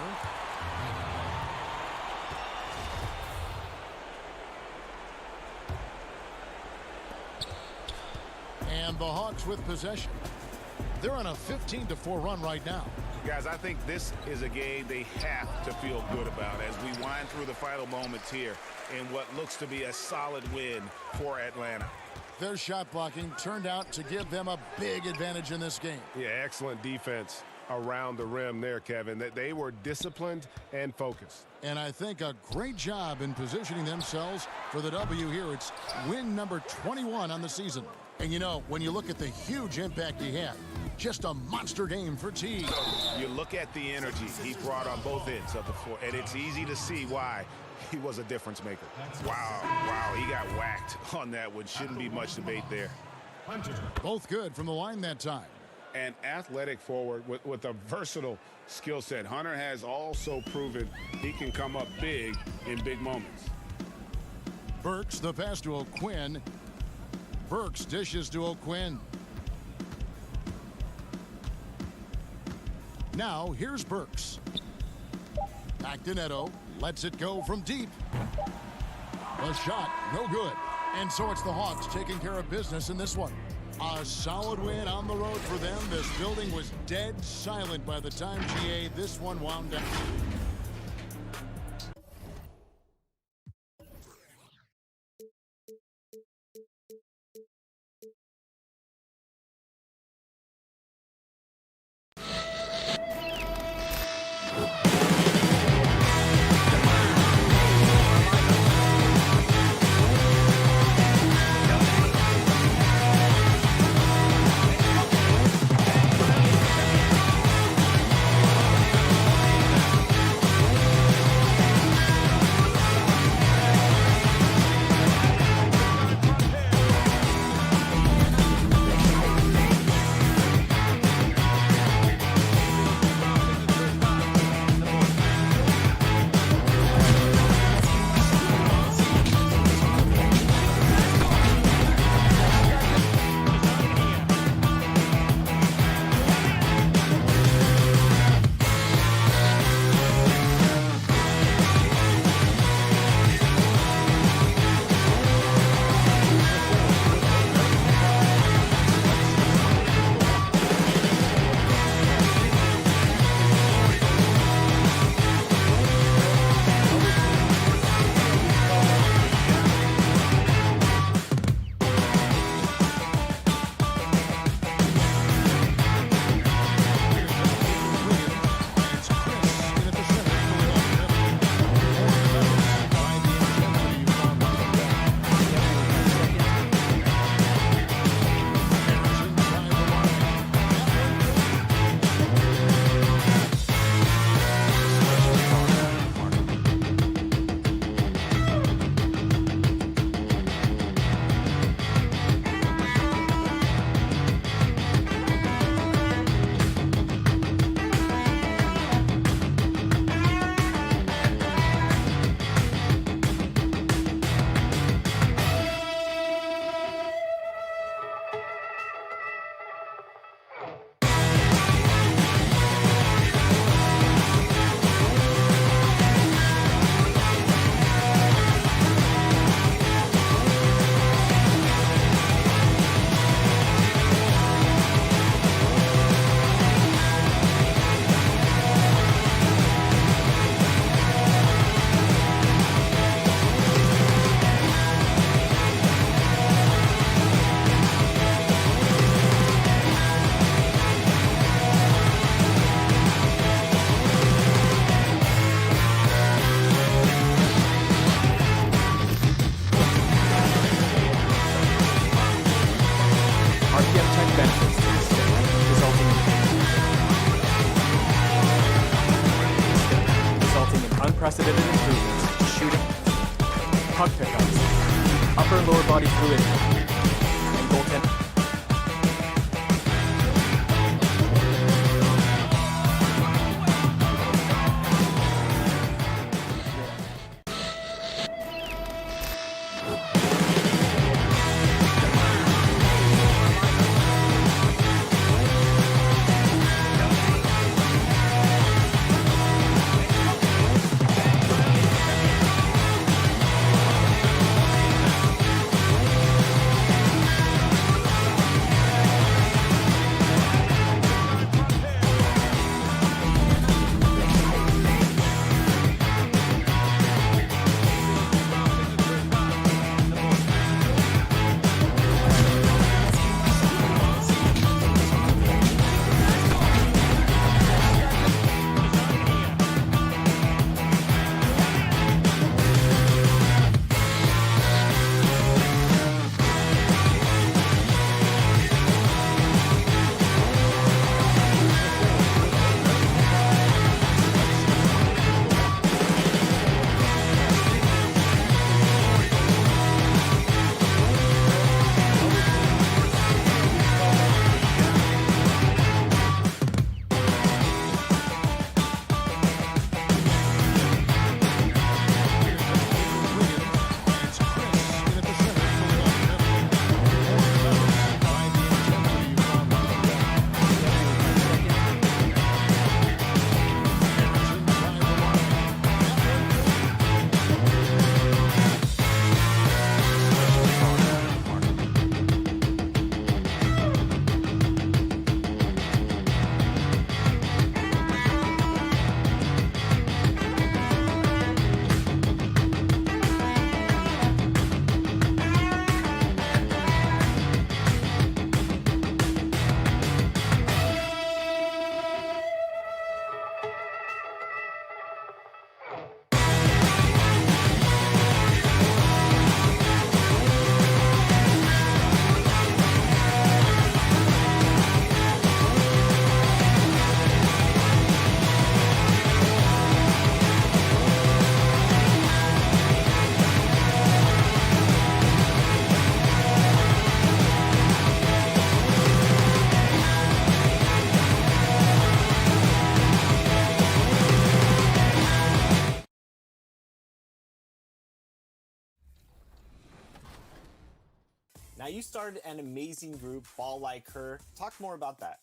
And the Hawks with possession. They're on a 15-4 run right now. Guys, I think this is a game they have to feel good about as we wind through the final moments here in what looks to be a solid win for Atlanta. Their shot blocking turned out to give them a big advantage in this game. Yeah, excellent defense around the rim there, Kevin. That they were disciplined and focused. And I think a great job in positioning themselves for the W here. It's win number 21 on the season. And you know, when you look at the huge impact he had, just a monster game for T. You look at the energy he brought on both ends of the floor, and it's easy to see why he was a difference maker. Wow, he got whacked on that one. Shouldn't be much debate there. Both good from the line that time. An athletic forward with a versatile skill set. Hunter has also proven he can come up big in big moments. Burks, the pass to O'Quinn. Burks dishes to O'Quinn. Now, here's Burks. Back to Neto. Lets it go from deep. The shot, no good. And so it's the Hawks taking care of business in this one. A solid win on the road for them. This building was dead silent by the time, GA, this one wound down. unprecedented improvements, shooting, puck pickups, upper and lower body fluidity, and goaltending. Now, you started an amazing group, Ball Like Her. Talk more about that.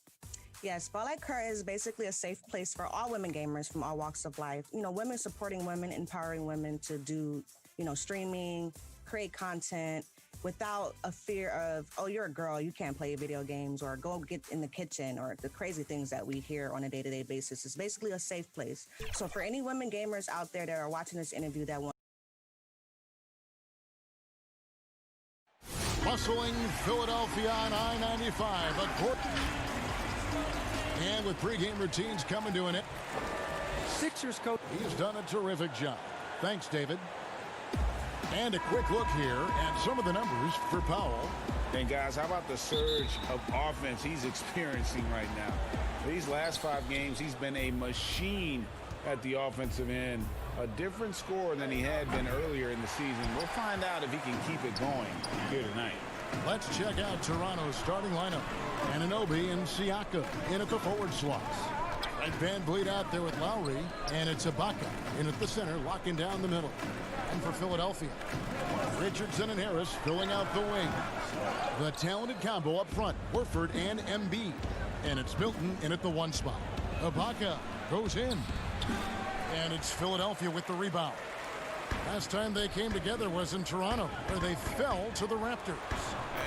Yes, Ball Like Her is basically a safe place for all women gamers from all walks of life. You know, women supporting women, empowering women to do, you know, streaming, create content without a fear of, oh, you're a girl, you can't play video games, or go get in the kitchen, or the crazy things that we hear on a day-to-day basis. It's basically a safe place. So for any women gamers out there that are watching this interview that want Hustling Philadelphia on I-95. And with pregame routines coming to an end. Sixers coach. He's done a terrific job. Thanks, David. And a quick look here at some of the numbers for Powell. And guys, how about the surge of offense he's experiencing right now? These last 5 games, he's been a machine at the offensive end. A different score than he had been earlier in the season. We'll find out if he can keep it going here tonight. Let's check out Toronto's starting lineup. Anunoby and Siaka in at the forward slots. Right Van Vliet out there with Lowry, and it's Ibaka in at the center, locking down the middle. And for Philadelphia, Richardson and Harris filling out the wings. The talented combo up front, Horford and Embiid. And it's Milton in at the 1 spot. Ibaka goes in. And it's Philadelphia with the rebound. Last time they came together was in Toronto, where they fell to the Raptors.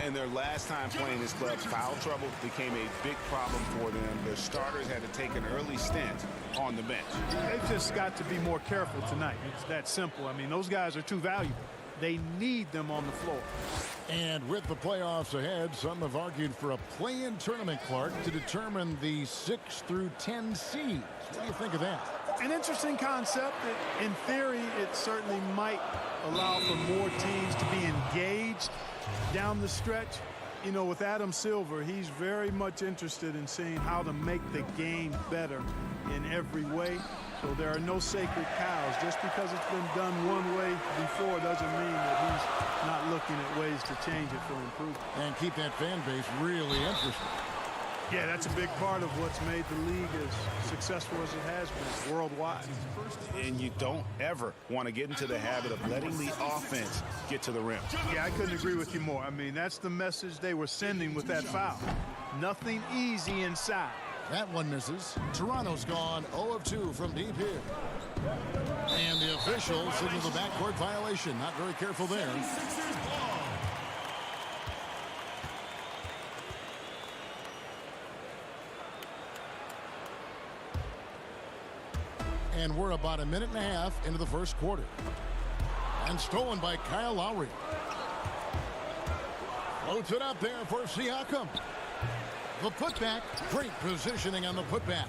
And their last time playing this club, foul trouble became a big problem for them. Their starters had to take an early stint on the bench. They've just got to be more careful tonight. It's that simple. I mean, those guys are too valuable. They need them on the floor. And with the playoffs ahead, some have argued for a play-in tournament, Clark, to determine the 6 through 10 seeds. What do you think of that? An interesting concept. In theory, it certainly might allow for more teams to be engaged down the stretch. You know, with Adam Silver, he's very much interested in seeing how to make the game better in every way. So there are no sacred cows. Just because it's been done one way before doesn't mean that he's not looking at ways to change it for improvement. And keep that fan base really interested. Yeah, that's a big part of what's made the league as successful as it has been worldwide. And you don't ever want to get into the habit of letting the offense get to the rim. Yeah, I couldn't agree with you more. I mean, that's the message they were sending with that foul. Nothing easy inside. That one misses. Toronto's gone 0 of 2 from deep here. And the official signals a backcourt violation. Not very careful there. And we're about a minute and a half into the first quarter. And stolen by Kyle Lowry. Floats it up there for Siakam. The putback, great positioning on the putback.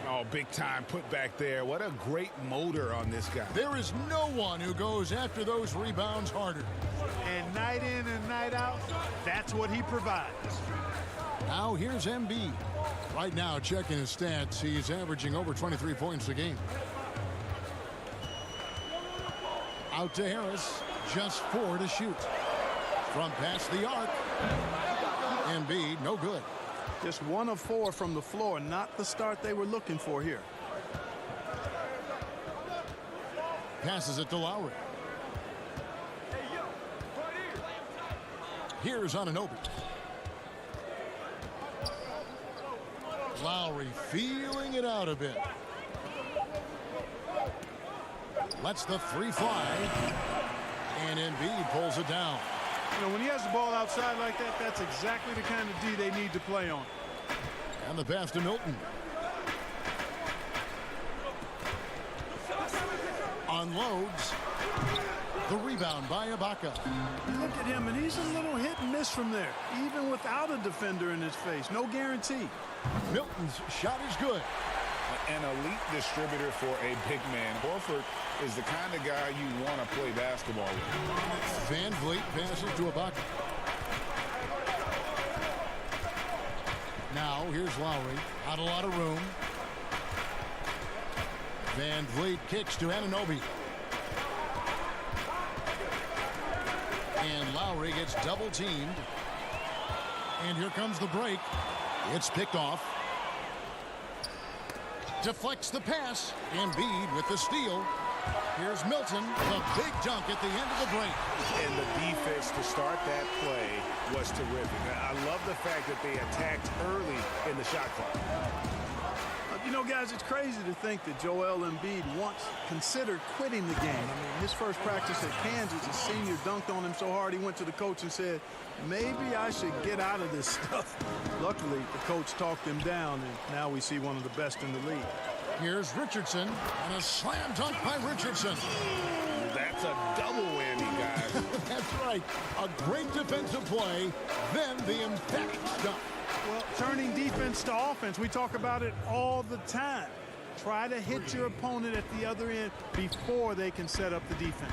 Oh, big time putback there. What a great motor on this guy. There is no one who goes after those rebounds harder. And night in and night out, that's what he provides. Now here's Embiid. Right now, checking his stats, he's averaging over 23 points a game. Out to Harris, just 4 to shoot. From past the arc. Embiid, no good. Just 1 of 4 from the floor, not the start they were looking for here. Passes it to Lowry. Here's Anunoby. Lowry feeling it out a bit. Lets the 3 fly. And Embiid pulls it down. You know, when he has the ball outside like that, that's exactly the kind of D they need to play on. And the pass to Milton. Unloads. The rebound by Ibaka. Look at him, and he's a little hit and miss from there, even without a defender in his face. No guarantee. Milton's shot is good. An elite distributor for a big man. Horford is the kind of guy you want to play basketball with. Van Vliet passes to Ibaka. Now here's Lowry. Not a lot of room. Van Vliet kicks to Anunoby. And Lowry gets double teamed. And here comes the break. It's picked off. Deflects the pass. Embiid with the steal. Here's Milton. The big dunk at the end of the break. And the defense to start that play was terrific. I love the fact that they attacked early in the shot clock. You know, guys, it's crazy to think that Joel Embiid once considered quitting the game. I mean, his first practice at Kansas, a senior dunked on him so hard he went to the coach and said, maybe I should get out of this stuff. Luckily, the coach talked him down, and now we see one of the best in the league. Here's Richardson, and a slam dunk by Richardson. That's a double whammy, guys. That's right. A great defensive play, then the emphatic dunk. Well, turning defense to offense, we talk about it all the time. Try to hit your opponent at the other end before they can set up the defense.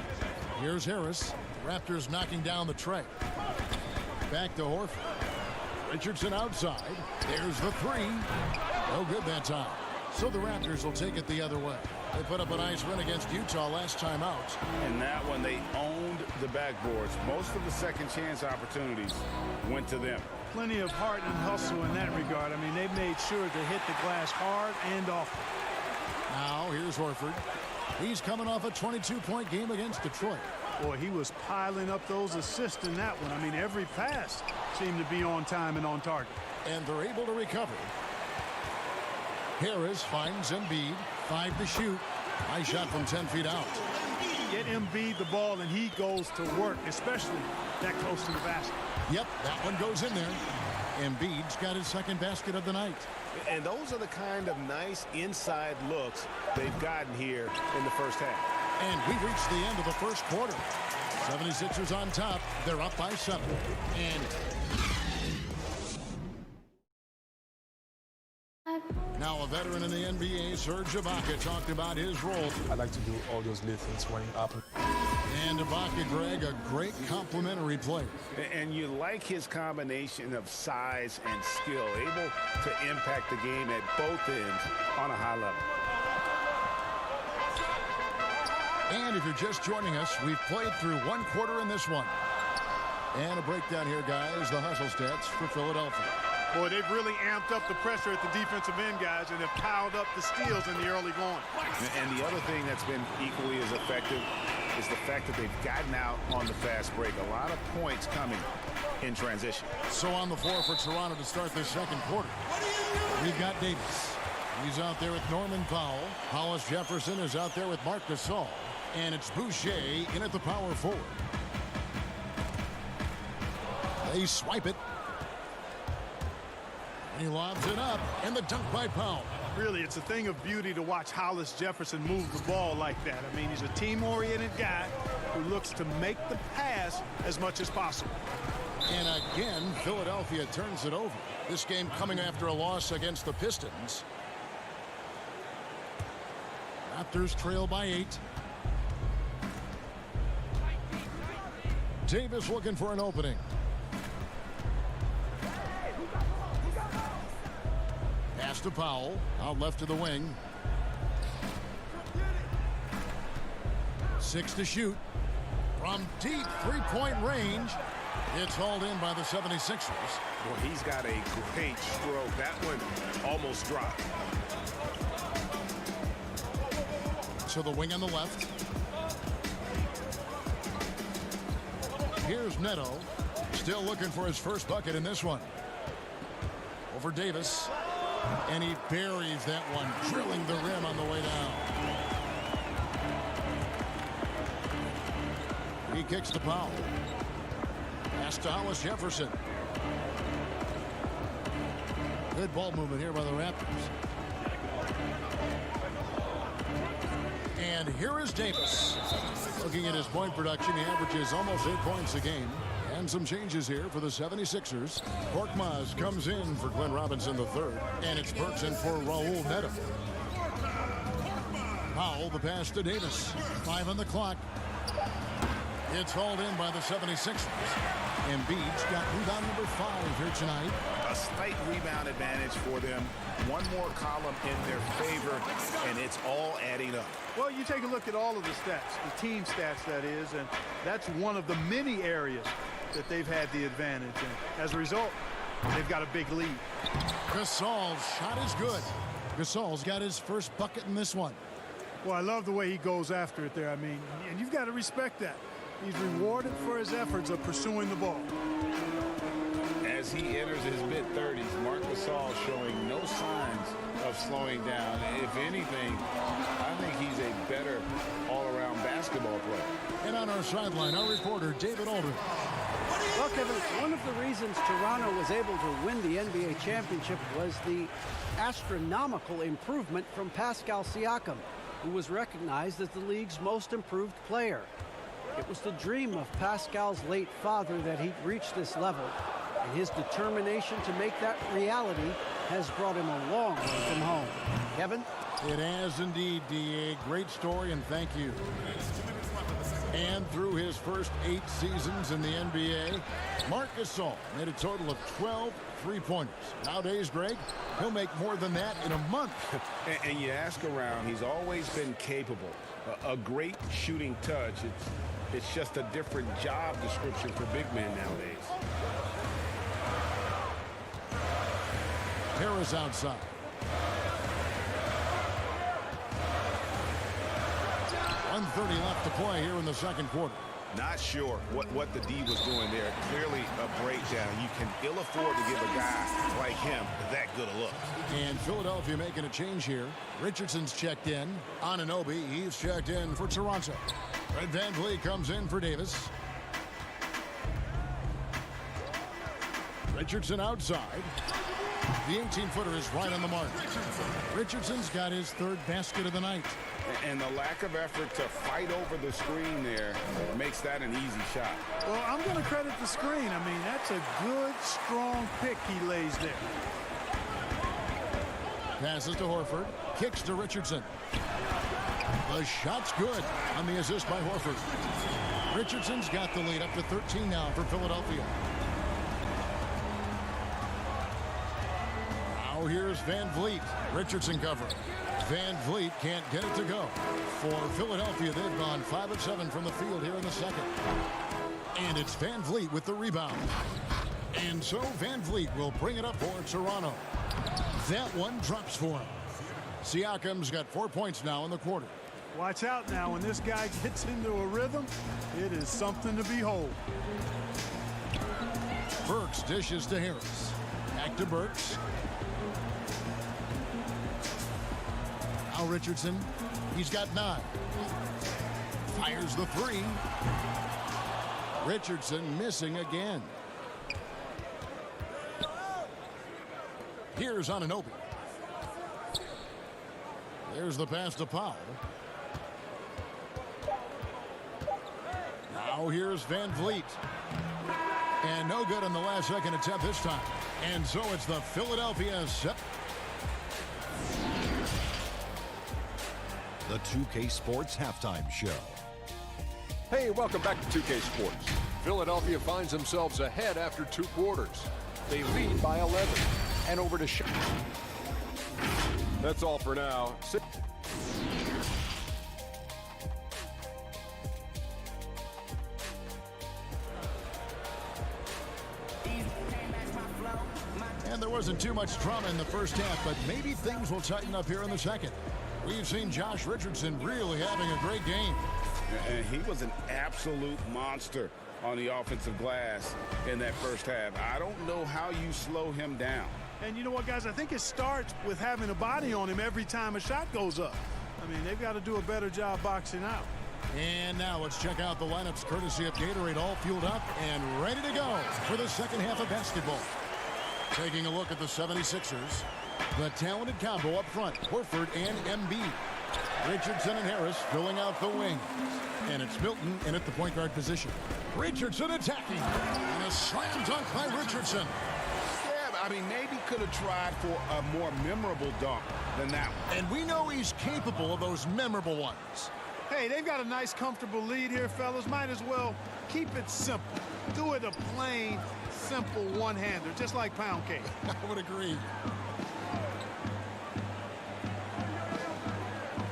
Here's Harris. The Raptors knocking down the tray. Back to Horford. Richardson outside. There's the 3. No good that time. So the Raptors will take it the other way. They put up a nice win against Utah last time out. And that one, they owned the backboards. Most of the second chance opportunities went to them. Plenty of heart and hustle in that regard. I mean, they made sure to hit the glass hard and often. Now, here's Horford. He's coming off a 22-point game against Detroit. Boy, he was piling up those assists in that one. I mean, every pass seemed to be on time and on target. And they're able to recover. Harris finds Embiid. 5 to shoot. Nice shot from 10 feet out. Get Embiid the ball, and he goes to work, especially that close to the basket. Yep, that one goes in there. Embiid's got his second basket of the night. And those are the kind of nice inside looks they've gotten here in the first half. And we've reached the end of the first quarter. 76ers on top. They're up by 7. And now a veteran in the NBA, Serge Ibaka, talked about his role. I like to do all those little things when it happens. And Ibaka, Greg, a great complimentary player. And you like his combination of size and skill, able to impact the game at both ends on a high level. And if you're just joining us, we've played through one quarter in this one. And a breakdown here, guys, the hustle stats for Philadelphia. Boy, they've really amped up the pressure at the defensive end, guys, and have piled up the steals in the early going. And the other thing that's been equally as effective is the fact that they've gotten out on the fast break. A lot of points coming in transition. So on the floor for Toronto to start this second quarter, we've got Davis. He's out there with Norman Powell. Hollis Jefferson is out there with Marc Gasol. And it's Boucher in at the power forward. They swipe it. He lobs it up, and the dunk by Powell. Really, it's a thing of beauty to watch Hollis Jefferson move the ball like that. I mean, he's a team-oriented guy who looks to make the pass as much as possible. And again, Philadelphia turns it over. This game coming after a loss against the Pistons. Raptors trail by 8. Davis looking for an opening. Pass to Powell, out left to the wing. 6 to shoot. From deep three-point range. It's hauled in by the 76ers. Well, he's got a great stroke. That one almost dropped. To the wing on the left. Here's Neto. Still looking for his first bucket in this one. Over Davis. And he buries that one, drilling the rim on the way down. He kicks to Powell. Pass to Hollis Jefferson. Good ball movement here by the Raptors. And here is Davis. Looking at his point production, he averages almost 8 points a game. And some changes here for the 76ers. Korkmaz comes in for Glenn Robinson III. And it's Burks in for Raul Neto. Powell, the pass to Davis. 5 on the clock. It's hauled in by the 76ers. Embiid's got rebound number 5 here tonight. A slight rebound advantage for them. One more column in their favor, and it's all adding up. Well, you take a look at all of the stats, the team stats, that is, and that's one of the many areas that they've had the advantage. And as a result, they've got a big lead. Gasol's shot is good. Gasol's got his first bucket in this one. Well, I love the way he goes after it there. I mean, and you've got to respect that. He's rewarded for his efforts of pursuing the ball. As he enters his mid-30s, Marc Gasol showing no signs of slowing down. If anything, I think he's a better all-around basketball player. And on our sideline, our reporter, David Aldridge. Well, Kevin, one of the reasons Toronto was able to win the NBA championship was the astronomical improvement from Pascal Siakam, who was recognized as the league's most improved player. It was the dream of Pascal's late father that he'd reach this level, and his determination to make that reality has brought him a long way from home. Kevin? It has indeed, D.A. Great story, and thank you. And through his first 8 seasons in the NBA, Marc Gasol made a total of 12 three-pointers. Nowadays, Greg, he'll make more than that in a month. And you ask around, he's always been capable. A great shooting touch. It's just a different job description for big men nowadays. Harris outside. .130 left to play here in the second quarter. Not sure what the D was doing there. Clearly a breakdown. You can ill afford to give a guy like him that good a look. And Philadelphia making a change here. Richardson's checked in. Anunoby, he's checked in for Toronto. Fred VanVleet comes in for Davis. Richardson outside. The 18-footer is right on the mark. Richardson's got his 3rd basket of the night. And the lack of effort to fight over the screen there makes that an easy shot. Well, I'm going to credit the screen. I mean, that's a good, strong pick he lays there. Passes to Horford. Kicks to Richardson. The shot's good on the assist by Horford. Richardson's got the lead up to 13 now for Philadelphia. Now here's Van Vliet. Richardson covering. Van Vliet can't get it to go. For Philadelphia, they've gone 5 of 7 from the field here in the second. And it's Van Vliet with the rebound. And so Van Vliet will bring it up for Toronto. That one drops for him. Siakam's got 4 points now in the quarter. Watch out now. When this guy gets into a rhythm, it is something to behold. Burks dishes to Harris. Back to Burks. Now Richardson. He's got 9. Fires the 3. Richardson missing again. Here's Anunoby. There's the pass to Powell. Now here's Van Vliet. And no good on the last second attempt this time. And so it's the Philadelphia set. The 2K Sports Halftime Show. Hey, welcome back to 2K Sports. Philadelphia finds themselves ahead after 2 quarters. They lead by 11. And over to Shaq. That's all for now. And there wasn't too much drama in the first half, but maybe things will tighten up here in the second. We've seen Josh Richardson really having a great game. And he was an absolute monster on the offensive glass in that first half. I don't know how you slow him down. And you know what, guys? I think it starts with having a body on him every time a shot goes up. I mean, they've got to do a better job boxing out. And now let's check out the lineups courtesy of Gatorade, all fueled up and ready to go for the second half of basketball. Taking a look at the 76ers, the talented combo up front, Horford and Embiid. Richardson and Harris filling out the wings. And it's Milton in at the point guard position. Richardson attacking. And a slam dunk by Richardson. I mean, maybe could have tried for a more memorable dunk than that one. And we know he's capable of those memorable ones. Hey, they've got a nice, comfortable lead here, fellas. Might as well keep it simple. Do it a plain, simple one-hander, just like pound cake. I would agree.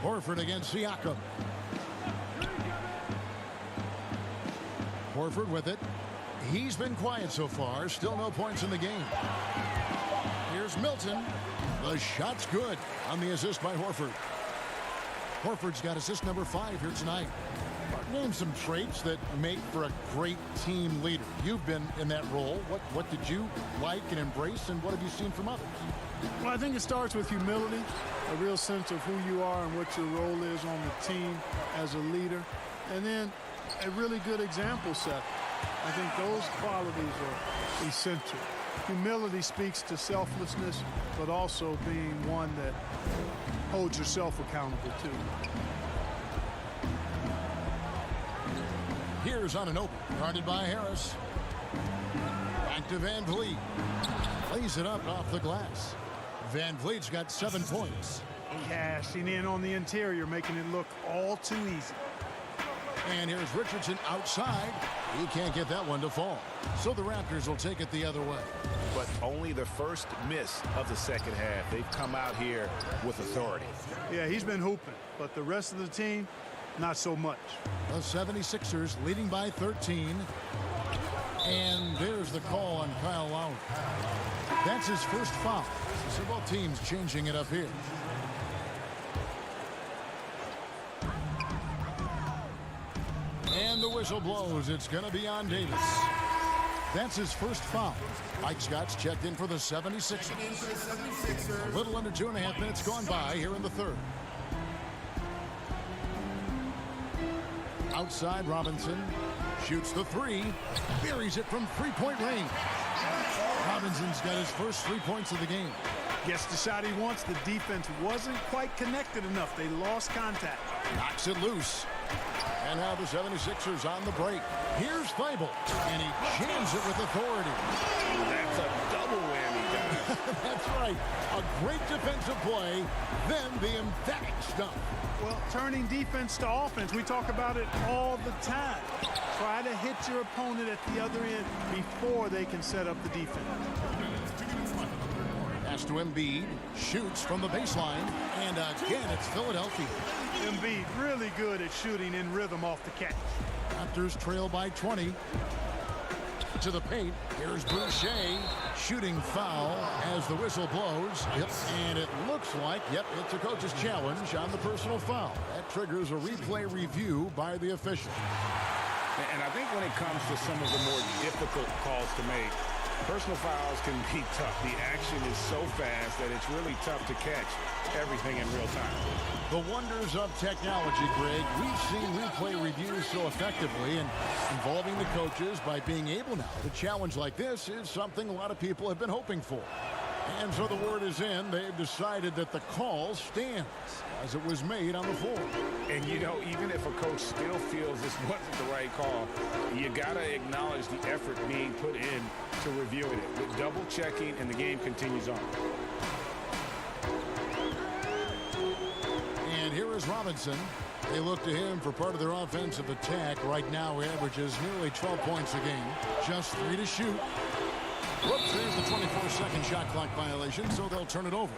Horford against Siakam. Horford with it. He's been quiet so far. Still no points in the game. Here's Milton. The shot's good on the assist by Horford. Horford's got assist number 5 here tonight. Name some traits that make for a great team leader. You've been in that role. What did you like and embrace, and what have you seen from others? Well, I think it starts with humility, a real sense of who you are and what your role is on the team as a leader, and then a really good example set. I think those qualities are essential. Humility speaks to selflessness, but also being one that holds yourself accountable too. Here's Anunoby, guarded by Harris. Back to Van Vliet. Lays it up off the glass. Van Vliet's got 7 points. Cashing in on the interior, making it look all too easy. And here's Richardson outside. He can't get that one to fall. So the Raptors will take it the other way. But only the first miss of the second half. They've come out here with authority. Yeah, he's been hooping, but the rest of the team, not so much. The 76ers leading by 13. And there's the call on Kyle Lowry. That's his first foul. So both teams changing it up here. And the whistle blows. It's going to be on Davis. That's his first foul. Mike Scott's checked in for the 76ers. A little under 2.5 minutes gone by here in the third. Outside, Robinson shoots the 3. Buries it from three-point range. Robinson's got his first 3 points of the game. Gets the shot he wants. The defense wasn't quite connected enough. They lost contact. Knocks it loose. And now the 76ers on the break. Here's Thibault, and he jams it with authority. That's a double whammy, guys. That's right. A great defensive play, then the emphatic stuff. Well, turning defense to offense, we talk about it all the time. Try to hit your opponent at the other end before they can set up the defense. Pass to Embiid, shoots from the baseline, and again it's Philadelphia. Embiid really good at shooting in rhythm off the catch. Raptors trail by 20. To the paint, here's Boucher, shooting foul as the whistle blows. Yep, and it looks like, it's a coach's challenge on the personal foul. That triggers a replay review by the official. And I think when it comes to some of the more difficult calls to make, personal fouls can be tough. The action is so fast that it's really tough to catch everything in real time. The wonders of technology, Greg. We've seen replay reviews so effectively, and involving the coaches by being able now to challenge like this is something a lot of people have been hoping for. And so the word is in. They've decided that the call stands as it was made on the floor. And, you know, even if a coach still feels this wasn't the right call, you got to acknowledge the effort being put in to reviewing it. With double checking, and the game continues on. And here is Robinson. They look to him for part of their offensive attack. Right now, he averages nearly 12 points a game. Just 3 to shoot. Whoops, there's the 24-second shot clock violation, so they'll turn it over.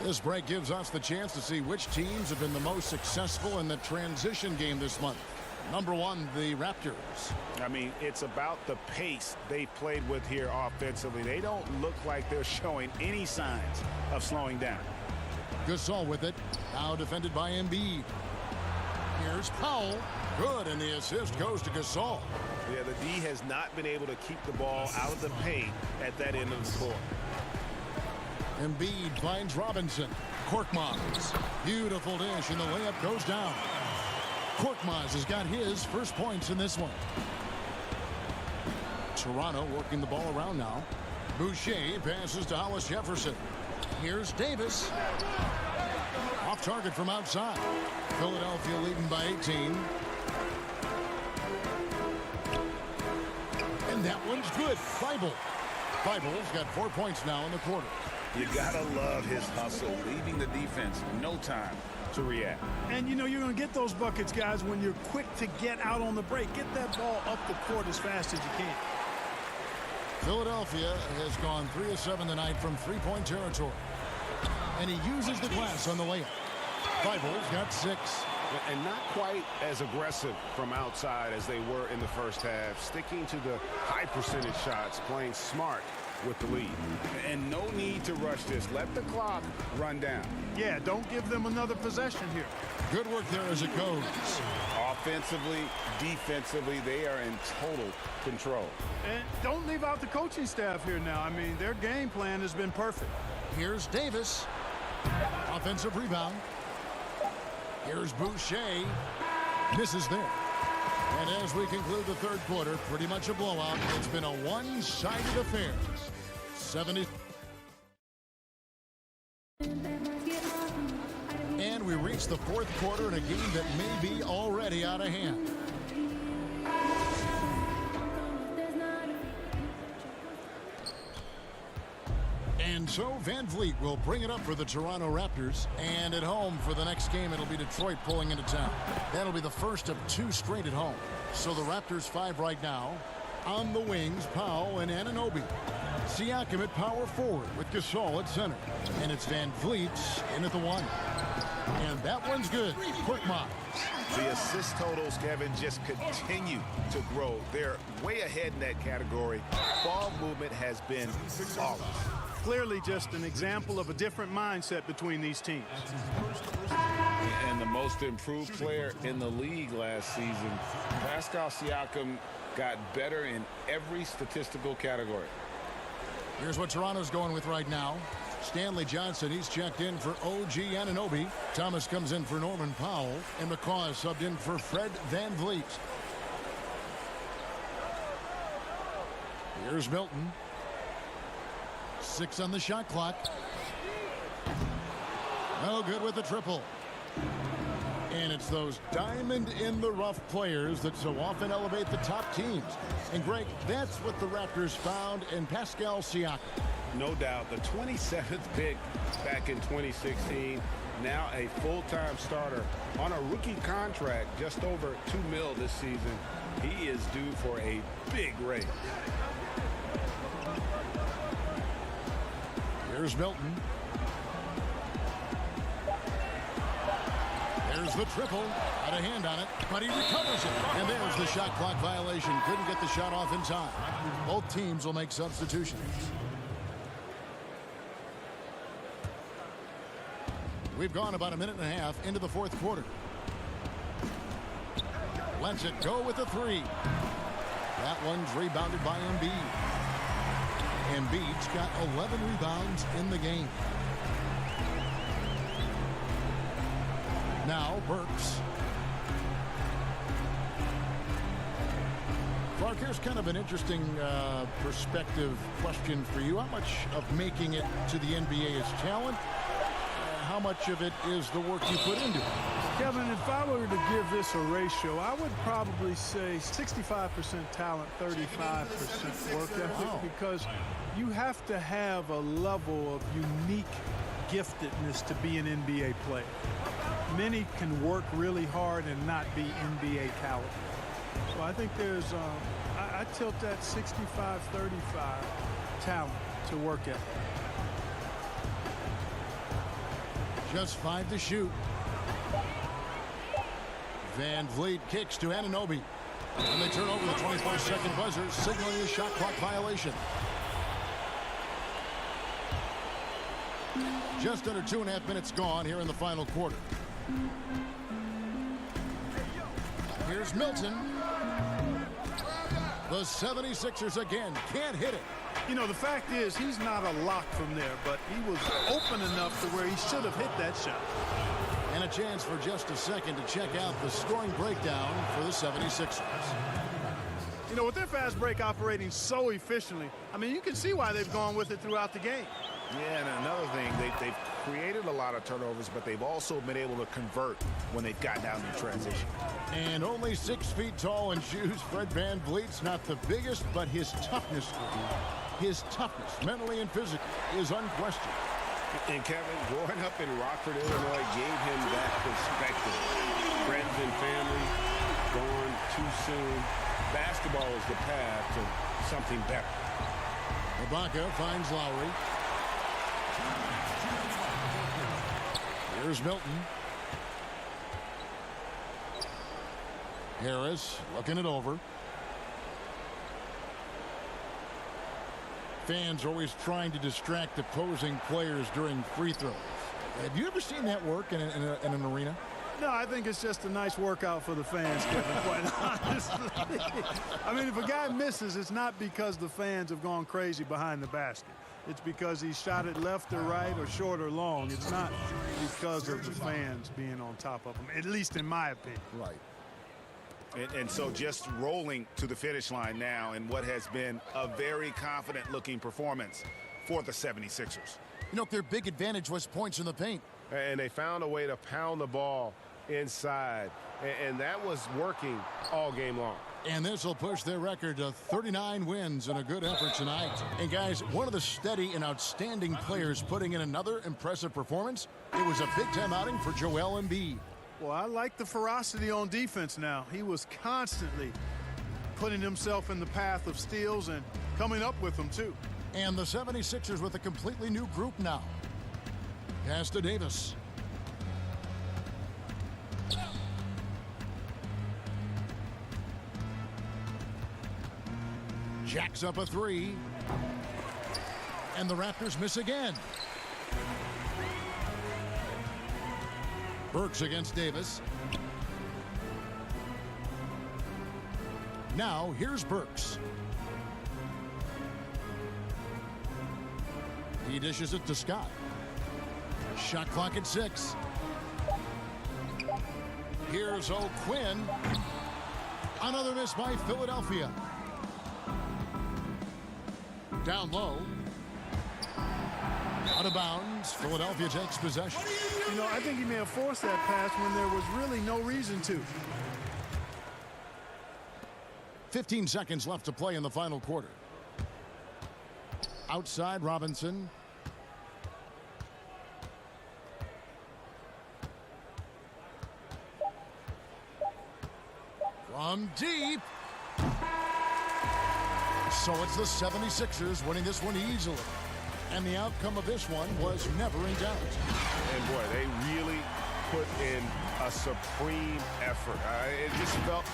This break gives us the chance to see which teams have been the most successful in the transition game this month. Number 1, the Raptors. I mean, it's about the pace they played with here offensively. They don't look like they're showing any signs of slowing down. Gasol with it. Now defended by Embiid. Here's Powell. Good, and the assist goes to Gasol. Yeah, the D has not been able to keep the ball out of the paint at that end of the court. Embiid finds Robinson. Korkmaz. Beautiful dish, and the layup goes down. Korkmaz has got his first points in this one. Toronto working the ball around now. Boucher passes to Hollis Jefferson. Here's Davis. Off target from outside. Philadelphia leading by 18. And that one's good. Thibault. Thibault's got 4 points now in the quarter. You gotta love his hustle, leaving the defense no time to react. And you know you're going to get those buckets, guys, when you're quick to get out on the break. Get that ball up the court as fast as you can. Philadelphia has gone 3 of 7 tonight from three-point territory. And he uses the glass on the layup. Thibault's got 6. And not quite as aggressive from outside as they were in the first half. Sticking to the high percentage shots, playing smart with the lead. And no need to rush this. Let the clock run down. Yeah, don't give them another possession here. Good work there as it goes. Offensively, defensively, they are in total control. And don't leave out the coaching staff here now. I mean, their game plan has been perfect. Here's Davis. Offensive rebound. Here's Boucher. Misses there. And as we conclude the third quarter, pretty much a blowout. It's been a one-sided affair. 70. And we reach the fourth quarter in a game that may be already out of hand. And so Van Vliet will bring it up for the Toronto Raptors. And at home for the next game, it'll be Detroit pulling into town. That'll be the first of 2 straight at home. So the Raptors 5 right now. On the wings, Powell and Anunoby. Siakam at power forward with Gasol at center. And it's Van Vliet in at the 1. And that one's good. Korkmaz. The assist totals, Kevin, just continue to grow. They're way ahead in that category. Ball movement has been flawless. Clearly just an example of a different mindset between these teams. And the most improved player in the league last season, Pascal Siakam, got better in every statistical category. Here's what Toronto's going with right now. Stanley Johnson, he's checked in for OG Anunoby. Thomas comes in for Norman Powell. And McCaw is subbed in for Fred Van Vliet. Here's Milton. 6 on the shot clock. No good with the triple. And it's those diamond-in-the-rough players that so often elevate the top teams. And, Greg, that's what the Raptors found in Pascal Siakam. No doubt. The 27th pick back in 2016. Now a full-time starter on a rookie contract, just over $2 million this season. He is due for a big raise. Here's Milton. There's the triple. Had a hand on it, but he recovers it. And there's the shot clock violation. Couldn't get the shot off in time. Both teams will make substitutions. We've gone about a minute and a half into the fourth quarter. Lets it go with the three. That one's rebounded by Embiid. Embiid's got 11 rebounds in the game. Now Burks. Clark, here's kind of an interesting perspective question for you. How much of making it to the NBA is talent? How much of it is the work you put into it? Kevin, if I were to give this a ratio, I would probably say 65% talent, 35% work ethic, because you have to have a level of unique giftedness to be an NBA player. Many can work really hard and not be NBA caliber. So I think there's, I tilt that 65-35 talent to work ethic. Just 5 to shoot. Van Vliet kicks to Anunoby. And they turn over the 24-second buzzer, signaling a shot clock violation. Just under 2.5 minutes gone here in the final quarter. Here's Milton. The 76ers again can't hit it. You know, the fact is, he's not a lock from there, but he was open enough to where he should have hit that shot. And a chance for just a second to check out the scoring breakdown for the 76ers. You know, with their fast break operating so efficiently, I mean, you can see why they've gone with it throughout the game. Yeah, and another thing, they've created a lot of turnovers, but they've also been able to convert when they've gotten out in transition. And only 6 feet tall in shoes, Fred VanVleet's not the biggest, but his toughness, mentally and physically, is unquestioned. And Kevin, growing up in Rockford, Illinois, gave him that perspective. Friends and family gone too soon. Basketball is the path to something better. Ibaka finds Lowry. Here's Milton. Harris looking it over. Fans are always trying to distract opposing players during free throws. Have you ever seen that work in an arena? No, I think it's just a nice workout for the fans, Kevin, quite honestly. I mean, if a guy misses, it's not because the fans have gone crazy behind the basket. It's because he shot it left or right or short or long. It's not because of the fans being on top of him, at least in my opinion. Right. And so just rolling to the finish line now in what has been a very confident-looking performance for the 76ers. You know, their big advantage was points in the paint. And they found a way to pound the ball inside. And that was working all game long. And this will push their record to 39 wins and a good effort tonight. And guys, one of the steady and outstanding players putting in another impressive performance. It was a big-time outing for Joel Embiid. Well, I like the ferocity on defense now. He was constantly putting himself in the path of steals and coming up with them, too. And the 76ers with a completely new group now. Pass to Davis. Jacks up a three. And the Raptors miss again. Burks against Davis. Now, here's Burks. He dishes it to Scott. Shot clock at 6. Here's O'Quinn. Another miss by Philadelphia. Down low. Out of bounds. Philadelphia takes possession. You know, I think he may have forced that pass when there was really no reason to. 15 seconds left to play in the final quarter. Outside Robinson. From deep. So it's the 76ers winning this one easily. And the outcome of this one was never in doubt. And boy, they really put in a supreme effort. It just felt...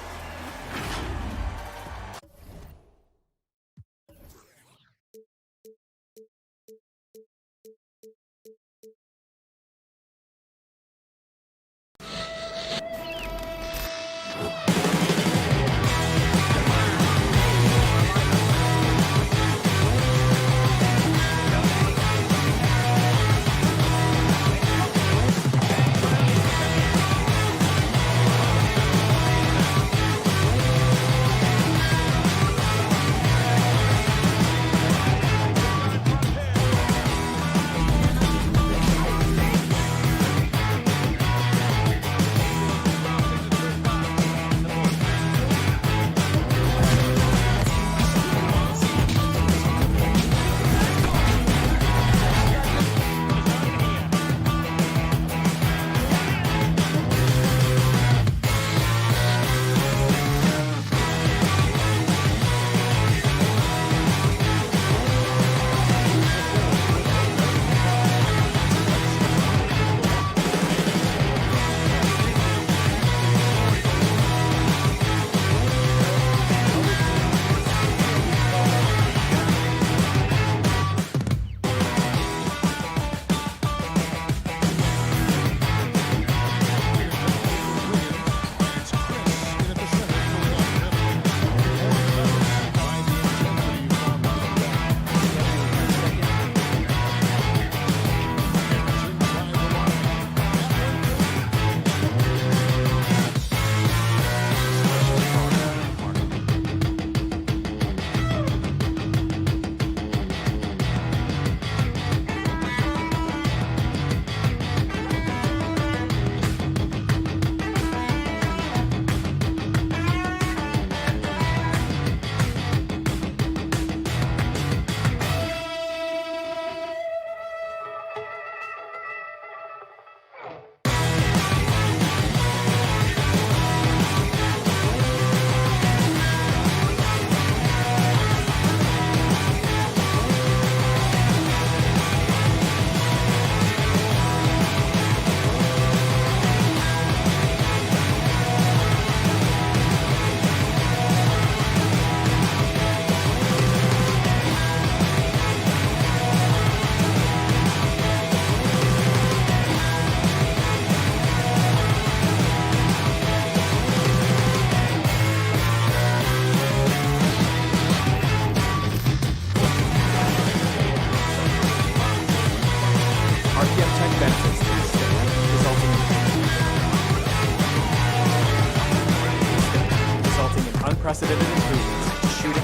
unprecedented improvements to shooting,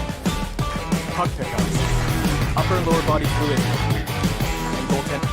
puck pickups, upper and lower body fluidity, and goaltending.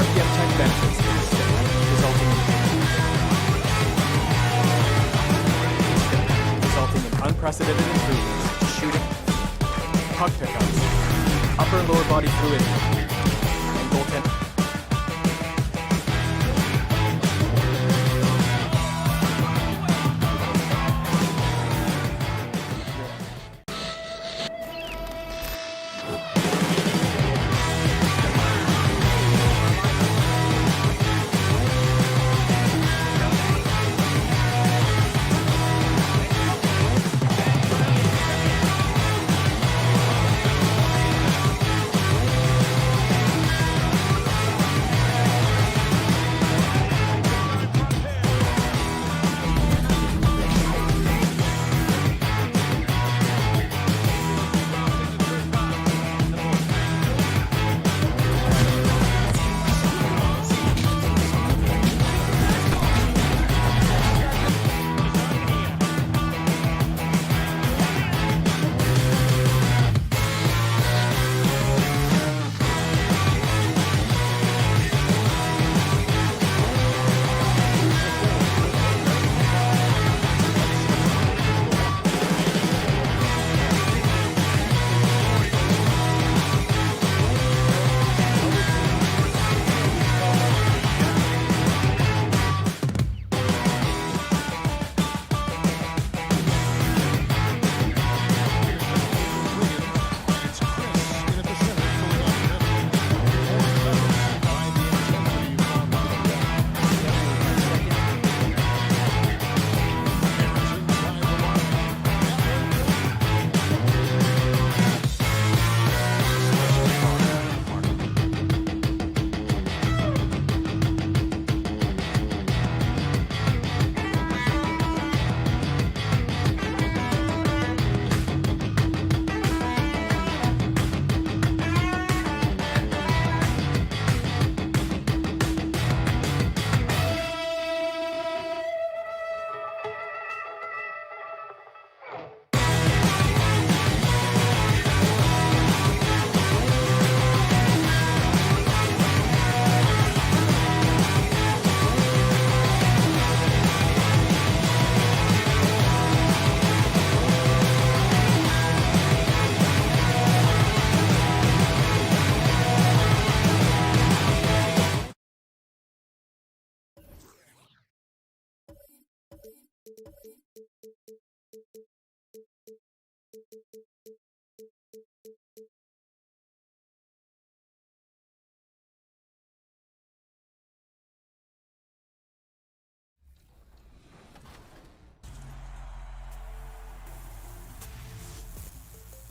RPM check benefits the resulting in unprecedented improvements to shooting, puck pickups, upper and lower body fluidity, and goaltending.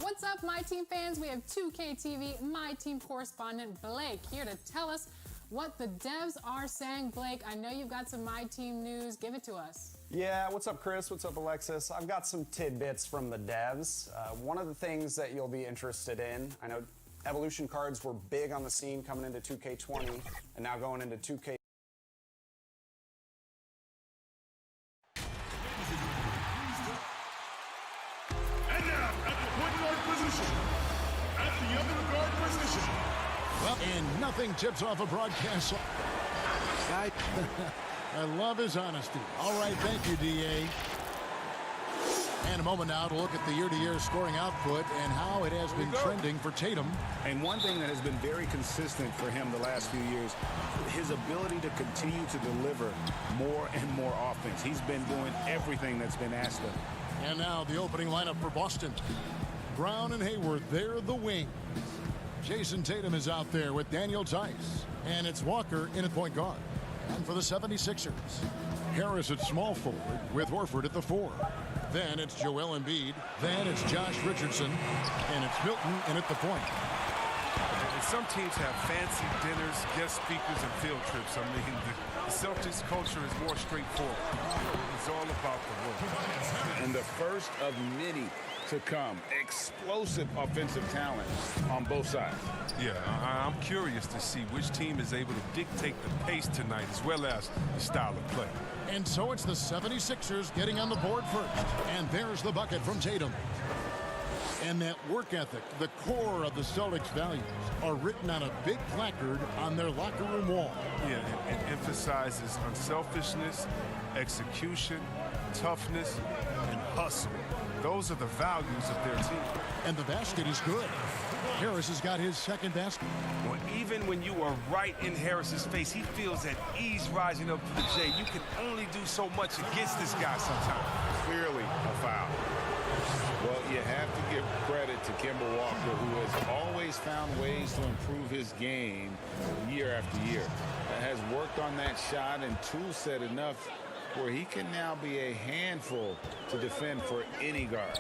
What's up, My Team fans? We have 2K TV My Team correspondent Blake here to tell us what the devs are saying. Blake, I know you've got some My Team news. Give it to us. Yeah, what's up, Chris? What's up, Alexis? I've got some tidbits from the devs. One of the things that you'll be interested in, I know Evolution cards were big on the scene coming into 2K20 and now going into 2K. And now, at the point guard position, at the other guard position. Well, and nothing tips off a broadcast. I love his honesty. All right, thank you, DA. And a moment now to look at the year-to-year scoring output and how it has been trending for Tatum. And one thing that has been very consistent for him the last few years, his ability to continue to deliver more and more offense. He's been doing everything that's been asked of him. And now the opening lineup for Boston. Brown and Hayward, they're the wings. Jason Tatum is out there with Daniel Tice. And it's Walker in at point guard. And for the 76ers, Harris at small forward with Horford at the 4. Then it's Joel Embiid. Then it's Josh Richardson. And it's Milton in at the point. And some teams have fancy dinners, guest speakers, and field trips. I mean, the Celtics culture is more straightforward. It's all about the work. And the first of many to come. Explosive offensive talent on both sides. Yeah, I'm curious to see which team is able to dictate the pace tonight as well as the style of play. And so it's the 76ers getting on the board first. And there's the bucket from Tatum. And that work ethic, the core of the Celtics values, are written on a big placard on their locker room wall. Yeah, it emphasizes unselfishness, execution, toughness, and hustle. Those are the values of their team. And the basket is good. Harris has got his second basket. Well, even when you are right in Harris's face, he feels at ease rising up to the J. You can only do so much against this guy sometimes. Clearly a foul. Well, you have to give credit to Kemba Walker, who has always found ways to improve his game year after year. Has worked on that shot and tool set enough where he can now be a handful to defend for any guard.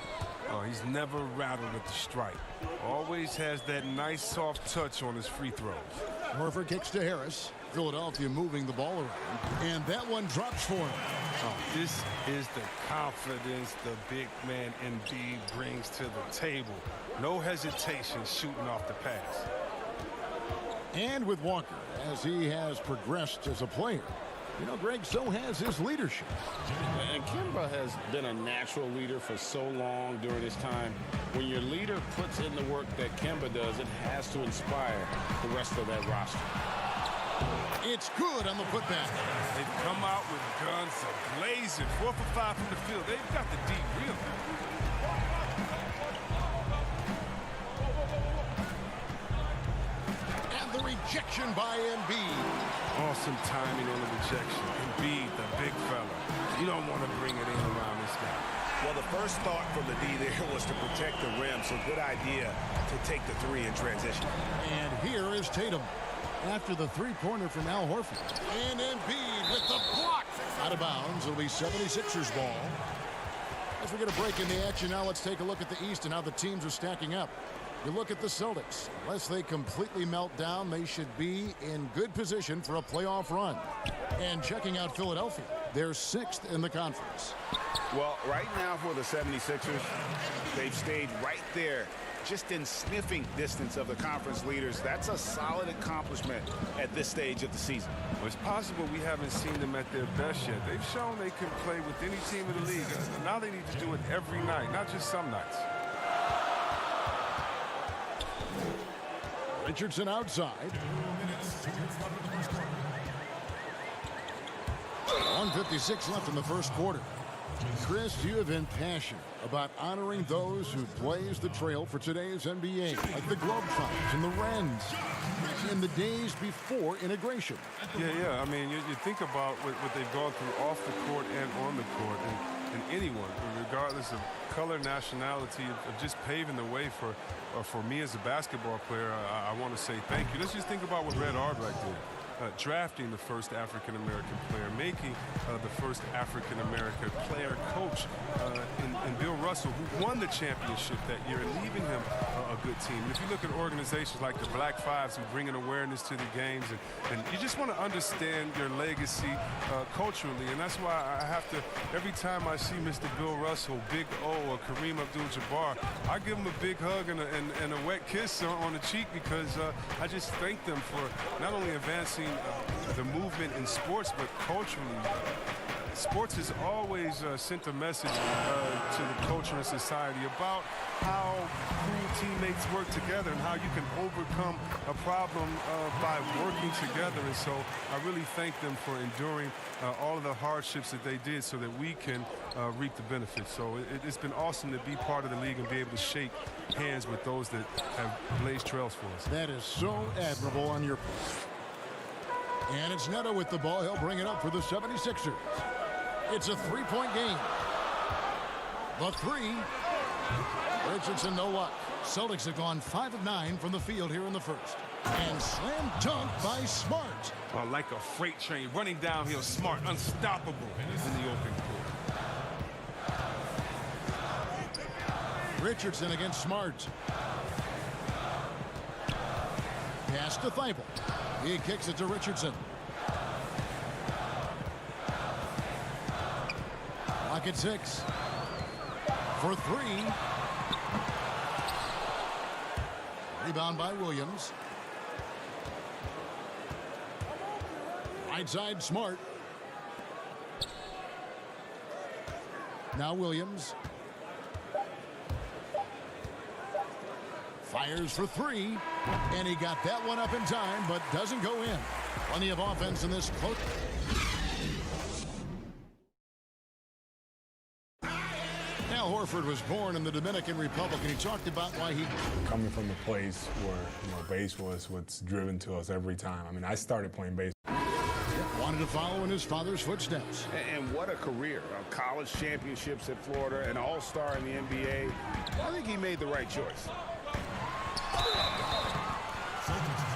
Oh, he's never rattled at the strike. Always has that nice soft touch on his free throws. Horford kicks to Harris. Philadelphia moving the ball around. And that one drops for him. Oh, this is the confidence the big man Embiid brings to the table. No hesitation shooting off the pass. And with Walker, as he has progressed as a player, you know, Greg, so has his leadership. And Kemba has been a natural leader for so long during his time. When your leader puts in the work that Kemba does, it has to inspire the rest of that roster. It's good on the putback. They've come out with guns blazing. 4 for 5 from the field. They've got the D real. And the rejection by Embiid. Awesome timing on the rejection. Embiid, the big fella. You don't want to bring it in around this guy. Well, the first thought from the D there was to protect the rim, so good idea to take the three in transition. And here is Tatum. After the three-pointer from Al Horford. And Embiid with the block. Out of bounds. It'll be 76ers ball. As we get a break in the action now, let's take a look at the East and how the teams are stacking up. You look at the Celtics. Unless they completely melt down, they should be in good position for a playoff run. And checking out Philadelphia, they're 6th in the conference. Well, right now for the 76ers, they've stayed right there, just in sniffing distance of the conference leaders. That's a solid accomplishment at this stage of the season. Well, it's possible we haven't seen them at their best yet. They've shown they can play with any team in the league. Now they need to do it every night, not just some nights. Richardson outside. 1:56 left in the first quarter. Chris, you have been passionate about honoring those who blazed the trail for today's NBA, like the Globetrotters and the Wrens, in the days before integration. Yeah. I mean, you think about what they've gone through off the court and on the court, and anyone, regardless of color, nationality, of just paving the way for me as a basketball player. I want to say thank you. Let's just think about what Red Auerbach did. Drafting the first African-American player, making the first African-American player coach in Bill Russell, who won the championship that year, and leaving him a good team. And if you look at organizations like the Black Fives who bring an awareness to the games, and you just want to understand your legacy culturally, and that's why I have to, every time I see Mr. Bill Russell, Big O, or Kareem Abdul-Jabbar, I give him a big hug and a wet kiss on the cheek, because I just thank them for not only advancing the movement in sports, but culturally. Sports has always sent a message to the culture and society about how cool teammates work together and how you can overcome a problem by working together. And so I really thank them for enduring all of the hardships that they did so that we can reap the benefits. So it's been awesome to be part of the league and be able to shake hands with those that have blazed trails for us. That is so admirable on your part. And it's Neto with the ball. He'll bring it up for the 76ers. It's a three-point game. The three. Richardson, no luck. Celtics have gone 5 of 9 from the field here in the first. And slam dunk by Smart. Oh, like a freight train running downhill. Smart, unstoppable in the open court. Richardson against Smart. Pass to Thibault. He kicks it to Richardson. Lock at 6. For 3. Rebound by Williams. Right side, Smart. Now Williams. Fires for three, and he got that one up in time, but doesn't go in. Plenty of offense in this close. Al Horford was born in the Dominican Republic, and he talked about why he... Coming from a place where, base was what's driven to us every time. I mean, I started playing base. Wanted to follow in his father's footsteps. And what a career. College championships at Florida, an all-star in the NBA. I think he made the right choice.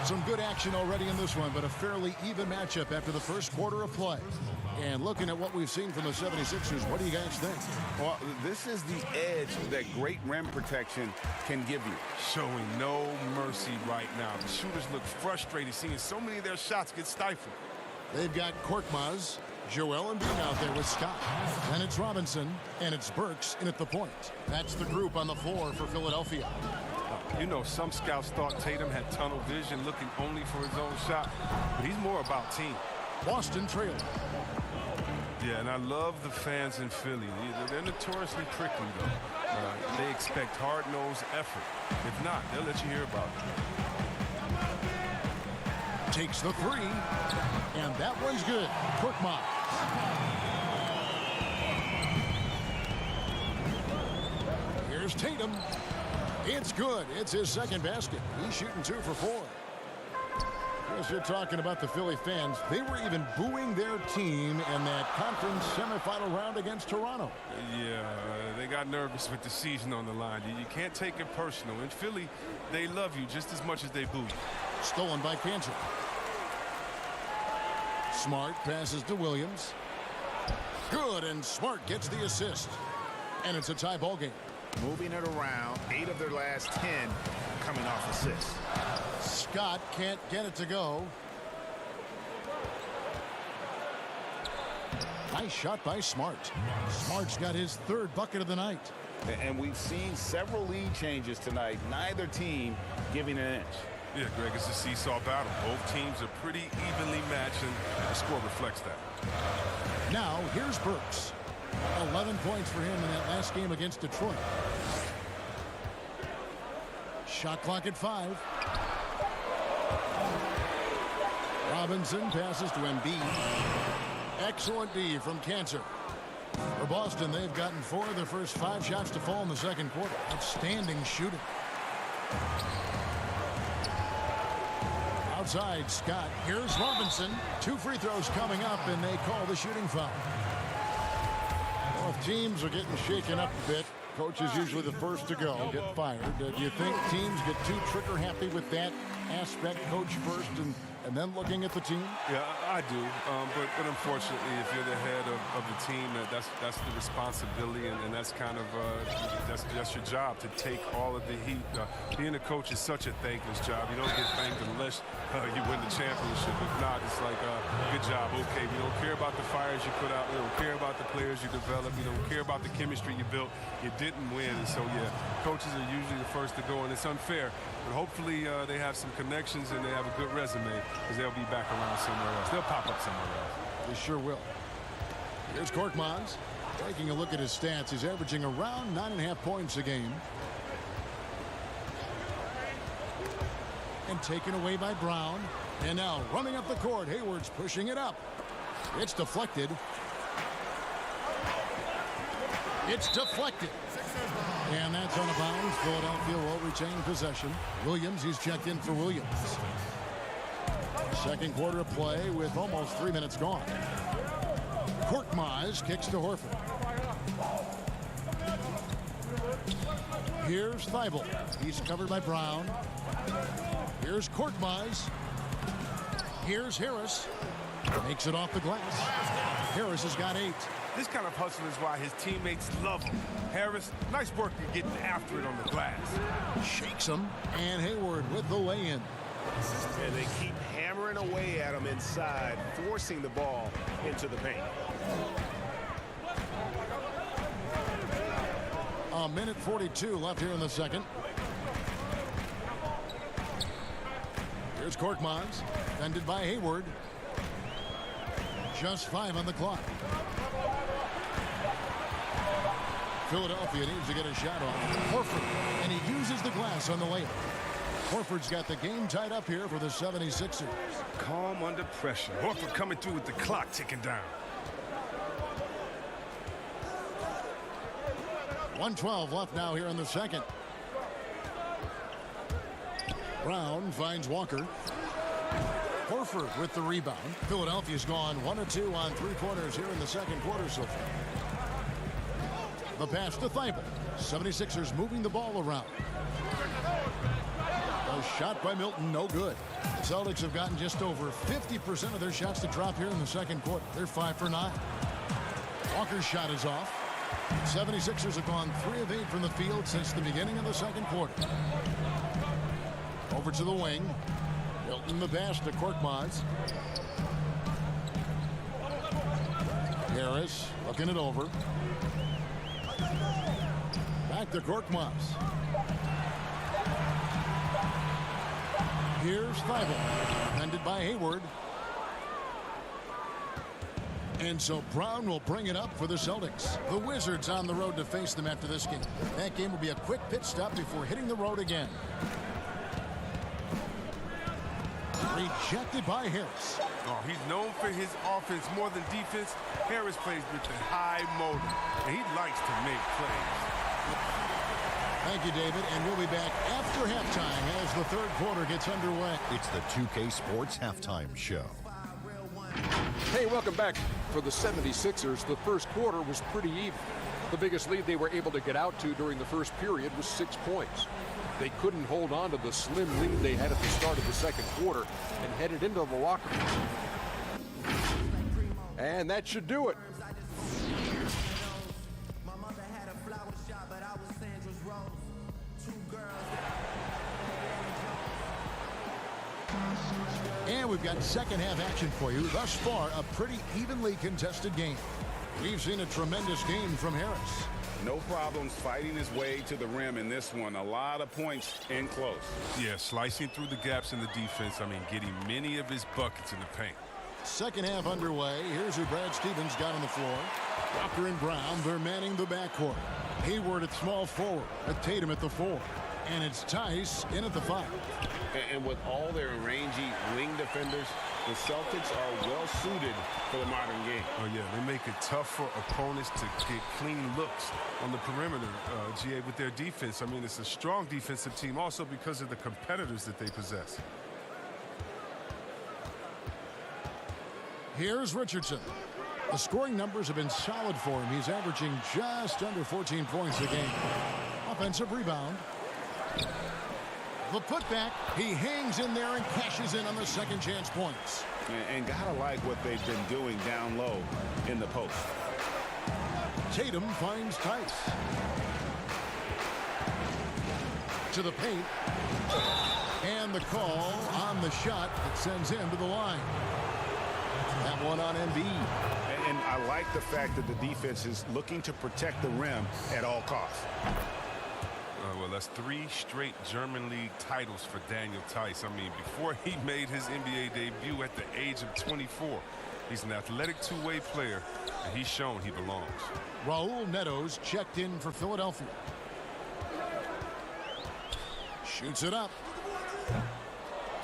Some good action already in this one, but a fairly even matchup after the first quarter of play. And looking at what we've seen from the 76ers, what do you guys think? Well, this is the edge that great rim protection can give you. Showing no mercy right now. The shooters look frustrated, seeing so many of their shots get stifled. They've got Korkmaz, Joel Embiid out there with Scott. Then it's Robinson, and it's Burks in at the point. That's the group on the floor for Philadelphia. You know, some scouts thought Tatum had tunnel vision, looking only for his own shot, but he's more about team. Boston trailing. Yeah, and I love the fans in Philly. They're notoriously prickly, though. They expect hard-nosed effort. If not, they'll let you hear about it. Takes the three, and that one's good. Korkmaz. Here's Tatum. It's good. It's his second basket. He's shooting 2 for 4. As you're talking about the Philly fans, they were even booing their team in that conference semifinal round against Toronto. Yeah, they got nervous with the season on the line. You can't take it personal. In Philly, they love you just as much as they boo you. Stolen by Cantor. Smart passes to Williams. Good, and Smart gets the assist. And it's a tie ball game. Moving it around, 8 of their last 10 coming off assists. Scott can't get it to go. Nice shot by Smart. Smart's got his 3rd bucket of the night. And we've seen several lead changes tonight. Neither team giving an inch. Yeah, Greg, it's a seesaw battle. Both teams are pretty evenly matched, and the score reflects that. Now, here's Burks. 11 points for him in that last game against Detroit. Shot clock at 5. Robinson passes to Embiid. Excellent D from Cantor. For Boston, they've gotten 4 of their first 5 shots to fall in the second quarter. Outstanding shooting. Outside, Scott. Here's Robinson. 2 free throws coming up, and they call the shooting foul. Well, if teams are getting shaken up a bit, coach is usually the first to go, get fired. Do you think teams get too trigger happy with that aspect, coach first, and then looking at the team? Yeah, I do. But unfortunately, if you're the head of the team, that's the responsibility, and that's kind of that's your job, to take all of the heat. Being a coach is such a thankless job. You don't get thanked unless you win the championship. If not, it's like, good job, okay. We don't care about the fires you put out. We don't care about the players you develop. We don't care about the chemistry you built. You didn't win, and so yeah, coaches are usually the first to go, and it's unfair. But hopefully they have some connections and they have a good resume, because they'll be back around somewhere else. They'll pop up somewhere else. They sure will. Here's Korkmaz. Taking a look at his stats, he's averaging around 9.5 points a game. And taken away by Brown. And now running up the court, Hayward's pushing it up. It's deflected. It's deflected. And that's on a bounce. Philadelphia will retain possession. Williams, he's checked in for Williams. Second quarter of play with almost 3 minutes gone. Korkmaz kicks to Horford. Here's Thibault. He's covered by Brown. Here's Korkmaz. Here's Harris. Makes it off the glass. Harris has got 8. This kind of hustle is why his teammates love him. Harris, nice work in getting after it on the glass. Shakes him, and Hayward with the lay-in. And they keep hammering away at him inside, forcing the ball into the paint. A minute 42 left here in the second. Here's Korkmaz, defended by Hayward. Just 5 on the clock. Philadelphia needs to get a shot off. Horford, and he uses the glass on the layup. Horford's got the game tied up here for the 76ers. Calm under pressure. Horford coming through with the clock ticking down. 1:12 left now here in the second. Brown finds Walker. Horford with the rebound. Philadelphia's gone 1 of 2 on three-pointers here in the second quarter so far. The pass to Thibault. 76ers moving the ball around. A shot by Milton, no good. The Celtics have gotten just over 50% of their shots to drop here in the second quarter. They're 5 for 9. Walker's shot is off. 76ers have gone 3 of 8 from the field since the beginning of the second quarter. Over to the wing. Milton the pass to Korkmaz. Harris looking it over. Back to Korkmaz. Here's Thibault. Defended by Hayward. And so Brown will bring it up for the Celtics. The Wizards on the road to face them after this game. That game will be a quick pit stop before hitting the road again. Rejected by Harris. Oh, he's known for his offense more than defense. Harris plays with the high motor, and he likes to make plays. Thank you, David, and we'll be back after halftime as the third quarter gets underway. It's the 2K Sports Halftime Show. Hey, welcome back. For the 76ers, the first quarter was pretty even. The biggest lead they were able to get out to during the first period was 6 points. They couldn't hold on to the slim lead they had at the start of the second quarter and headed into the locker room. And that should do it. And we've got second half action for you. Thus far, a pretty evenly contested game. We've seen a tremendous game from Harris. No problems fighting his way to the rim in this one. A lot of points in close. Yeah, slicing through the gaps in the defense. I mean, getting many of his buckets in the paint. Second half underway. Here's who Brad Stevens got on the floor. Walker and Brown, they're manning the backcourt. Hayward at small forward, with Tatum at the 4. And it's Tice in at the 5. And with all their rangy wing defenders, the Celtics are well suited for the modern game. Oh, yeah, they make it tough for opponents to get clean looks on the perimeter, GA, with their defense. I mean, it's a strong defensive team also because of the competitors that they possess. Here's Richardson. The scoring numbers have been solid for him. He's averaging just under 14 points a game. Offensive rebound. The putback, he hangs in there and cashes in on the second chance points. And gotta like what they've been doing down low in the post. Tatum finds Tice. To the paint. And the call on the shot that sends him to the line. That one on Embiid. And I like the fact that the defense is looking to protect the rim at all costs. Well, that's 3 straight German League titles for Daniel Tice. I mean, before he made his NBA debut at the age of 24, he's an athletic two-way player, and he's shown he belongs. Raul Neto's checked in for Philadelphia. Shoots it up.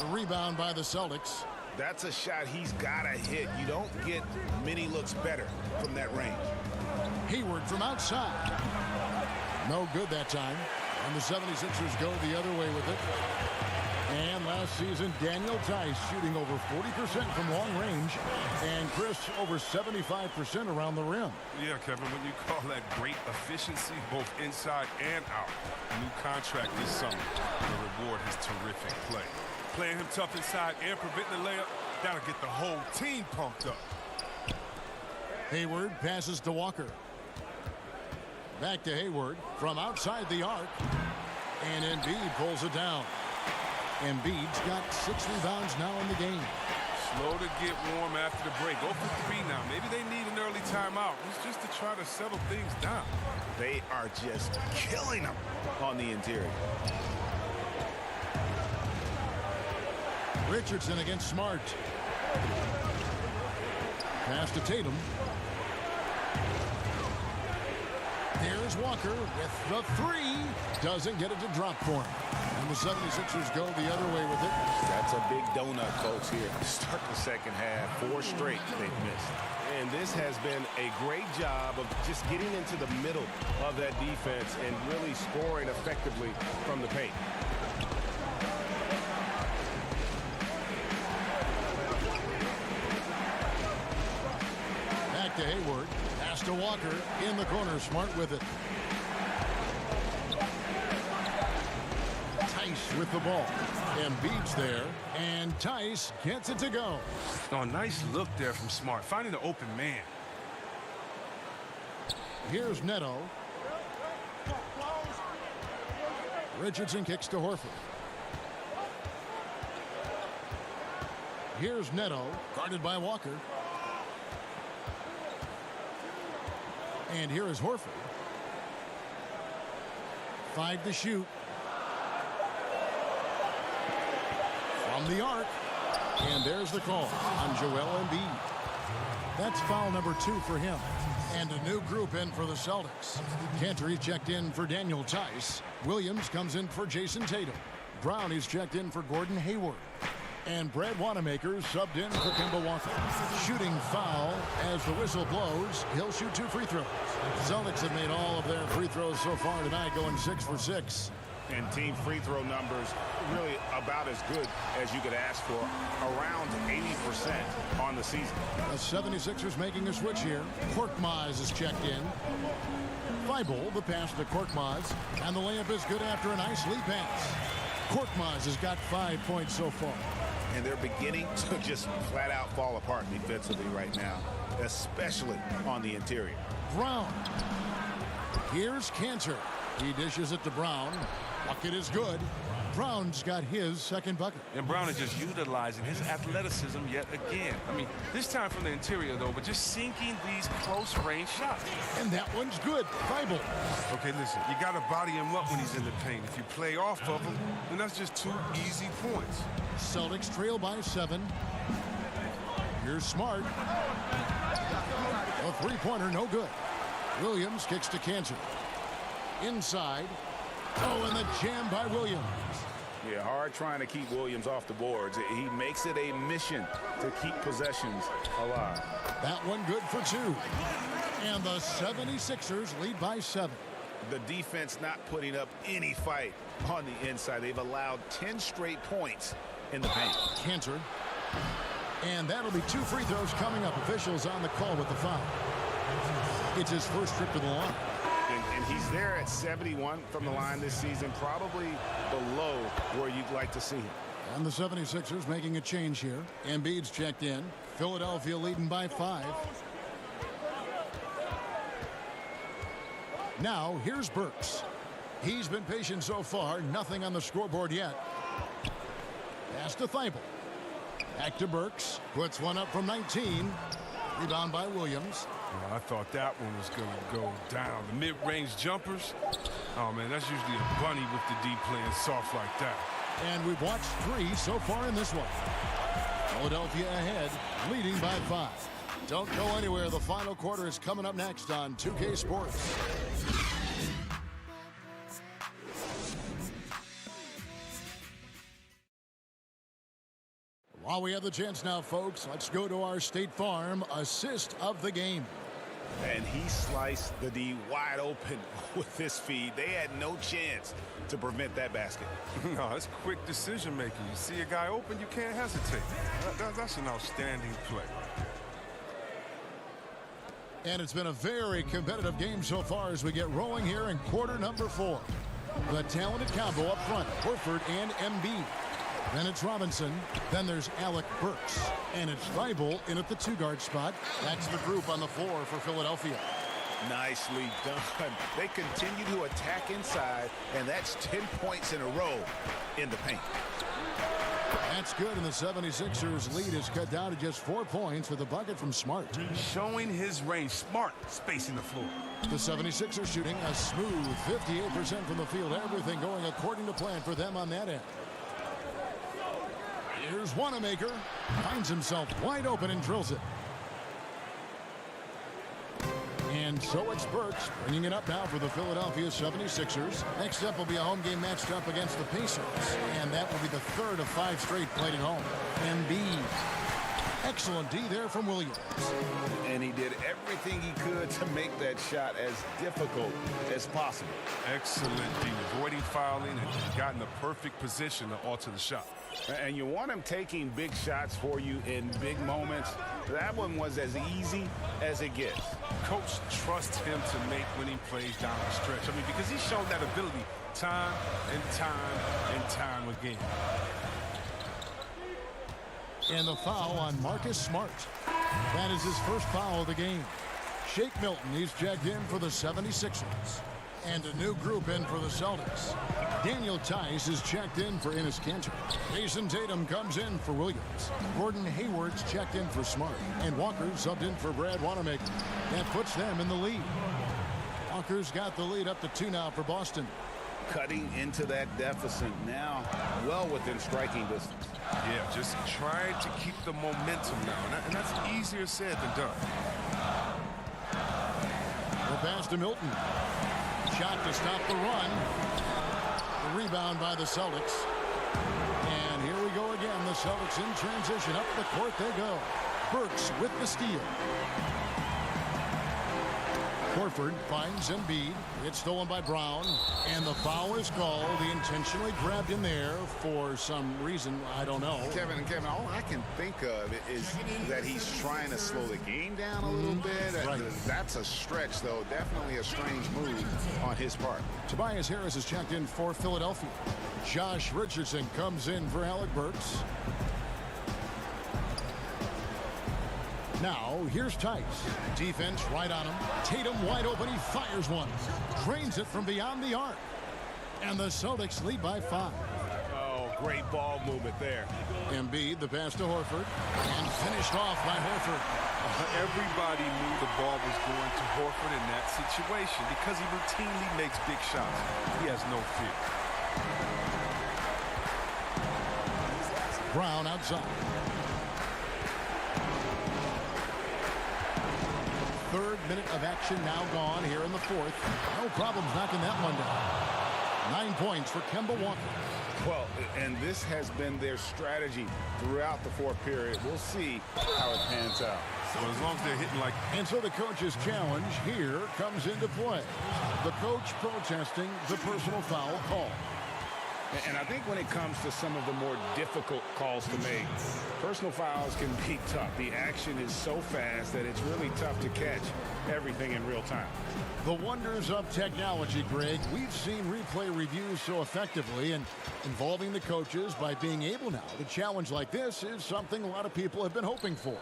The rebound by the Celtics. That's a shot he's got to hit. You don't get many looks better from that range. Hayward from outside. No good that time. And the 76ers go the other way with it. And last season, Daniel Tice shooting over 40% from long range. And Chris, over 75% around the rim. Yeah, Kevin, when you call that great efficiency, both inside and out. New contract this summer. The reward is terrific play. Playing him tough inside and preventing the layup, that'll get the whole team pumped up. Hayward passes to Walker. Back to Hayward from outside the arc. And Embiid pulls it down. Embiid's got 6 rebounds now in the game. Slow to get warm after the break. 0 for 3 now. Maybe they need an early timeout. It's just to try to settle things down. They are just killing them on the interior. Richardson against Smart. Pass to Tatum. Here's Walker with the three. Doesn't get it to drop for him. And the 76ers go the other way with it. That's a big donut, folks, here to start the second half. 4 straight they've missed. And this has been a great job of just getting into the middle of that defense and really scoring effectively from the paint. Back to Hayward. Pass to Walker. In the corner. Smart with it. Tice with the ball. Embiid's there. And Tice gets it to go. Oh, nice look there from Smart. Finding the open man. Here's Neto. Richardson kicks to Horford. Here's Neto. Guarded by Walker. And here is Horford. 5 to shoot. From the arc. And there's the call on Joel Embiid. That's foul number 2 for him. And a new group in for the Celtics. Cantor checked in for Daniel Tice. Williams comes in for Jason Tatum. Brown is checked in for Gordon Hayward. And Brad Wanamaker subbed in for Kemba Walker. Shooting foul as the whistle blows. He'll shoot 2 free throws. Celtics have made all of their free throws so far tonight, going 6 for 6. And team free throw numbers really about as good as you could ask for, around 80% on the season. The 76ers making a switch here. Korkmaz is checked in. Thibault, the pass to Korkmaz, and the layup is good after a nice lead pass. Korkmaz has got 5 points so far. And they're beginning to just flat out fall apart defensively right now, especially on the interior. Brown. Here's Cantor. He dishes it to Brown. Bucket is good. Brown's got his second bucket. And Brown is just utilizing his athleticism yet again. I mean, this time from the interior, though, but just sinking these close-range shots. And that one's good. Thibault. Okay, listen, you got to body him up when he's in the paint. If you play off of him, then that's just 2 easy points. Celtics trail by 7. Here's Smart. A three-pointer, no good. Williams kicks to Cantor. Inside. Oh, and the jam by Williams. Yeah, hard trying to keep Williams off the boards. He makes it a mission to keep possessions alive. That one good for 2. And the 76ers lead by 7. The defense not putting up any fight on the inside. They've allowed 10 straight points in the paint. Cantor. And that'll be 2 free throws coming up. Officials on the call with the foul. It's his first trip to the line. And he's there at 71 from the line this season, probably below where you'd like to see him. And the 76ers making a change here. Embiid's checked in. Philadelphia leading by 5. Now, here's Burks. He's been patient so far. Nothing on the scoreboard yet. Pass to Thibault. Back to Burks. Puts one up from 19. Rebound by Williams. I thought that one was going to go down. The mid-range jumpers, oh, man, that's usually a bunny with the D playing soft like that. And we've watched 3 so far in this one. Philadelphia ahead, leading by 5. Don't go anywhere. The final quarter is coming up next on 2K Sports. While we have the chance now, folks, let's go to our State Farm assist of the game. And he sliced the D wide open with this feed. They had no chance to prevent that basket. No, it's quick decision making. You see a guy open, you can't hesitate. That's an outstanding play. And it's been a very competitive game so far as we get rolling here in quarter number 4. The talented combo up front, Horford and Embiid. Then it's Robinson. Then there's Alec Burks. And it's Thibault in at the 2-guard spot. That's the group on the floor for Philadelphia. Nicely done. They continue to attack inside, and that's 10 points in a row in the paint. That's good, and the 76ers lead is cut down to just 4 points with a bucket from Smart. Showing his range. Smart spacing the floor. The 76ers shooting a smooth 58% from the field. Everything going according to plan for them on that end. Here's Wanamaker. Finds himself wide open and drills it. And so it's Burks bringing it up now for the Philadelphia 76ers. Next up will be a home game matched up against the Pacers. And that will be the third of 5 straight played at home. Embiid. Excellent D there from Williams. And he did everything he could to make that shot as difficult as possible. Excellent D, avoiding fouling and got in the perfect position to alter the shot. And you want him taking big shots for you in big moments. That one was as easy as it gets. Coach trusts him to make winning plays down the stretch. I mean, because he's shown that ability time and time and time again. And the foul on Marcus Smart. That is his first foul of the game. Shake Milton, he's checked in for the 76ers. And a new group in for the Celtics. Daniel Tice is checked in for Enes Kanter. Jason Tatum comes in for Williams. Gordon Hayward's checked in for Smart. And Walker subbed in for Brad Wanamaker. That puts them in the lead. Walker's got the lead up to 2 now for Boston. Cutting into that deficit now, well within striking distance. Yeah, just trying to keep the momentum now, and that's easier said than done. The pass to Milton. Shot to stop the run. The rebound by the Celtics. And here we go again. The Celtics in transition. Up the court they go. Burks with the steal. Horford finds Embiid. It's stolen by Brown. And the foul is called. He intentionally grabbed him there for some reason. I don't know. Kevin, all I can think of is that he's trying to slow the game down a little bit. Right. That's a stretch, though. Definitely a strange move on his part. Tobias Harris is checked in for Philadelphia. Josh Richardson comes in for Alec Burks. Now, here's Tice. Defense right on him. Tatum wide open. He fires one. Drains it from beyond the arc. And the Celtics lead by 5. Oh, great ball movement there. Embiid, the pass to Horford. And finished off by Horford. Everybody knew the ball was going to Horford in that situation because he routinely makes big shots. He has no fear. Brown outside. Third minute of action now gone here in the fourth. No problems knocking that one down. 9 points for Kemba Walker. Well, and this has been their strategy throughout the fourth period. We'll see how it pans out. So as long as they're hitting like... And so the coach's challenge here comes into play. The coach protesting the personal foul call. And I think when it comes to some of the more difficult calls to make, personal fouls can be tough. The action is so fast that it's really tough to catch everything in real time. The wonders of technology, Greg. We've seen replay reviews so effectively, and involving the coaches by being able now to challenge like this is something a lot of people have been hoping for.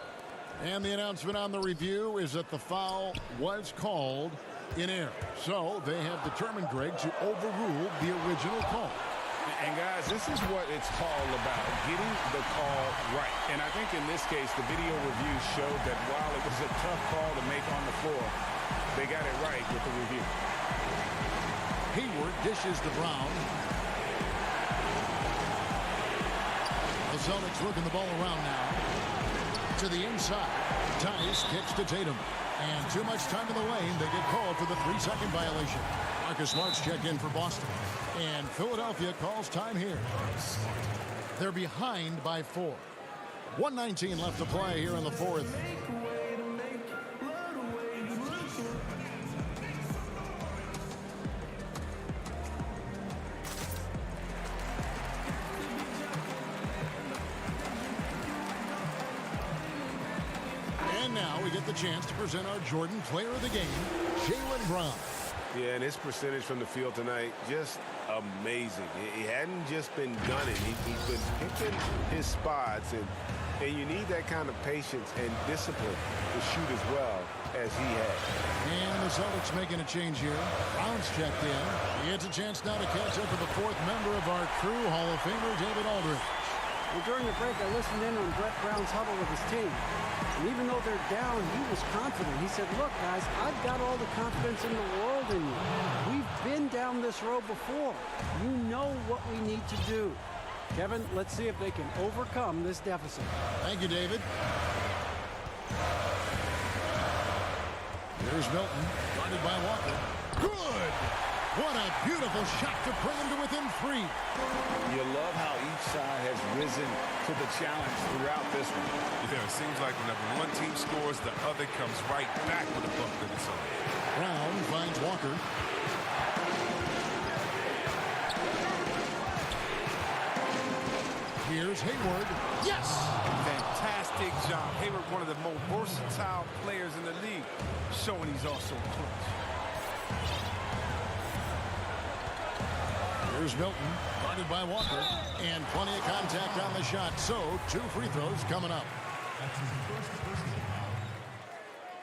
And the announcement on the review is that the foul was called in error. So they have determined, Greg, to overrule the original call. And guys, this is what it's all about, getting the call right. And I think in this case, the video review showed that while it was a tough call to make on the floor, they got it right with the review. Hayward dishes to Brown. The Celtics working the ball around now. To the inside. Tice kicks to Tatum. And too much time in the lane. They get called for the 3-second violation. Marcus Smart's checked in for Boston. And Philadelphia calls time here. They're behind by 4. 1:19 left to play here in the fourth. And now we get the chance to present our Jordan Player of the Game, Jaylen Brown. Yeah, and his percentage from the field tonight, just amazing. He hadn't just been gunning. He's been picking his spots, and you need that kind of patience and discipline to shoot as well as he had. And the Celtics making a change here. Brown's checked in. He gets a chance now to catch up with the fourth member of our crew, Hall of Famer David Aldridge. Well, during the break, I listened in on Brett Brown's huddle with his team. And even though they're down, he was confident. He said, look, guys, I've got all the confidence in the world in you. We've been down this road before. You know what we need to do. Kevin, let's see if they can overcome this deficit. Thank you, David. Here's Milton, guarded by Walker. Good! What a beautiful shot to bring him to within 3. You love how each side has risen to the challenge throughout this one. Yeah, it seems like whenever one team scores, the other comes right back with a buck of its own. Brown finds Walker. Here's Hayward. Yes! Fantastic job. Hayward, one of the most versatile players in the league, showing he's also clutch. Here's Milton, guarded by Walker, and plenty of contact on the shot. So, 2 free throws coming up.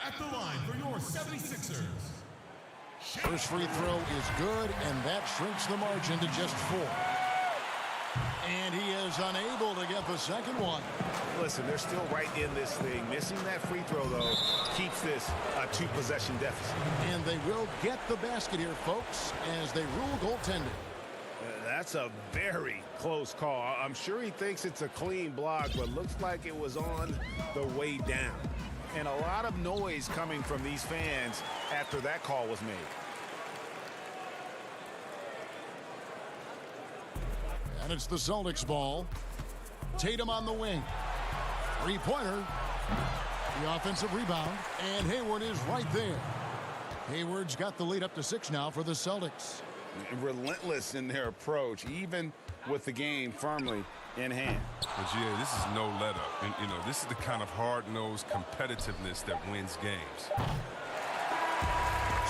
At the line for your 76ers. First free throw is good, and that shrinks the margin to just 4. And he is unable to get the second one. Listen, they're still right in this thing. Missing that free throw, though, keeps this a 2-possession deficit. And they will get the basket here, folks, as they rule goaltending. That's a very close call. I'm sure he thinks it's a clean block, but looks like it was on the way down. And a lot of noise coming from these fans after that call was made. And it's the Celtics ball. Tatum on the wing. 3-pointer. The offensive rebound. And Hayward is right there. Hayward's got the lead up to 6 now for the Celtics. Relentless in their approach, even with the game firmly in hand. But yeah, this is no let up. And, you know, this is the kind of hard-nosed competitiveness that wins games.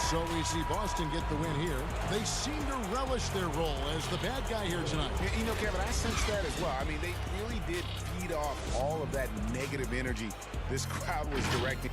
So we see Boston get the win here. They seem to relish their role as the bad guy here tonight. You know, Kevin, I sense that as well. I mean, they really did feed off all of that negative energy this crowd was directing.